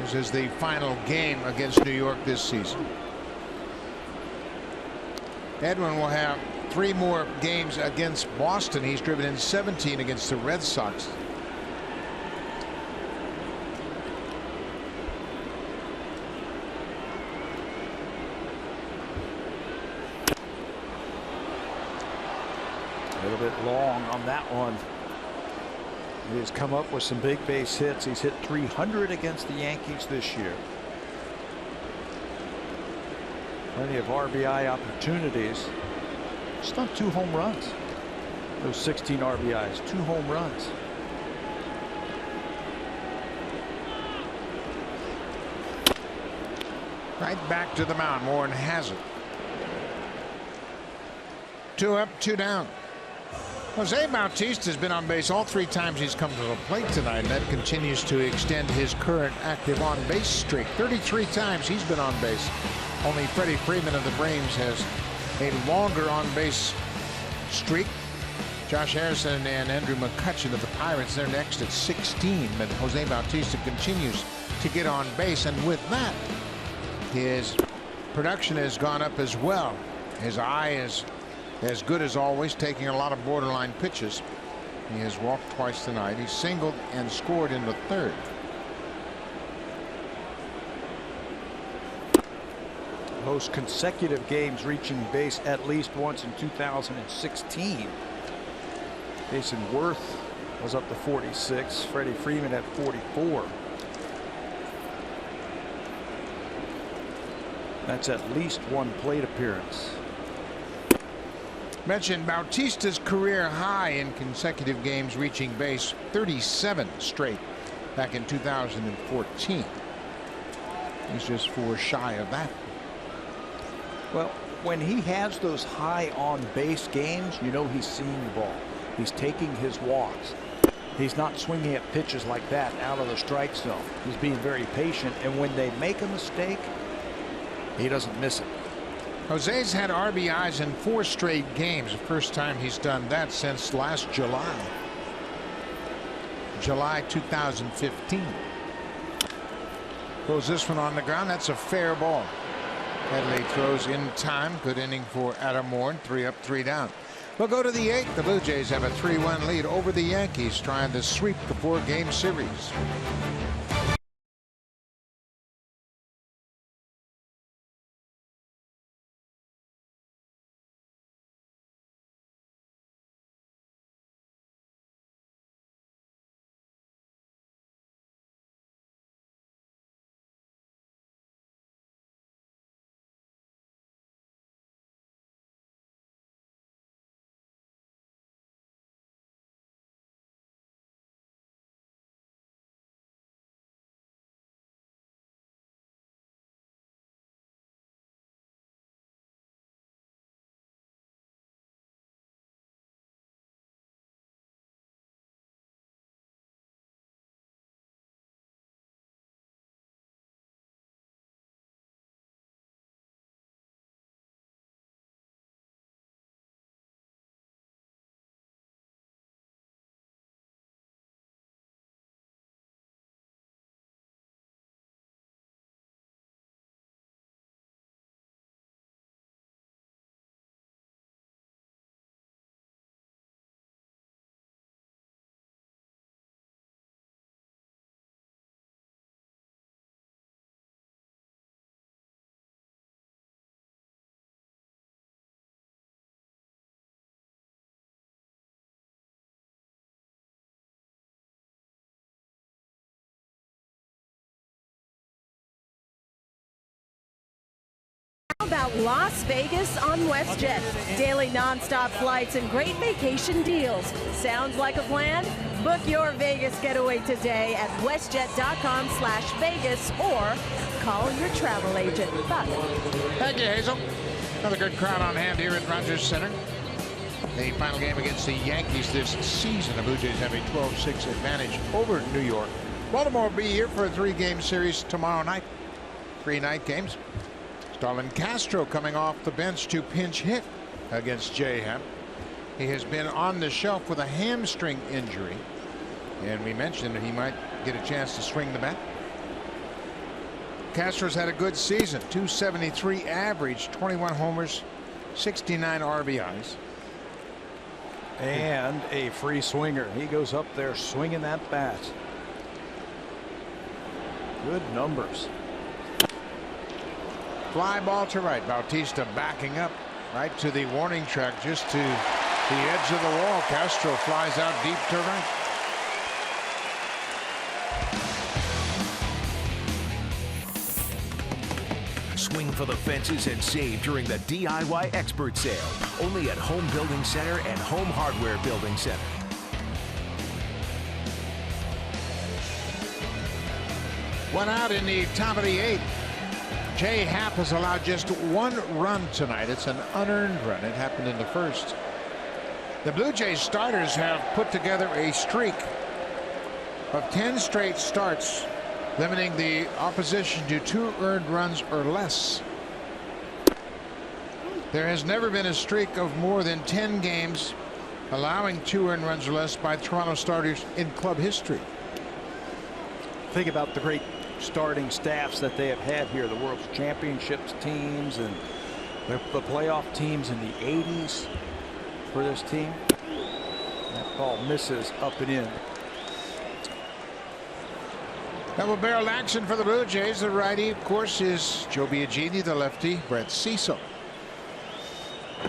S1: This is the final game against New York this season. Edwin will have 3 more games against Boston. He's driven in 17 against the Red Sox.
S2: A little bit long on that one. He has come up with some big base hits. He's hit 300 against the Yankees this year. Plenty of RBI opportunities. Just on 2 home runs. Those 16 RBIs, 2 home runs.
S1: Right back to the mound. Warren has it. 2 up, 2 down. Jose Bautista has been on base all 3 times he's come to the plate tonight, and that continues to extend his current active on base streak. 33 times he's been on base. Only Freddie Freeman of the Braves has a longer on base streak. Josh Harrison and Andrew McCutchen of the Pirates, they're next at 16, but Jose Bautista continues to get on base, and with that, his production has gone up as well. His eye is as good as always, taking a lot of borderline pitches. He has walked twice tonight. He singled and scored in the 3rd.
S2: Most consecutive games reaching base at least once in 2016. Jason Worth was up to 46. Freddie Freeman at 44. That's at least 1 plate appearance.
S1: Mentioned Bautista's career high in consecutive games reaching base, 37 straight back in 2014. He's just 4 shy of that.
S2: Well, when he has those high on base games, you know he's seeing the ball. He's taking his walks. He's not swinging at pitches like that out of the strike zone. He's being very patient, and when they make a mistake, he doesn't miss it.
S1: Jose's had RBIs in 4 straight games. The first time he's done that since last July. July 2015. Throws this one on the ground. That's a fair ball. Headley throws in time. Good inning for Adam Warren. 3 up, 3 down. We'll go to the 8th. The Blue Jays have a 3-1 lead over the Yankees, trying to sweep the 4-game series.
S4: about Las Vegas on WestJet? Daily nonstop flights and great vacation deals. Sounds like a plan? Book your Vegas getaway today at westjet.com/Vegas or call your travel agent. Buck.
S1: Thank you, Hazel. Another good crowd on hand here at Rogers Center. The final game against the Yankees this season. The Blue Jays have a 12-6 advantage over New York. Baltimore will be here for a 3-game series tomorrow night. 3 night games. Starlin Castro coming off the bench to pinch hit against Happ. He has been on the shelf with a hamstring injury, and we mentioned that he might get a chance to swing the bat. Castro's had a good season. .273 average, 21 homers, 69 RBIs.
S2: And a free swinger. He goes up there swinging that bat. Good numbers.
S1: Fly ball to right. Bautista backing up right to the warning track, just to the edge of the wall. Castro flies out deep to right.
S3: Swing for the fences and save during the DIY Expert Sale. Only at Home Building Center and Home Hardware Building Center.
S1: One out in the top of the 8th. Happ has allowed just 1 run tonight. It's an unearned run. It happened in the first. The Blue Jays starters have put together a streak of 10 straight starts, limiting the opposition to 2 earned runs or less. There has never been a streak of more than 10 games allowing 2 earned runs or less by Toronto starters in club history.
S2: Think about the great starting staffs that they have had here, the World Championships teams and the playoff teams in the 80s for this team. That ball misses up and in.
S1: Double barreled action for the Blue Jays. The righty, of course, is Joe Biagini. The lefty, Brett Cecil.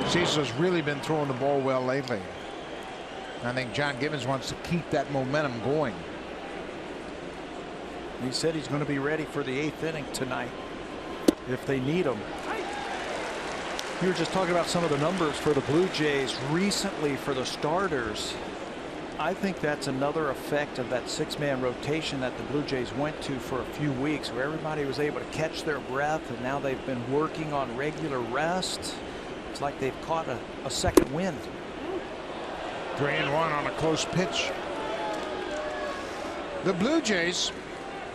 S1: Cecil's really been throwing the ball well lately. I think John Gibbons wants to keep that momentum going.
S2: He said he's going to be ready for the 8th inning tonight if they need him. You were just talking about some of the numbers for the Blue Jays recently for the starters. I think that's another effect of that 6-man rotation that the Blue Jays went to for a few weeks, where everybody was able to catch their breath, and now they've been working on regular rest. It's like they've caught a second wind.
S1: 3-1 on a close pitch. The Blue Jays,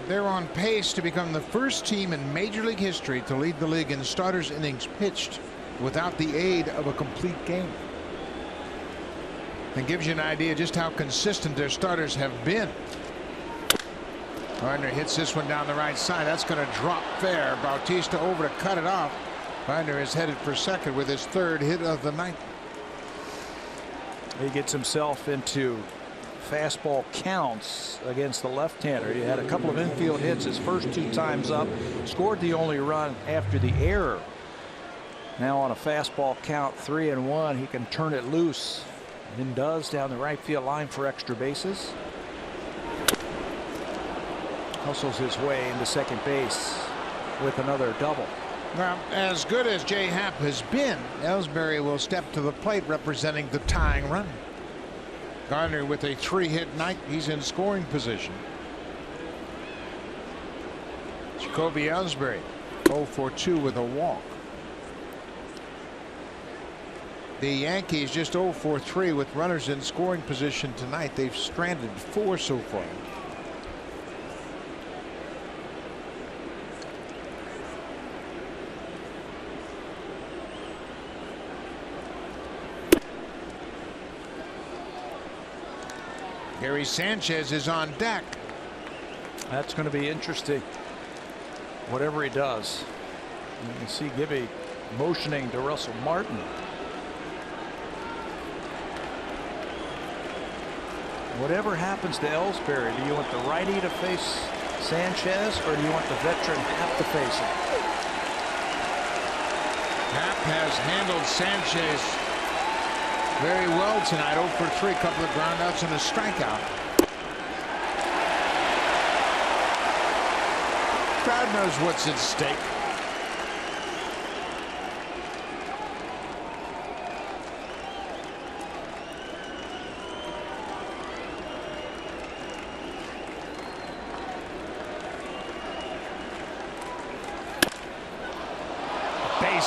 S1: they're on pace to become the first team in Major League history to lead the league in starters innings pitched without the aid of a complete game. That gives you an idea just how consistent their starters have been. Gardner hits this one down the right side. That's going to drop fair. Bautista over to cut it off. Gardner is headed for second with his 3rd hit of the night.
S2: He gets himself into fastball counts against the left-hander. He had a couple of infield hits his first 2 times up, scored the only run after the error. Now on a fastball count, 3-1, he can turn it loose, and does down the right field line for extra bases. Hustles his way into second base with another double.
S1: Well, as good as Happ has been, Ellsbury will step to the plate representing the tying run. Gardner with a 3-hit night. He's in scoring position. Jacoby Ellsbury 0 for 2 with a walk. The Yankees just 0 for 3 with runners in scoring position tonight. They've stranded 4 so far. Gary Sanchez is on deck.
S2: That's going to be interesting, whatever he does. You can see Gibby motioning to Russell Martin. Whatever happens to Ellsbury, do you want the righty to face Sanchez, or do you want the veteran Happ to face him?
S1: Happ has handled Sanchez very well tonight. 0 for 3, couple of groundouts and a strikeout. Crowd knows what's at stake.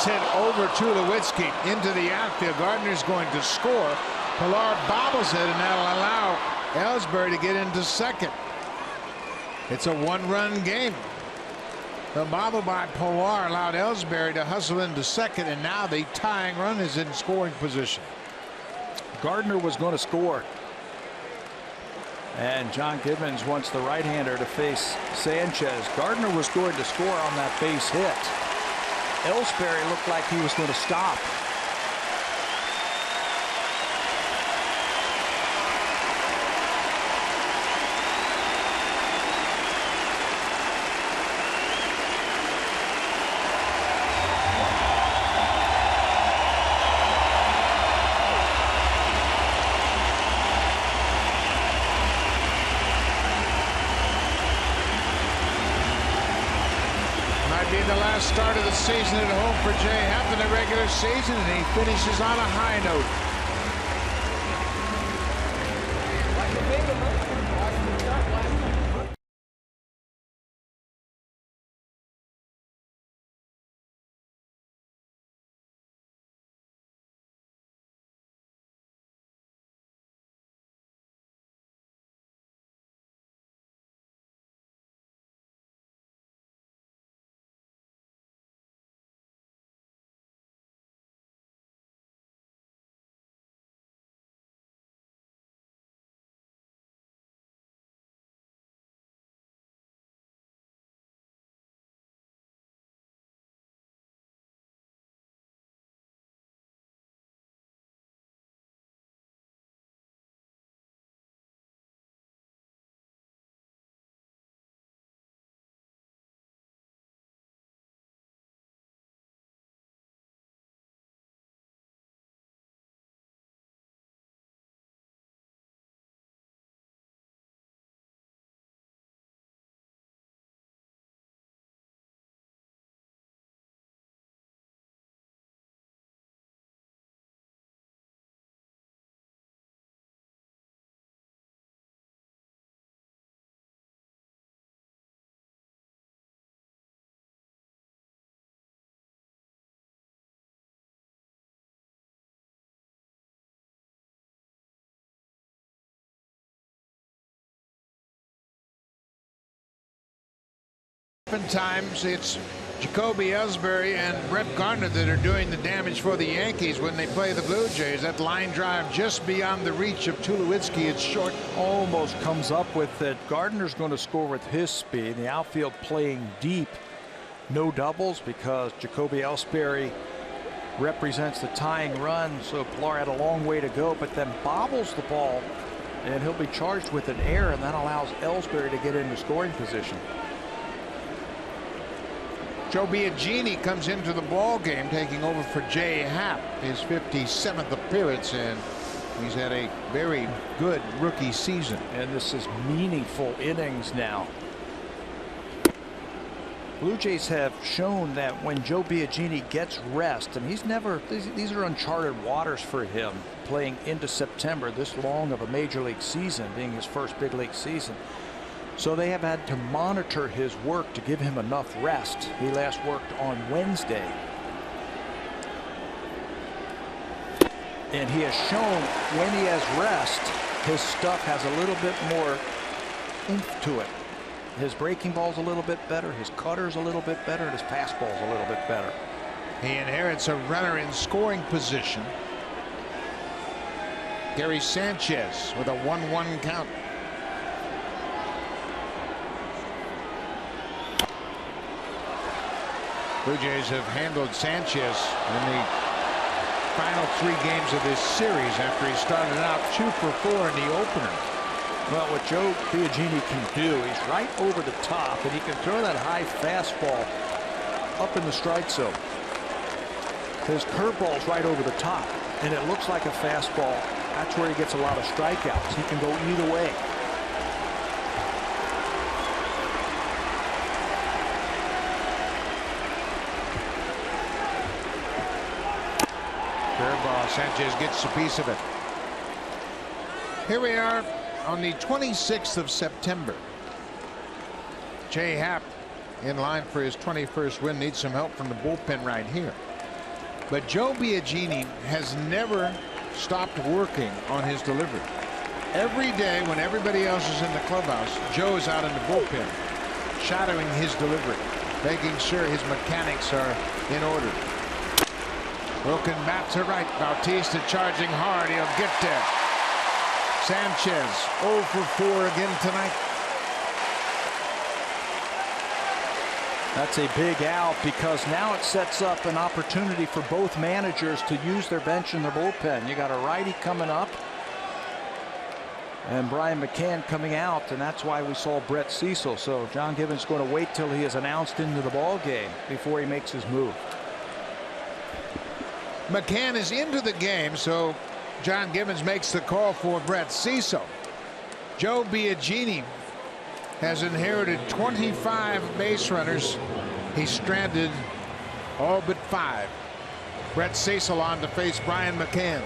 S1: base hit over Tulowitzki into the outfield. Gardner's going to score. Pilar bobbles it, and that'll allow Ellsbury to get into second. It's a one-run game. The bobble by Pilar allowed Ellsbury to hustle into second, and now the tying run is in scoring position.
S2: Gardner was going to score. And John Gibbons wants the right-hander to face Sanchez. Gardner was going to score on that base hit. Ellsbury looked like he was going to stop.
S1: Start of the season at home for Jay Happ in the regular season, and he finishes on a high note. Oftentimes it's Jacoby Ellsbury and Brett Gardner that are doing the damage for the Yankees when they play the Blue Jays. That line drive just beyond the reach of Tulowitzki. It's short.
S2: Almost comes up with it. Gardner's going to score with his speed. The outfield playing deep. No doubles because Jacoby Ellsbury represents the tying run. So Pilar had a long way to go, but then bobbles the ball, and he'll be charged with an error, and that allows Ellsbury to get into scoring position.
S1: Joe Biagini comes into the ball game, taking over for Jay Happ, his 57th appearance, and he's had a very good rookie season.
S2: And this is meaningful innings now. Blue Jays have shown that when Joe Biagini gets rest, and he's never, these are uncharted waters for him, playing into September, this long of a major league season, being his first big league season. So they have had to monitor his work to give him enough rest. He last worked on Wednesday. And he has shown when he has rest, his stuff has a little bit more oomph to it. His breaking ball's a little bit better, his cutter's a little bit better, and his fastball's a little bit better.
S1: He inherits a runner in scoring position. Gary Sanchez with a 1-1 count. Blue Jays have handled Sanchez in the final 3 games of this series after he started out 2 for 4 in the opener.
S2: Well, what Joe Biagini can do, he's right over the top, and he can throw that high fastball up in the strike zone. His curveball's right over the top, and it looks like a fastball. That's where he gets a lot of strikeouts. He can go either way.
S1: Sanchez gets a piece of it. Here we are on the 26th of September. Jay Happ in line for his 21st win. Needs some help from the bullpen right here. But Joe Biagini has never stopped working on his delivery. Every day when everybody else is in the clubhouse, Joe is out in the bullpen, shadowing his delivery, making sure his mechanics are in order. Broken bat to right. Bautista charging hard. He'll get there. Sanchez 0 for 4 again tonight.
S2: That's a big out because now it sets up an opportunity for both managers to use their bench and their bullpen. You got a righty coming up and Brian McCann coming out, and that's why we saw Brett Cecil. So John Gibbons going to wait till he is announced into the ball game before he makes his move.
S1: McCann is into the game, so John Gibbons makes the call for Brett Cecil. Joe Biagini has inherited 25 base runners. He's stranded all but 5. Brett Cecil on to face Brian McCann.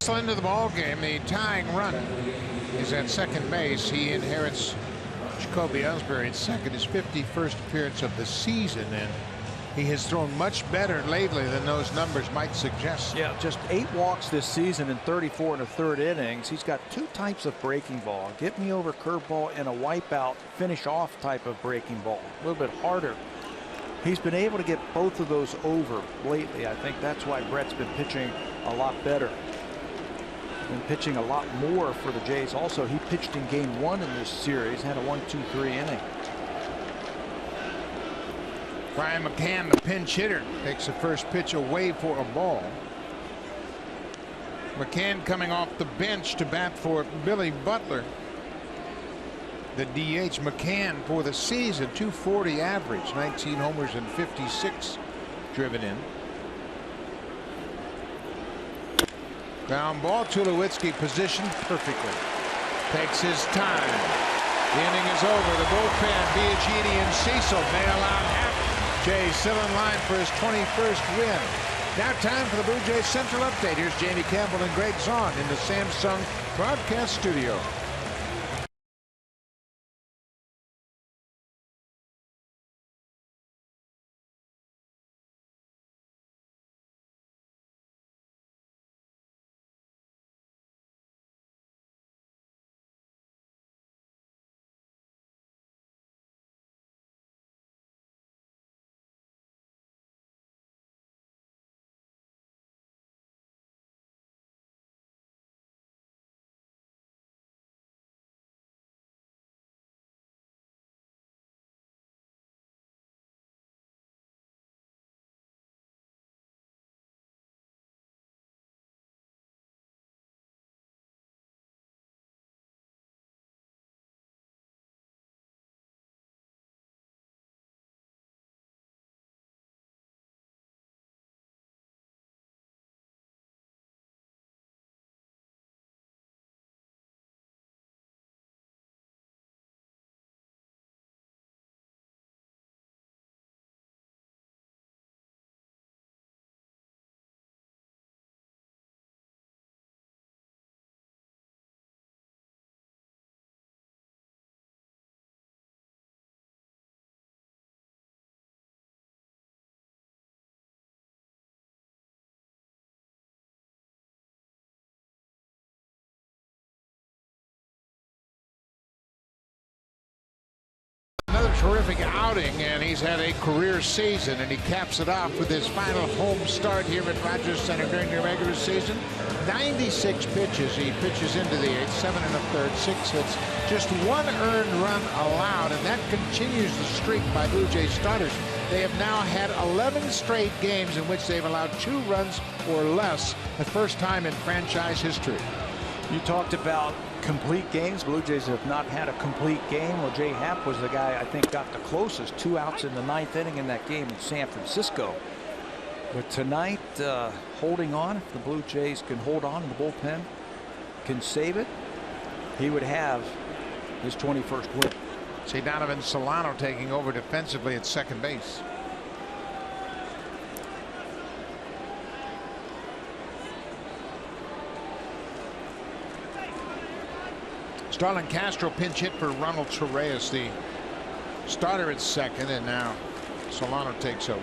S1: Into the ball game. The tying run is at second base. He inherits Jacoby Ellsbury at second, his 51st appearance of the season, and he has thrown much better lately than those numbers might suggest.
S2: Yeah, just 8 walks this season in 34 1/3 innings. He's got 2 types of breaking ball: get me over curveball and a wipeout finish off type of breaking ball, a little bit harder. He's been able to get both of those over lately. I think that's why Brett's been pitching a lot better. Been pitching a lot more for the Jays. Also, he pitched in game 1 in this series, had a 1-2-3 inning.
S1: Brian McCann, the pinch hitter, takes the first pitch away for a ball. McCann coming off the bench to bat for Billy Butler. The DH. McCann for the season, .240 average, 19 homers and 56 driven in. Ground ball. Tulowitzki positioned perfectly. Takes his time. The inning is over. The bullpen, Biagini and Cecil nail out Happ. Jays still in line for his 21st win. Now time for the Blue Jays Central Update. Here's Jamie Campbell and Greg Zahn in the Samsung broadcast studio. terrific outing, and he's had a career season, and he caps it off with his final home start here at Rogers Center during the regular season. 96 pitches. He pitches into the 8th, 7 1/3, 6 hits, just 1 earned run allowed, and that continues the streak by Blue Jays starters. They have now had 11 straight games in which they've allowed 2 runs or less, the first time in franchise history.
S2: You talked about complete games. Blue Jays have not had a complete game. Well, Jay Happ was the guy I think got the closest. 2 outs in the 9th inning in that game in San Francisco. But tonight, holding on, if the Blue Jays can hold on in the bullpen, can save it, he would have his 21st win.
S1: See Donovan Solano taking over defensively at second base. Starlin Castro pinch hit for Ronald Torreyes, the starter at second, and now Solano takes over.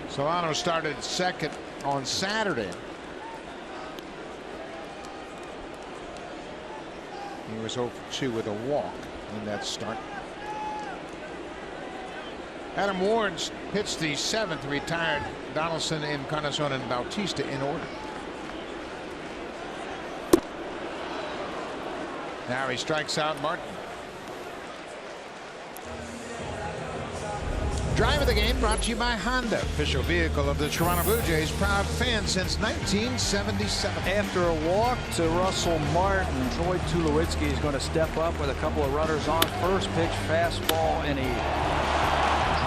S1: Solano started second on Saturday. He was 0 for 2 with a walk in that start. Adam Warren pitched the 7th, retired Donaldson, Encarnacion, and Bautista in order. Now he strikes out Martin. Drive of the game brought to you by Honda, official vehicle of the Toronto Blue Jays, proud fan since 1977.
S2: After a walk to Russell Martin, Troy Tulowitzki is going to step up with a couple of runners on. First pitch fastball, and he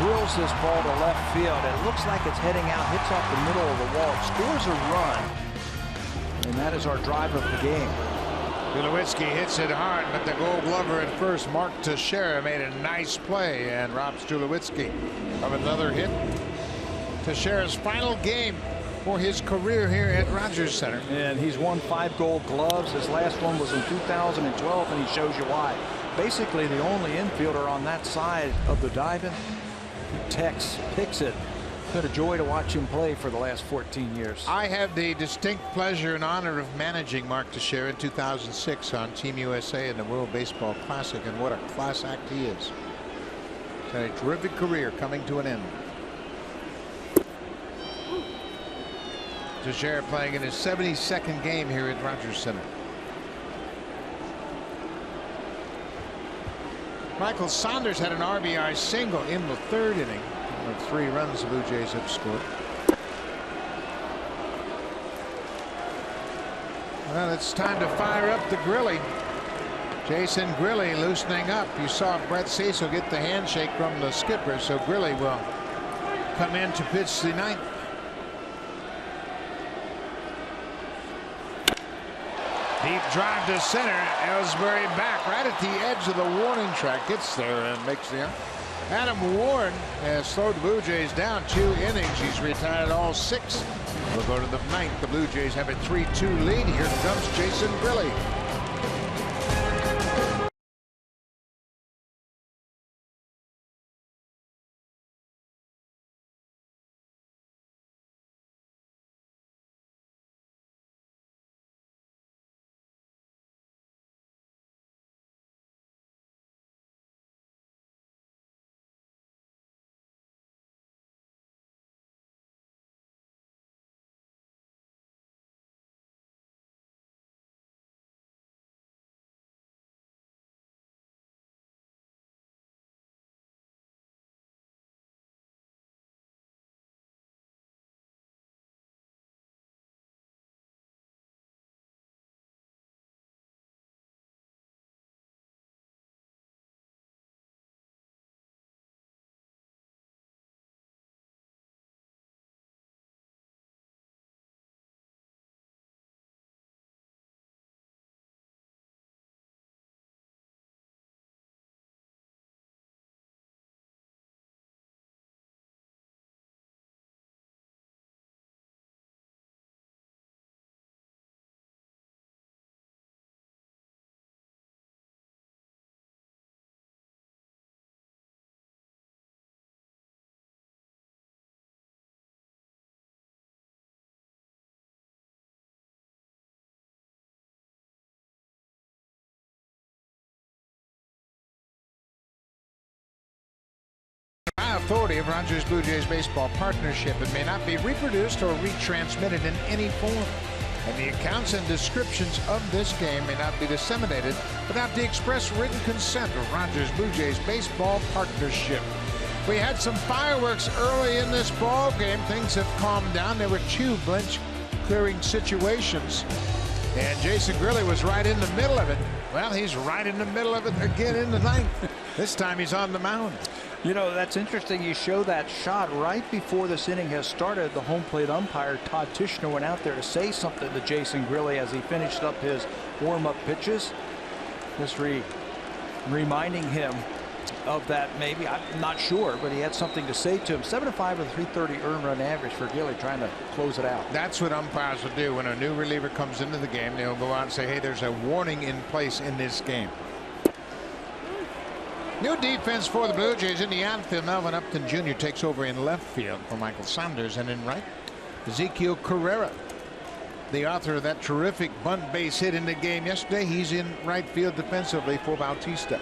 S2: drills this ball to left field. It looks like it's heading out, hits off the middle of the wall, scores a run, and that is our drive of the game.
S1: Tulowitzki hits it hard, but the Gold Glover at first, Mark Teixeira, made a nice play and robs Tulowitzki of another hit. Teixeira's final game for his career here at Rogers Center.
S2: And he's won 5 Gold Gloves. His last one was in 2012, and he shows you why. Basically the only infielder on that side of the diamond. Tex picks it. Been a joy to watch him play for the last 14 years.
S1: I had the distinct pleasure and honor of managing Mark Teixeira in 2006 on Team USA in the World Baseball Classic, and what a class act he is. He's had a terrific career coming to an end. Teixeira playing in his 72nd game here at Rogers Center. Michael Saunders had an RBI single in the 3rd inning. With 3 runs the Blue Jays have scored. Well, it's time to fire up the Grilly. Jason Grilly loosening up. You saw Brett Cecil get the handshake from the skipper, so Grilly will come in to pitch the 9th. Deep drive to center. Ellsbury back right at the edge of the warning track. Gets there and makes the out. Adam Warren has slowed the Blue Jays down 2 innings. He's retired all 6. We'll go to the 9th. The Blue Jays have a 3-2 lead. Here comes Jason Grilly. authority of Rogers Blue Jays Baseball Partnership and may not be reproduced or retransmitted in any form. And the accounts and descriptions of this game may not be disseminated without the express written consent of Rogers Blue Jays Baseball Partnership. We had some fireworks early in this ball game. Things have calmed down. There were 2 bench clearing situations. And Jason Grilli was right in the middle of it. Well, he's right in the middle of it again in the 9th. This time he's on the mound.
S2: You know, that's interesting. You show that shot right before this inning has started. The home plate umpire, Todd Tishner, went out there to say something to Jason Grilli as he finished up his warm-up pitches. Just reminding him of that, maybe. I'm not sure, but he had something to say to him. 7-5 with a 330 earned run average for Grilli, trying to close it out.
S1: That's what umpires will do when a new reliever comes into the game. They'll go out and say, hey, there's a warning in place in this game. New defense for the Blue Jays in the outfield. Melvin Upton Jr. takes over in left field for Michael Saunders, and in right, Ezekiel Carrera, the author of that terrific bunt base hit in the game yesterday. He's in right field defensively for Bautista.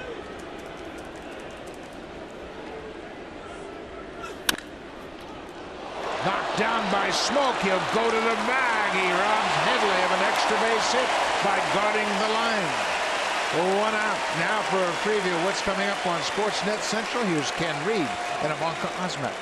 S1: Knocked down by Smoke. He'll go to the bag. He robs Headley of an extra base hit by guarding the line. 1 out. Now for a preview of what's coming up on Sportsnet Central. Here's Ken Reed and Ivanka Osmat.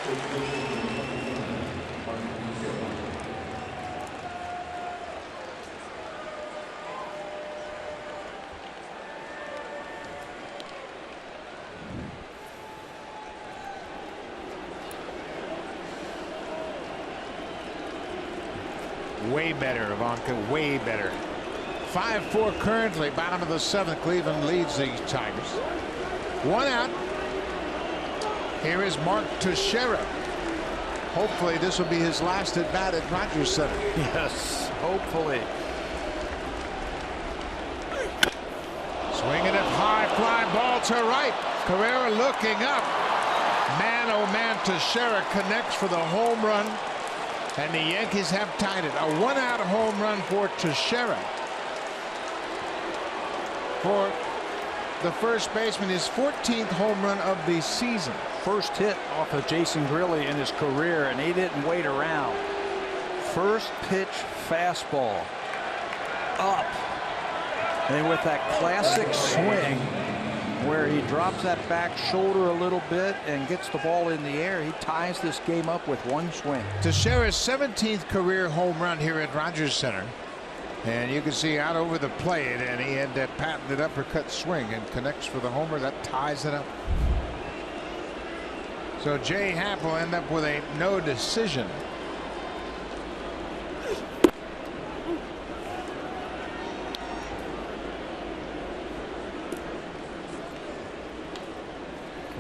S1: Way better, Ivanka, way better. 5-4 currently, bottom of the 7th. Cleveland leads the Tigers. 1 out. Here is Mark Teixeira. Hopefully this will be his last at bat at Rogers Center.
S2: Yes, hopefully.
S1: Swinging it high, fly ball to right. Carrera looking up. Man, oh man, Teixeira connects for the home run. And the Yankees have tied it. A 1-out home run for Teixeira. For the first baseman, his 14th home run of the season.
S2: First hit off of Jason Grilli in his career, and he didn't wait around. First pitch fastball up, and with that classic swing where he drops that back shoulder a little bit and gets the ball in the air, he ties this game up with 1 swing.
S1: Teixeira's 17th career home run here at Rogers Center. And you can see out over the plate, and he had that patented uppercut swing and connects for the homer. That ties it up. So Jay Happ will end up with a no decision.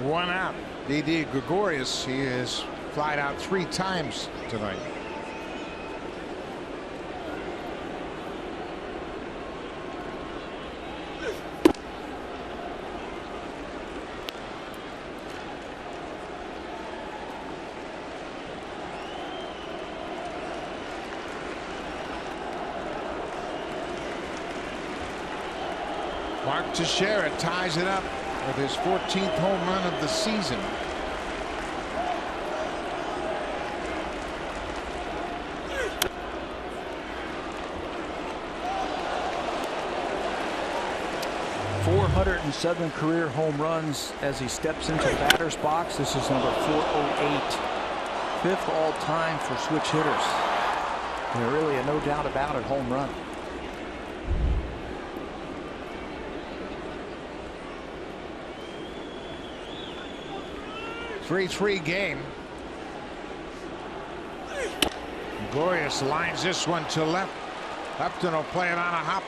S1: One out. Didi Gregorius, he has flied out 3 times tonight. Mark Teixeira ties it up with his 14th home run of the season.
S2: .407 career home runs as he steps into the batter's box. This is number 408. 5th all time for switch hitters. And really a no doubt about it home run.
S1: 3-3 game. Gregorius lines this one to left. Upton will play it on a hop.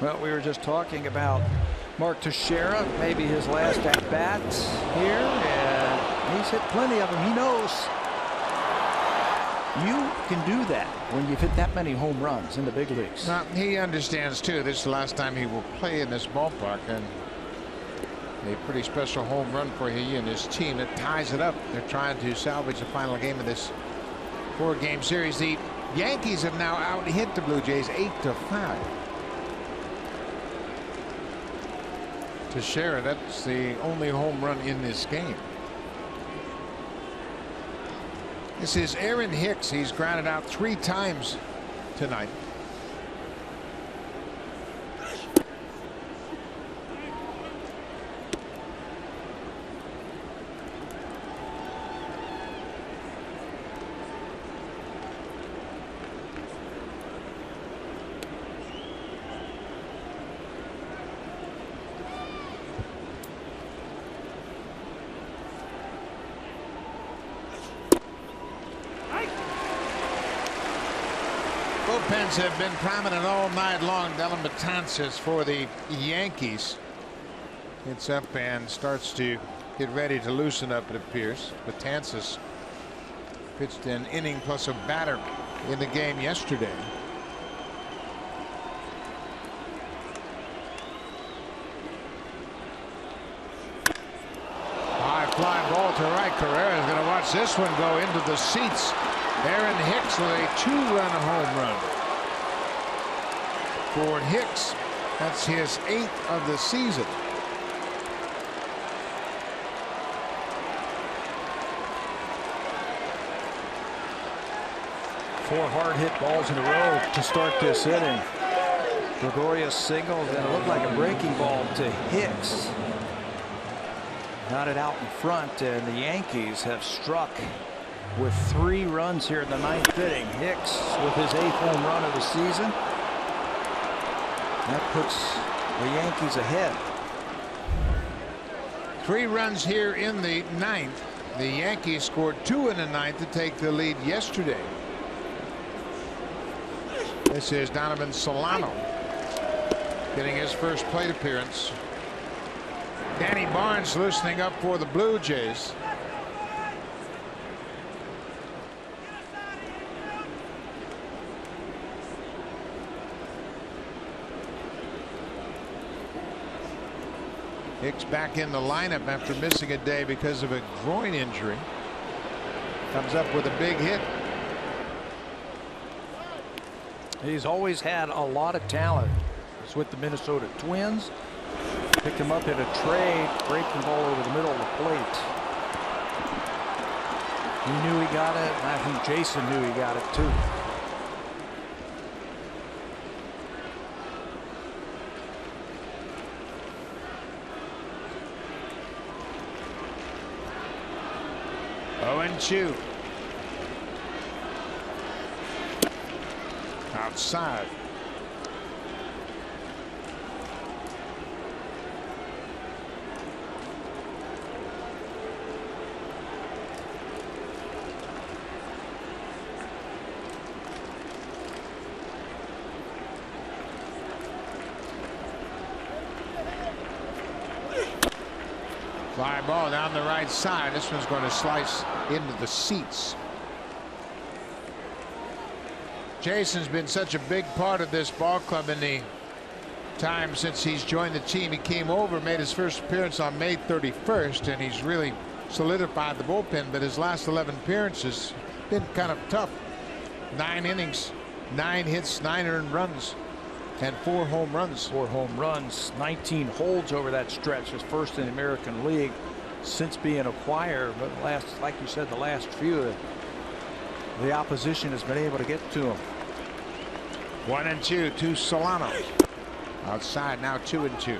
S2: Well, we were just talking about Mark Teixeira, maybe his last at bats here, and he's hit plenty of them. He knows you can do that when you've hit that many home runs in the big leagues.
S1: Now, he understands too, this is the last time he will play in this ballpark, and a pretty special home run for he and his team that ties it up. They're trying to salvage the final game of this 4-game series. The Yankees have now out-hit the Blue Jays 8-5. to share. That's the only home run in this game. This is Aaron Hicks. He's grounded out 3 times tonight. Bullpens have been prominent all night long. Dylan Betances for the Yankees gets up and starts to get ready to loosen up, it appears. Betances pitched an inning plus a batter in the game yesterday. High fly ball to right. Carrera is going to watch this one go into the seats. Aaron Hicks with a 2-run home run. For Hicks, that's his 8th of the season.
S2: Four hard hit balls in a row to start this inning. Gregorius singled, and it looked like a breaking ball to Hicks. Got it out in front, and the Yankees have struck with 3 runs here in the 9th inning. Hicks with his 8th home run of the season. That puts the Yankees ahead.
S1: 3 runs here in the 9th. The Yankees scored 2 in the 9th to take the lead yesterday. This is Donovan Solano getting his first plate appearance. Danny Barnes loosening up for the Blue Jays. Hicks back in the lineup after missing a day because of a groin injury. Comes up with a big hit.
S2: He's always had a lot of talent. It's with the Minnesota Twins. Picked him up in a trade, breaking ball over the middle of the plate. He knew he got it. I think Jason knew he got it too.
S1: Owen Chu. Outside. Fly ball down the right side. This one's going to slice into the seats. Jason's been such a big part of this ball club in the time since he's joined the team. He came over, made his first appearance on May 31st, and he's really solidified the bullpen. But his last 11 appearances been kind of tough. 9 innings, 9 hits, 9 earned runs, and 4 home runs.
S2: 4 home runs, 19 holds over that stretch. His first in the American League since being acquired. But like you said, the last few, the opposition has been able to get to him.
S1: 1-2 to Solano. Outside now, 2-2.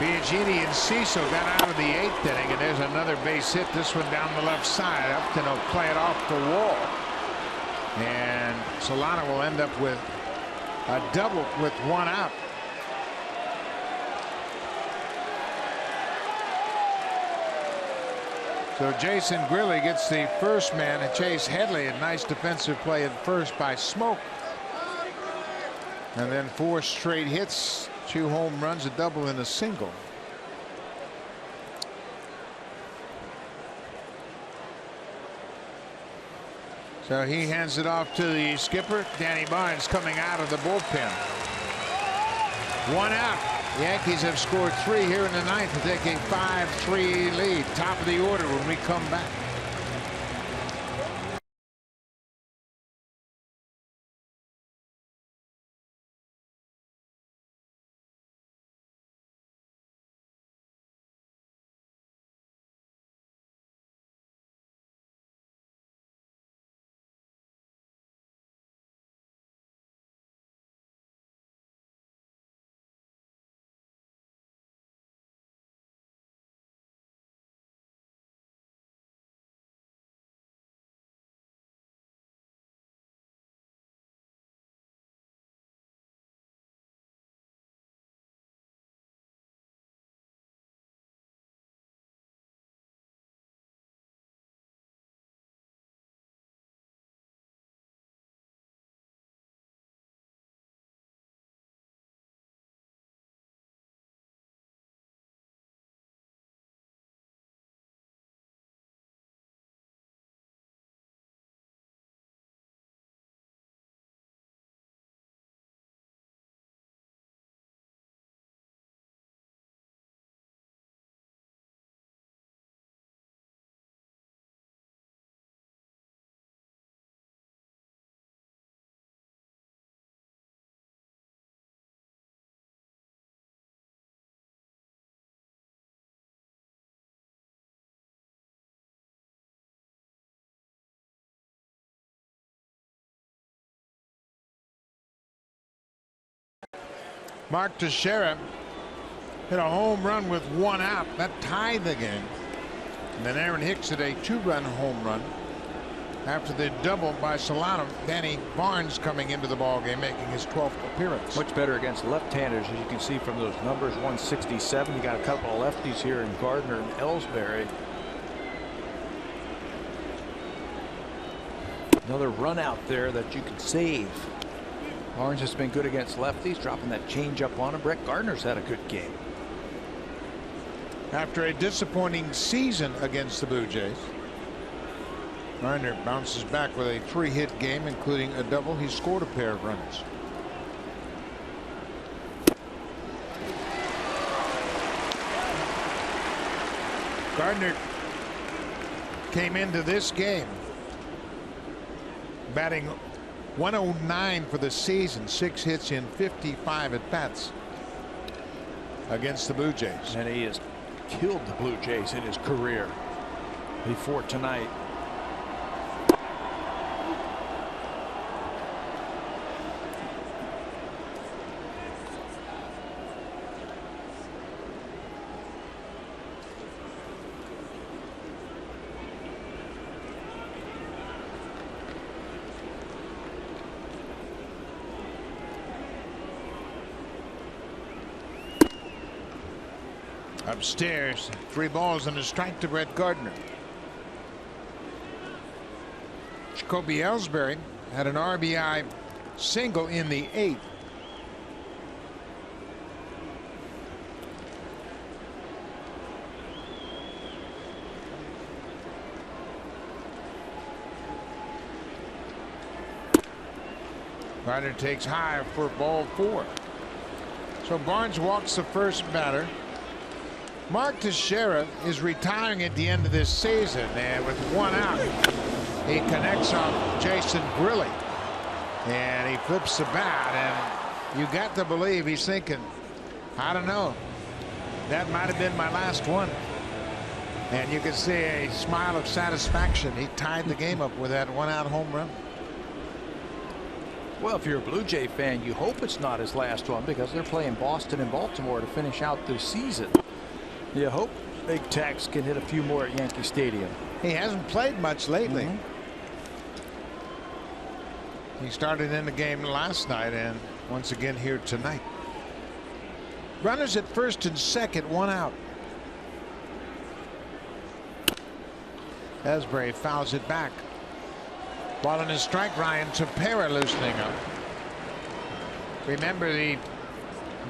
S1: Biagini and Cecil got out of the 8th inning, and there's another base hit. This one down the left side. Upton will play it off the wall, and Solano will end up with a double with 1 out. So Jason Grilli gets the first man, and Chase Headley, a nice defensive play at first by Smoke, and then 4 straight hits. 2 home runs, a double, and a single. So he hands it off to the skipper. Danny Barnes coming out of the bullpen. One out. The Yankees have scored 3 here in the ninth to take a 5-3 lead. Top of the order when we come back. Mark Teixeira hit a home run with 1 out. That tied the game. And then Aaron Hicks hit a 2-run home run after the double by Solano. Danny Barnes coming into the ballgame, making his 12th appearance.
S2: Much better against left-handers, as you can see from those numbers. 167. You got a couple of lefties here in Gardner and Ellsbury. Another run out there that you can save. Barnes has been good against lefties, dropping that changeup on him. Brett Gardner's had a good game.
S1: After a disappointing season against the Blue Jays, Gardner bounces back with a 3-hit game, including a double. He scored a pair of runs. Gardner came into this game batting .109 for the season, 6 hits in 55 at bats against the Blue Jays.
S2: And he has killed the Blue Jays in his career before tonight.
S1: Upstairs, 3 balls and a strike to Brett Gardner. Jacoby Ellsbury had an RBI single in the 8th. Gardner takes high for ball 4. So Barnes walks the first batter. Mark Teixeira is retiring at the end of this season, and with 1 out, he connects on Jason Grilli, and he flips the bat, and you got to believe he's thinking, I don't know, that might have been my last one. And you can see a smile of satisfaction. He tied the game up with that 1-out home run.
S2: Well, if you're a Blue Jay fan, you hope it's not his last one, because they're playing Boston and Baltimore to finish out the season. You hope Big Tex can hit a few more at Yankee Stadium.
S1: He hasn't played much lately. He started in the game last night and once again here tonight. Runners at first and second, 1 out. Ellsbury fouls it back. Ball in his strike. Ryan Tepera loosening up. Remember, the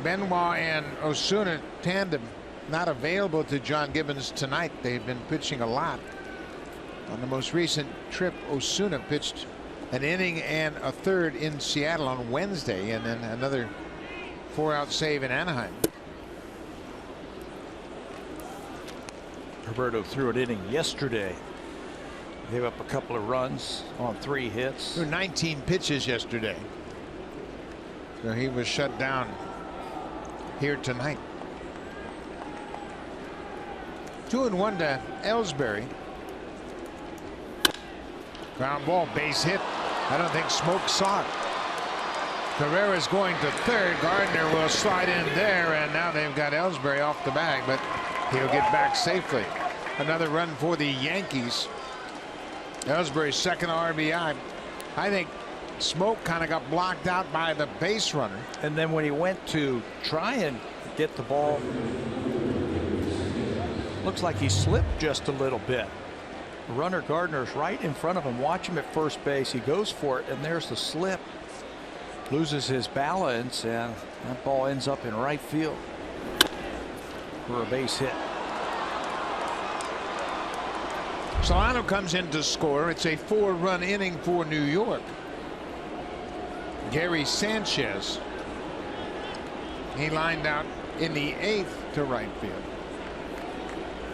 S1: Benoit and Osuna tandem not available to John Gibbons tonight. They've been pitching a lot. On the most recent trip, Osuna pitched an inning and a third in Seattle on Wednesday, and then another 4-out save in Anaheim.
S2: Roberto threw an inning yesterday. Gave up a couple of runs on 3 hits.
S1: Threw 19 pitches yesterday. So he was shut down here tonight. 2-1 to Ellsbury. Ground ball, base hit. I don't think Smoke saw it. Carrera's going to third. Gardner will slide in there, and now they've got Ellsbury off the bag, but he'll get back safely. Another run for the Yankees. Ellsbury's second RBI. I think Smoke kind of got blocked out by the base runner.
S2: And then when he went to try and get the ball, looks like he slipped just a little bit. The runner Gardner's right in front of him. Watch him at first base. He goes for it, and there's the slip. Loses his balance, and that ball ends up in right field for a base hit.
S1: Solano comes in to score. It's a 4-run inning for New York. Gary Sanchez, he lined out in the 8th to right field.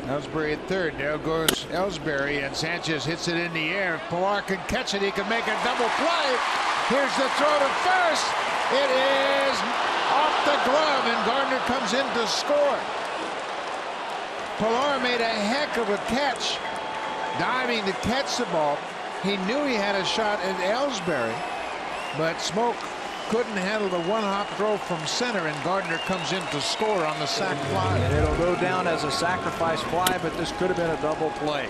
S1: Ellsbury at third. There goes Ellsbury, and Sanchez hits it in the air. If Pilar can catch it, he can make a double play. Here's the throw to first. It is off the glove, and Gardner comes in to score. Pilar made a heck of a catch, diving to catch the ball. He knew he had a shot at Ellsbury, but Smoke couldn't handle the one-hop throw from center, and Gardner comes in to score on the sac fly.
S2: And it'll go down as a sacrifice fly, but this could have been a double play.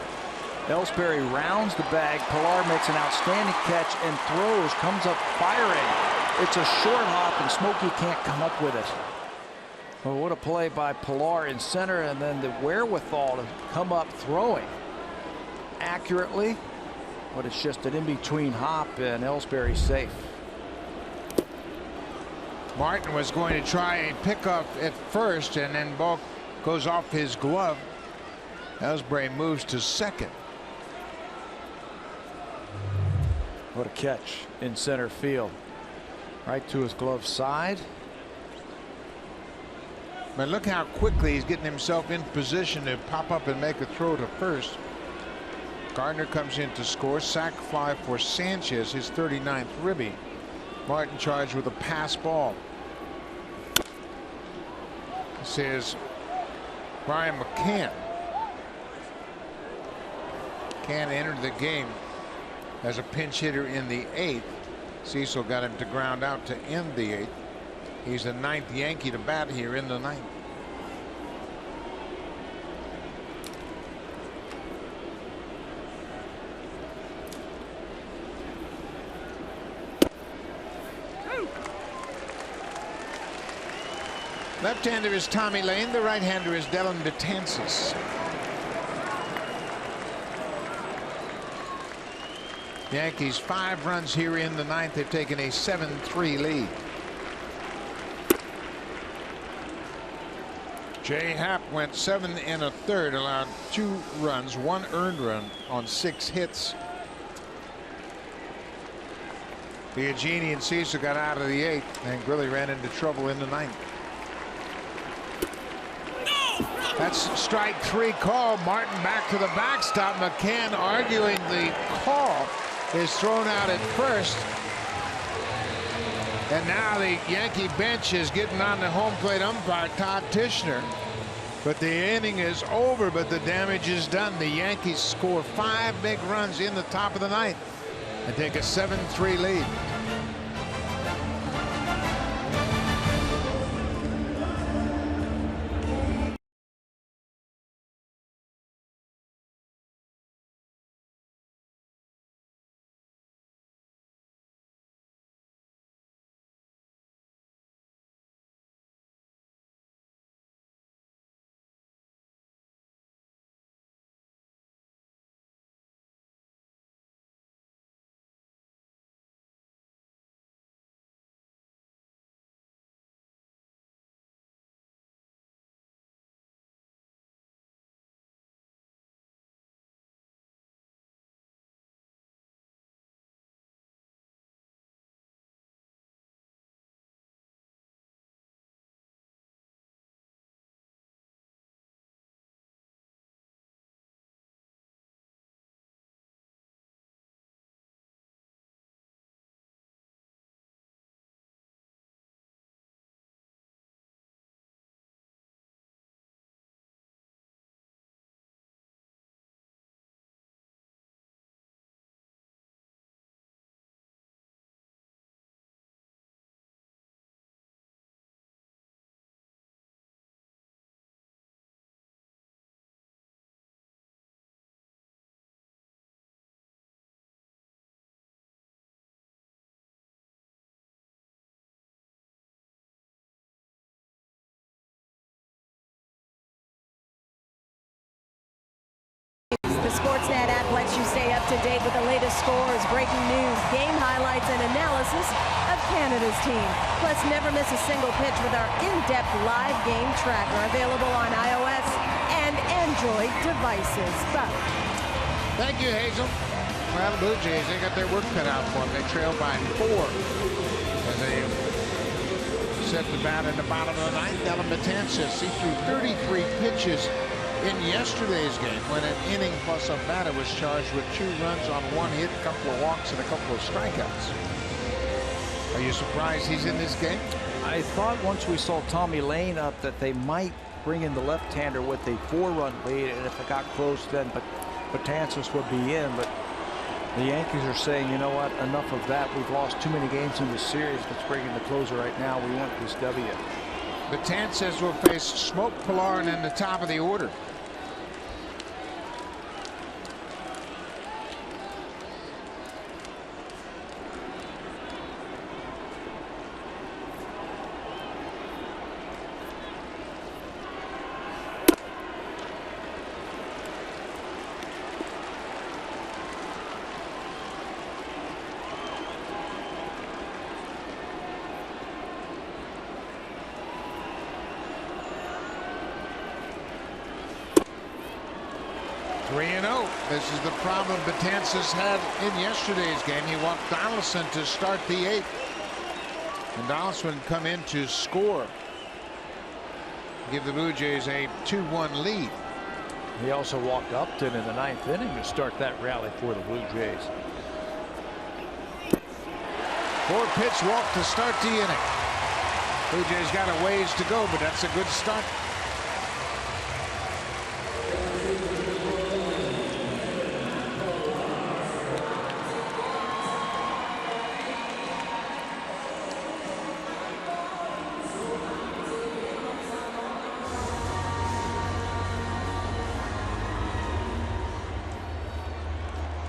S2: Ellsbury rounds the bag. Pilar makes an outstanding catch and throws, comes up firing. It's a short hop, and Smokey can't come up with it. Well, what a play by Pilar in center, and then the wherewithal to come up throwing accurately, but it's just an in-between hop, and Ellsbury's safe.
S1: Martin was going to try a pickoff at first, and then ball goes off his glove. Ellsbury moves to second.
S2: What a catch in center field. Right to his glove side.
S1: But look how quickly he's getting himself in position to pop up and make a throw to first. Gardner comes in to score. Sac fly for Sanchez, his 39th ribby. Martin charged with a pass ball. This is Brian McCann. McCann entered the game as a pinch hitter in the 8th. Cecil got him to ground out to end the 8th. He's the 9th Yankee to bat here in the 9th. Left-hander is Tommy Lane. The right-hander is Dylan Betances. Yankees 5 runs here in the 9th. They've taken a 7-3 lead. Jay Happ went 7 1/3, allowed 2 runs, 1 earned run on 6 hits. Biagini and Cecil got out of the 8th, and Grilly ran into trouble in the 9th. That's strike 3 call. Martin back to the backstop. McCann arguing the call is thrown out at first. And now the Yankee bench is getting on the home plate umpire, Todd Tishner. But the inning is over, but the damage is done. The Yankees score 5 big runs in the top of the 9th and take a 7-3 lead.
S4: The Sportsnet app lets you stay up to date with the latest scores, breaking news, game highlights, and analysis of Canada's team. Plus, never miss a single pitch with our in-depth live game tracker, available on iOS and Android devices. Buck.
S1: Thank you, Hazel. Well, the Blue Jays, they got their work cut out for them. They trail by 4 as they set the bat in the bottom of the ninth. Alan Betances, he threw 33 pitches in yesterday's game when an inning plus a batter was charged with 2 runs on 1 hit, a couple of walks, and a couple of strikeouts. Are you surprised he's in this game?
S2: I thought once we saw Tommy Lane up that they might bring in the left-hander with a 4-run lead, and if it got close, then Betances would be in. But the Yankees are saying, you know what, enough of that. We've lost too many games in this series. Let's bring in the closer right now. We want this W.
S1: Betances will face Smoke Pillarin in the top of the order. This is the problem Betances had in yesterday's game. He walked Donaldson to start the 8th. And Donaldson come in to score. Give the Blue Jays a 2-1 lead.
S2: He also walked Upton in the 9th inning to start that rally for the Blue Jays.
S1: 4-pitch walk to start the inning. Blue Jays got a ways to go, but that's a good start.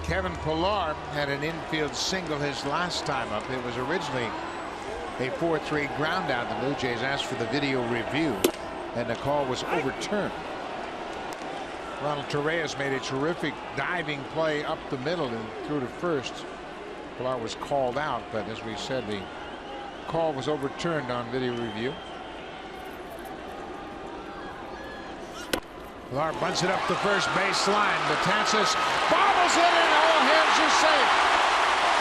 S1: Kevin Pillar had an infield single his last time up. It was originally a 4-3 ground out. The Blue Jays asked for the video review, and the call was overturned. Ronald Torreyes made a terrific diving play up the middle and threw to first. Pillar was called out, but as we said, the call was overturned on video review. Pillar bunts it up the first base line. Betances bobbles it in. All hands are safe.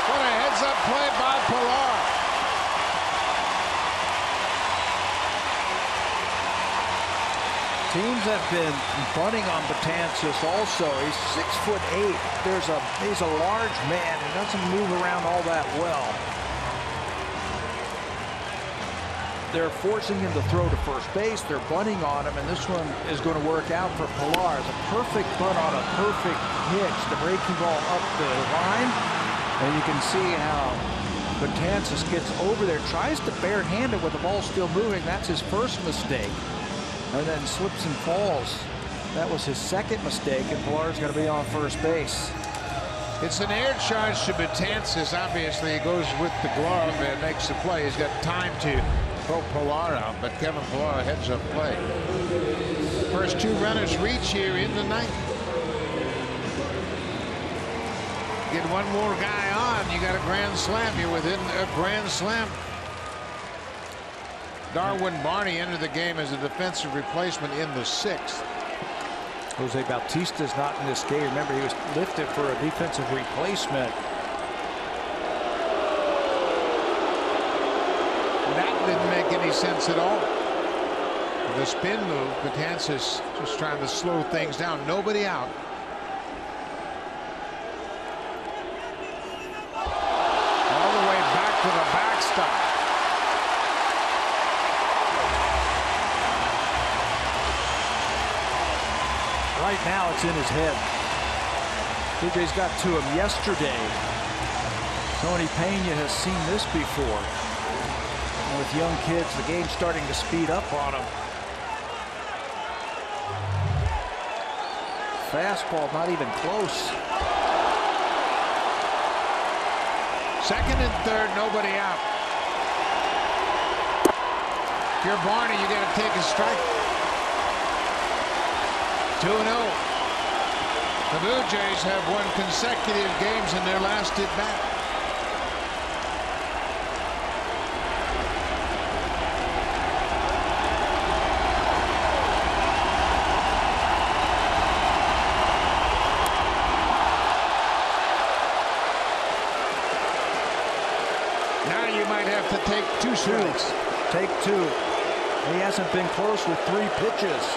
S1: What a heads-up play by Pillar.
S2: Teams have been bunting on Betances also. He's 6'8". He's a large man and doesn't move around all that well. They're forcing him to throw to first base. They're bunting on him, and this one is going to work out for Pillar. It's a perfect bunt on a perfect pitch. The breaking ball up the line, and you can see how Betances gets over there, tries to barehand it with the ball still moving. That's his first mistake, and then slips and falls. That was his second mistake, and Pillar's going to be on first base.
S1: It's an air charge to Betances. Obviously, he goes with the glove and makes the play. He's got time to throw Pillar out, but Kevin Pillar heads up play. First 2 runners reach here in the 9th. Get one more guy on, you got a grand slam. You're within a grand slam. Darwin Barney entered the game as a defensive replacement in the 6th.
S2: Jose Bautista's not in this game. Remember, he was lifted for a defensive replacement.
S1: That didn't make any sense at all. The spin move, Betances just trying to slow things down. Nobody out. All the way back to the backstop.
S2: Right now it's in his head. Blue Jays got to him yesterday. Tony Pena has seen this before. And with young kids, the game's starting to speed up on him. Fastball not even close.
S1: Second and third, nobody out. If you're Barney, you got to take a strike. 2-0. The Blue Jays have won consecutive games in their last at-bat. Now you might have to take 2 strikes.
S2: Take 2. He hasn't been close with 3 pitches.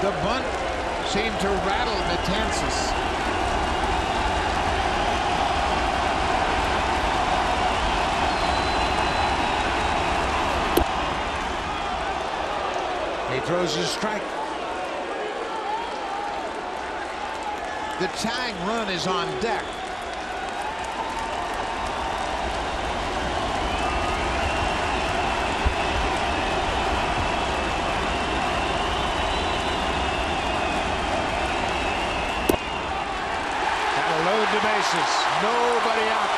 S1: The bunt seemed to rattle Betances. He throws a strike. The tying run is on deck. Load the bases. Nobody out.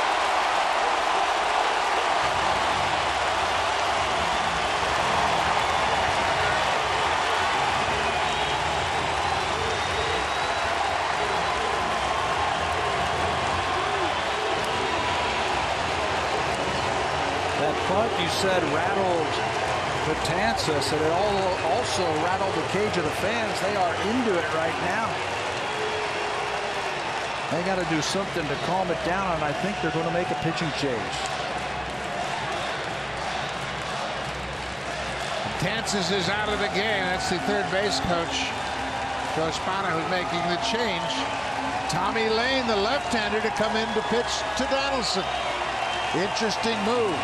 S2: That bunt you said rattled Betances, and it also rattled the cage of the fans. They are into it right now. They got to do something to calm it down, and I think they're going to make a pitching change.
S1: Betances is out of the game. That's the third base coach, Joe Spada, who's making the change. Tommy Lane, the left-hander, to come in to pitch to Donaldson. Interesting move.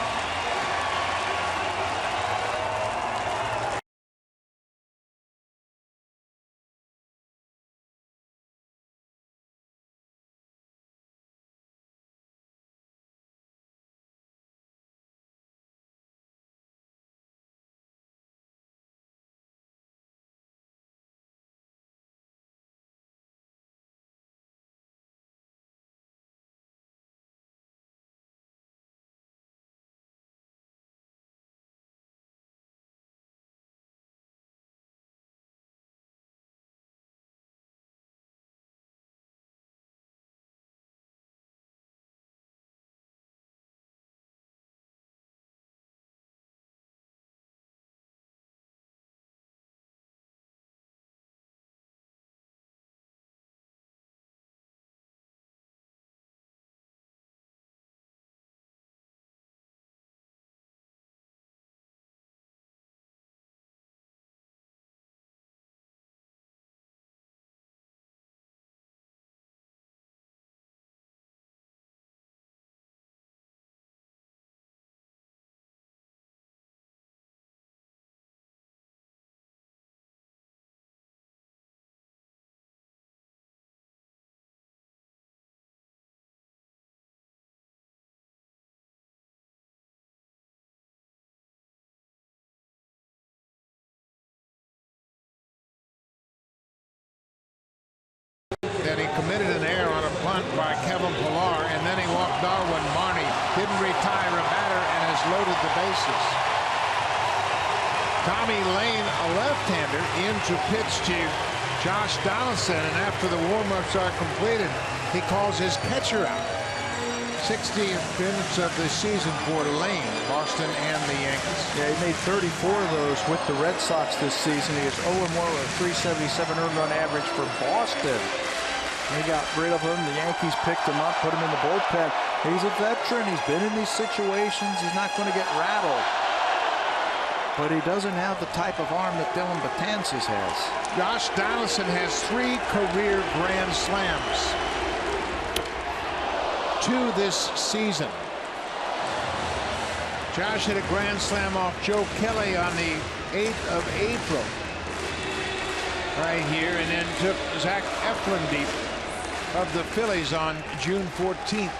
S1: Then he committed an error on a punt by Kevin Pillar, and then he walked Darwin Marney. Didn't retire a batter and has loaded the bases. Tommy Lane, a left-hander, in to pitch to Josh Donaldson, and after the warm-ups are completed, he calls his catcher out. 60th minutes of the season for Lane, Boston and the Yankees.
S2: Yeah, he made 34 of those with the Red Sox this season. He is 0-1 with a 377 earned run average for Boston. They got rid of him. The Yankees picked him up, put him in the bullpen. He's a veteran. He's been in these situations. He's not going to get rattled. But he doesn't have the type of arm that Dylan Betances has.
S1: Josh Donaldson has 3 career grand slams. 2 this season. Josh hit a grand slam off Joe Kelly on the 8th of April. Right here, and then took Zach Eflin deep of the Phillies on June 14th.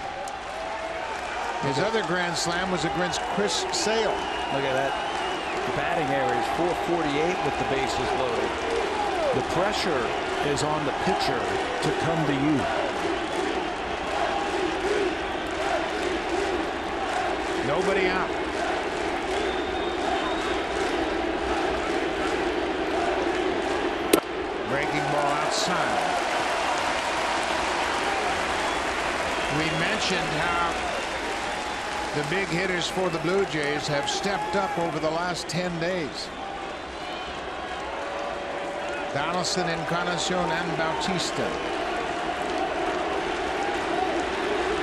S1: His other grand slam was against Chris Sale.
S2: Look at that. The batting average 448 with the bases loaded. The pressure is on the pitcher to come to you.
S1: Nobody out. side. We mentioned how the big hitters for the Blue Jays have stepped up over the last 10 days. Donaldson, Encarnacion, and Bautista.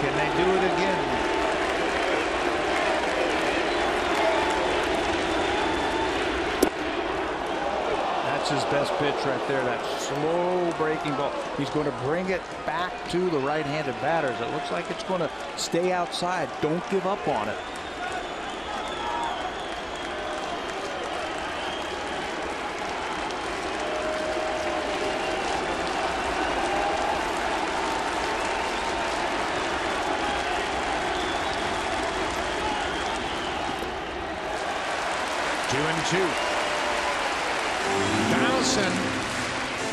S1: Can they do it again?
S2: That's his best pitch right there. That slow breaking ball. He's going to bring it back to the right-handed batters. It looks like it's going to stay outside. Don't give up on it.
S1: Two and two. Donaldson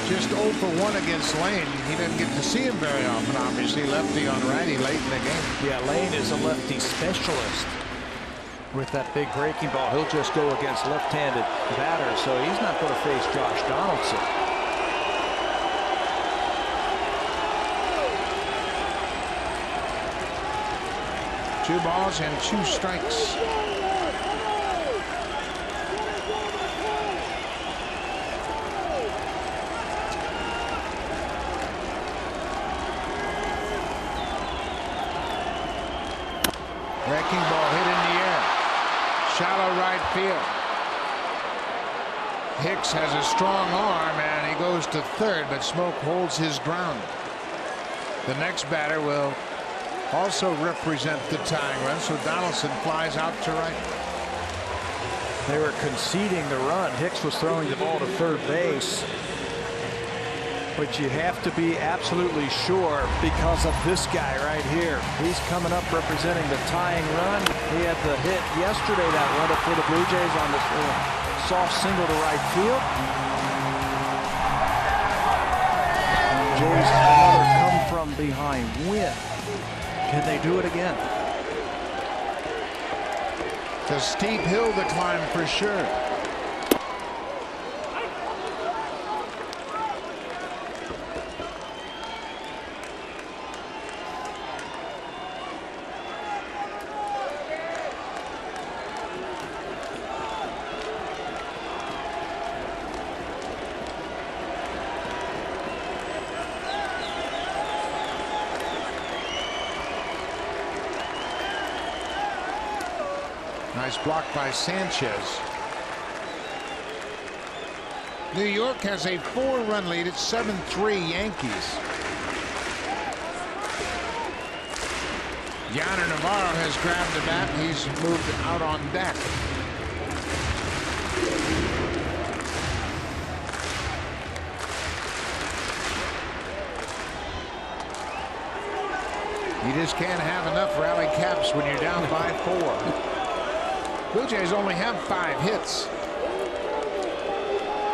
S1: just 0 for 1 against Lane. He doesn't get to see him very often, obviously. Lefty on righty late in the game.
S2: Yeah, Lane is a lefty specialist. With that big breaking ball, he'll just go against left-handed batters, so he's not going to face Josh Donaldson.
S1: Two balls and 2 strikes. Wrecking ball hit in the air. Shallow right field. Hicks has a strong arm and he goes to third, but Smoke holds his ground. The next batter will also represent the tying run, so Donaldson flies out to right.
S2: They were conceding the run. Hicks was throwing the ball to third base. But you have to be absolutely sure because of this guy right here. He's coming up representing the tying run. He had the hit yesterday that run up for the Blue Jays on this soft single to right field. Jays another come from behind win. Can they do it again?
S1: It's a steep hill to climb for sure. Nice block by Sanchez. New York has a 4-run lead. It's 7-3 Yankees. Yonder Navarro has grabbed the bat. He's moved out on deck. You just can't have enough rally caps when you're down by 4. Blue Jays only have 5 hits.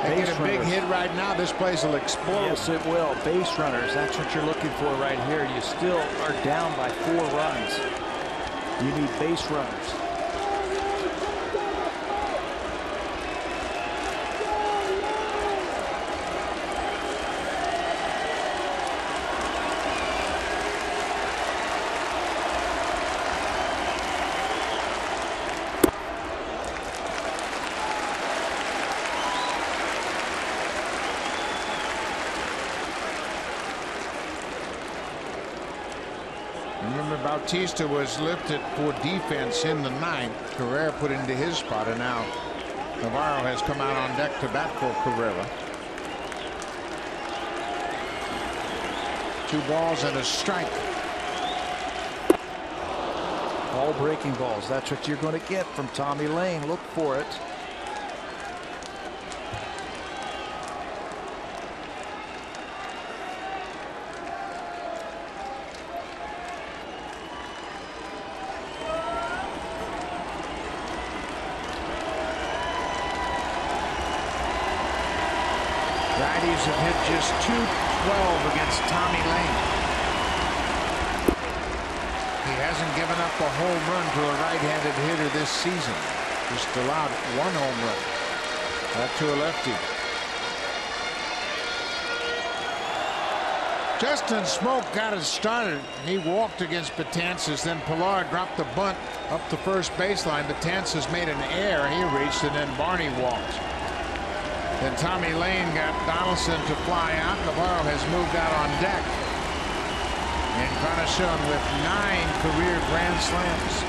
S1: They get a big hit right now, this place will explode.
S2: Yes, it will. Base runners, that's what you're looking for right here. You still are down by 4 runs. You need base runners.
S1: Remember, Bautista was lifted for defense in the 9th. Carrera put into his spot, and now Navarro has come out on deck to bat for Carrera. 2 balls and a strike.
S2: All breaking balls. That's what you're going to get from Tommy Lane. Look for it.
S1: Righties have hit just .212 against Tommy Lane. He hasn't given up a home run to a right-handed hitter this season. Just allowed 1 home run. That to a lefty. Justin Smoke got it started. He walked against Betances. Then Pilar dropped the bunt up the first baseline. Betances made an error. He reached, and then Barney walked. Then Tommy Lane got Donaldson to fly out. Navarro has moved out on deck. Encarnacion with 9 career grand slams.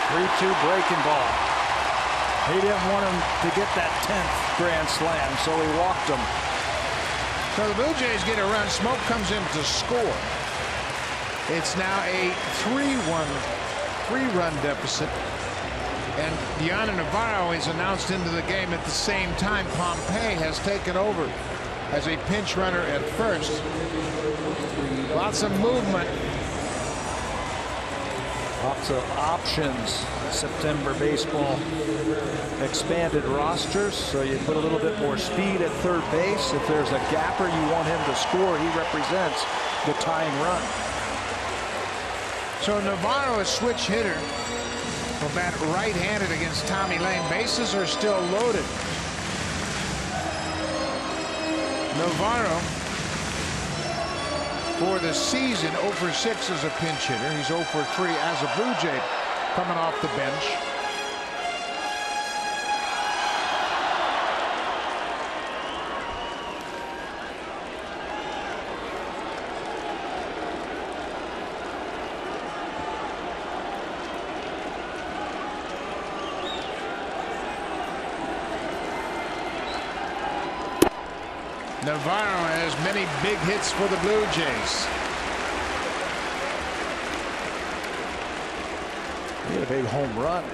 S2: 3-2 breaking ball. He didn't want him to get that 10th grand slam, so he walked him.
S1: So the Blue Jays get a run. Smoke comes in to score. It's now a 3-run deficit. And Diana Navarro is announced into the game at the same time. Pompey has taken over as a pinch runner at first. Lots of movement.
S2: Lots of options. September baseball expanded rosters, so you put a little bit more speed at third base. If there's a gapper you want him to score, he represents the tying run.
S1: So Navarro, a switch hitter, will bat right-handed against Tommy Lane. Bases are still loaded. Navarro, for the season, 0 for 6 as a pinch hitter. He's 0 for 3 as a Blue Jay coming off the bench. Navarro has many big hits for the Blue Jays.
S2: He had a big home run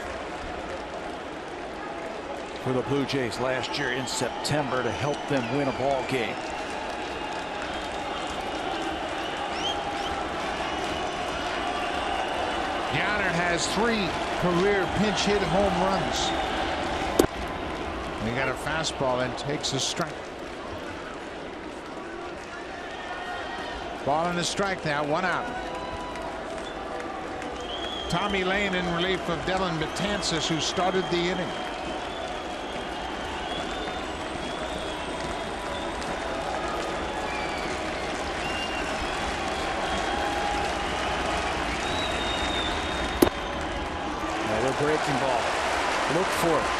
S2: for the Blue Jays last year in September to help them win a ball game.
S1: Yonner has 3 career pinch hit home runs. He got a fastball and takes a strike. Ball and a strike now, 1 out. Tommy Lane in relief of Dylan Betances, who started the inning.
S2: Another breaking ball. Look for it.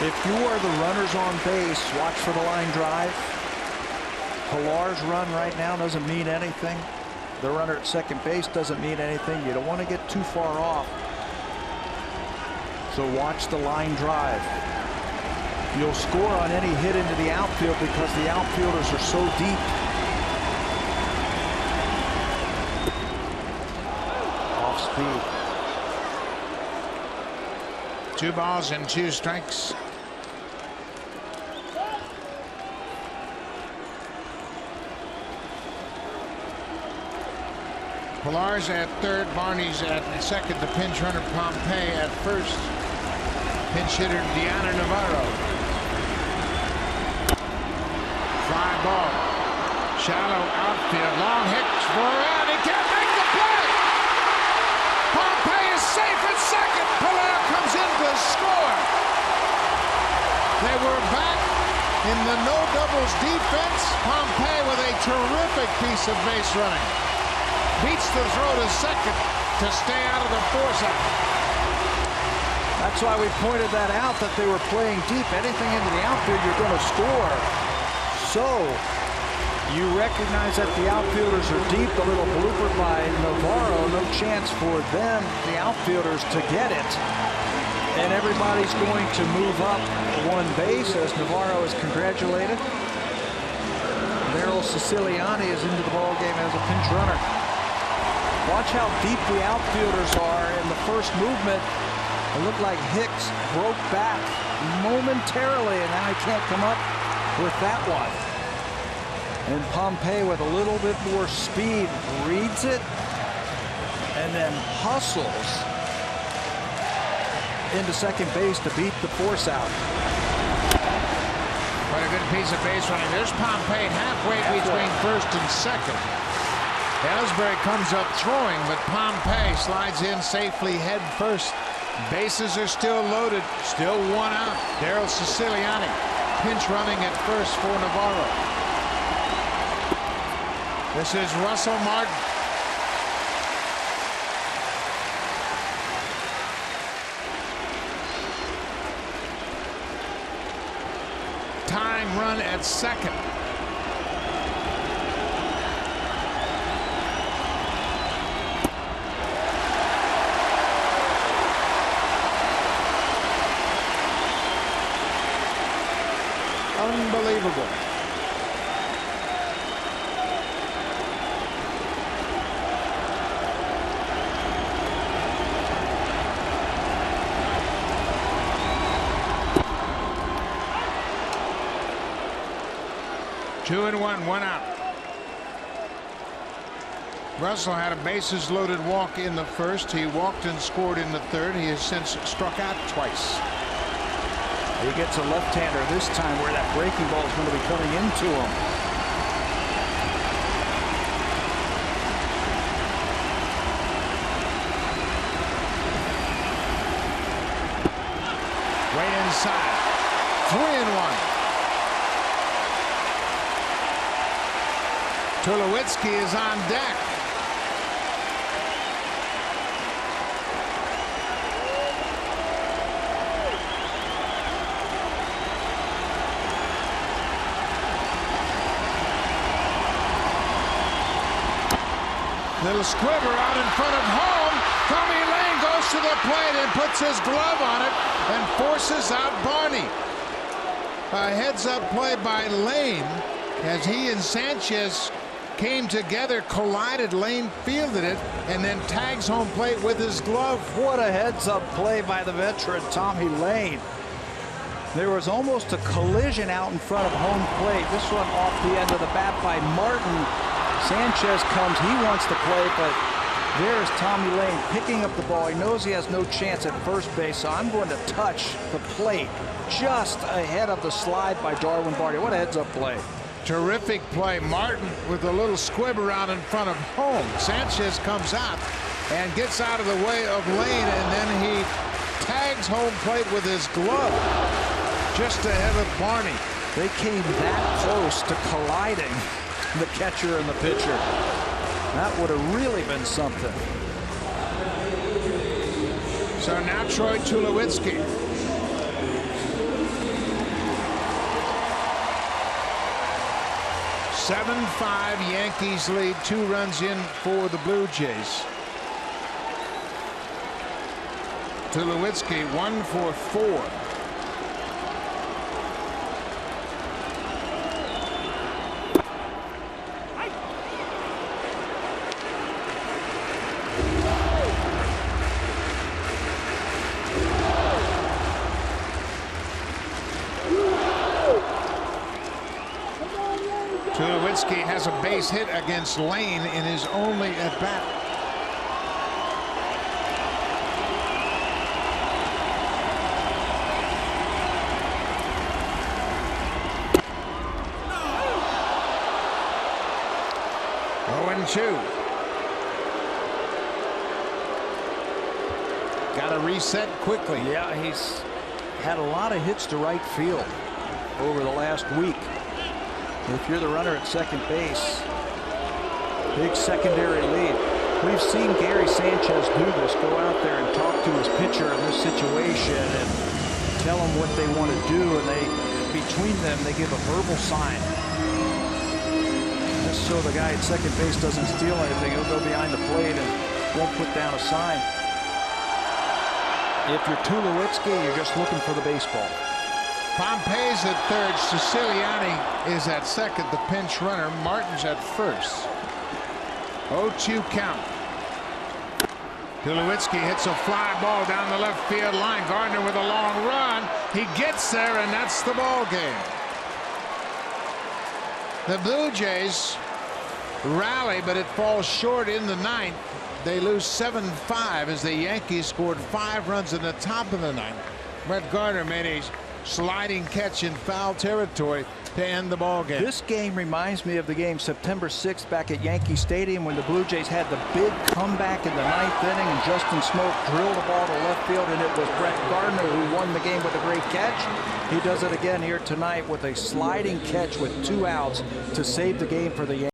S2: If you are the runners on base, watch for the line drive. Pilar's run right now doesn't mean anything. The runner at second base doesn't mean anything. You don't want to get too far off. So watch the line drive. You'll score on any hit into the outfield because the outfielders are so deep. Off speed.
S1: 2 balls and 2 strikes. Pilar's at third, Barney's at second, the pinch runner Pompey at first. Pinch hitter Diana Navarro. Fly ball. Shallow outfield. Long hit for around. He can't make the play. Pompey is safe at second. Pilar comes in to score. They were back in the no doubles defense. Pompey with a terrific piece of base running. Beats the throw to second to stay out of the force out.
S2: That's why we pointed that out, that they were playing deep. Anything into the outfield, you're going to score. So you recognize that the outfielders are deep. A little blooper by Navarro. No chance for them, the outfielders, to get it. And everybody's going to move up 1 base as Navarro is congratulated. Daryl Siciliani is into the ballgame as a pinch runner. Watch how deep the outfielders are in the first movement. It looked like Hicks broke back momentarily, and now he can't come up with that one. And Pompey, with a little bit more speed, reads it and then hustles into second base to beat the force out.
S1: What a good piece of base running. There's Pompey halfway between first and second. Ellsbury comes up throwing, but Pompey slides in safely head first. Bases are still loaded. Still 1 out. Daryl Siciliani pinch running at first for Navarro. This is Russell Martin. Tying run at second. Unbelievable. Two and one out. Russell had a bases loaded walk in the first. He walked and scored in the third. He has since struck out twice.
S2: He gets a left-hander this time where that breaking ball is going to be coming into him.
S1: Way inside. 3-1. Tulowitzki is on deck. Little squiver out in front of home. Tommy Lane goes to the plate and puts his glove on it and forces out Barney. A heads-up play by Lane as he and Sanchez came together, collided. Lane fielded it and then tags home plate with his glove.
S2: What a heads-up play by the veteran Tommy Lane. There was almost a collision out in front of home plate. This one off the end of the bat by Martin. Sanchez comes, he wants to play, but there's Tommy Lane picking up the ball. He knows he has no chance at first base, so I'm going to touch the plate just ahead of the slide by Darwin Barney. What a heads-up play.
S1: Terrific play. Martin with a little squibber out in front of home. Sanchez comes out and gets out of the way of Lane, and then he tags home plate with his glove just ahead of Barney.
S2: They came that close to colliding, the catcher and the pitcher. That would have really been something.
S1: So now Troy Tulowitzki. (7-5) Yankees lead, 2 runs in for the Blue Jays. Tulowitzki 1 for 4. Tulowitzki has a base hit against Lane in his only at-bat. No. 0-2. Got to reset quickly.
S2: Yeah, he's had a lot of hits to right field over the last week. If you're the runner at second base, big secondary lead. We've seen Gary Sanchez do this, go out there and talk to his pitcher in this situation and tell him what they want to do, and between them, they give a verbal sign. Just so the guy at second base doesn't steal anything, he'll go behind the plate and won't put down a sign. If you're Tulowitzki, you're just looking for the baseball.
S1: Pompey's at third. Siciliani is at second, the pinch runner. Martin's at first. 0-2 count. Tulowitzki hits a fly ball down the left field line. Gardner with a long run. He gets there, and that's the ball game. The Blue Jays rally, but it falls short in the ninth. They lose 7-5 as the Yankees scored 5 runs in the top of the ninth. Brett Gardner made a sliding catch in foul territory to end the ball game.
S2: This game reminds me of the game September 6th back at Yankee Stadium when the Blue Jays had the big comeback in the 9th inning and Justin Smoak drilled the ball to left field, and it was Brett Gardner who won the game with a great catch. He does it again here tonight with a sliding catch with 2 outs to save the game for the Yankees.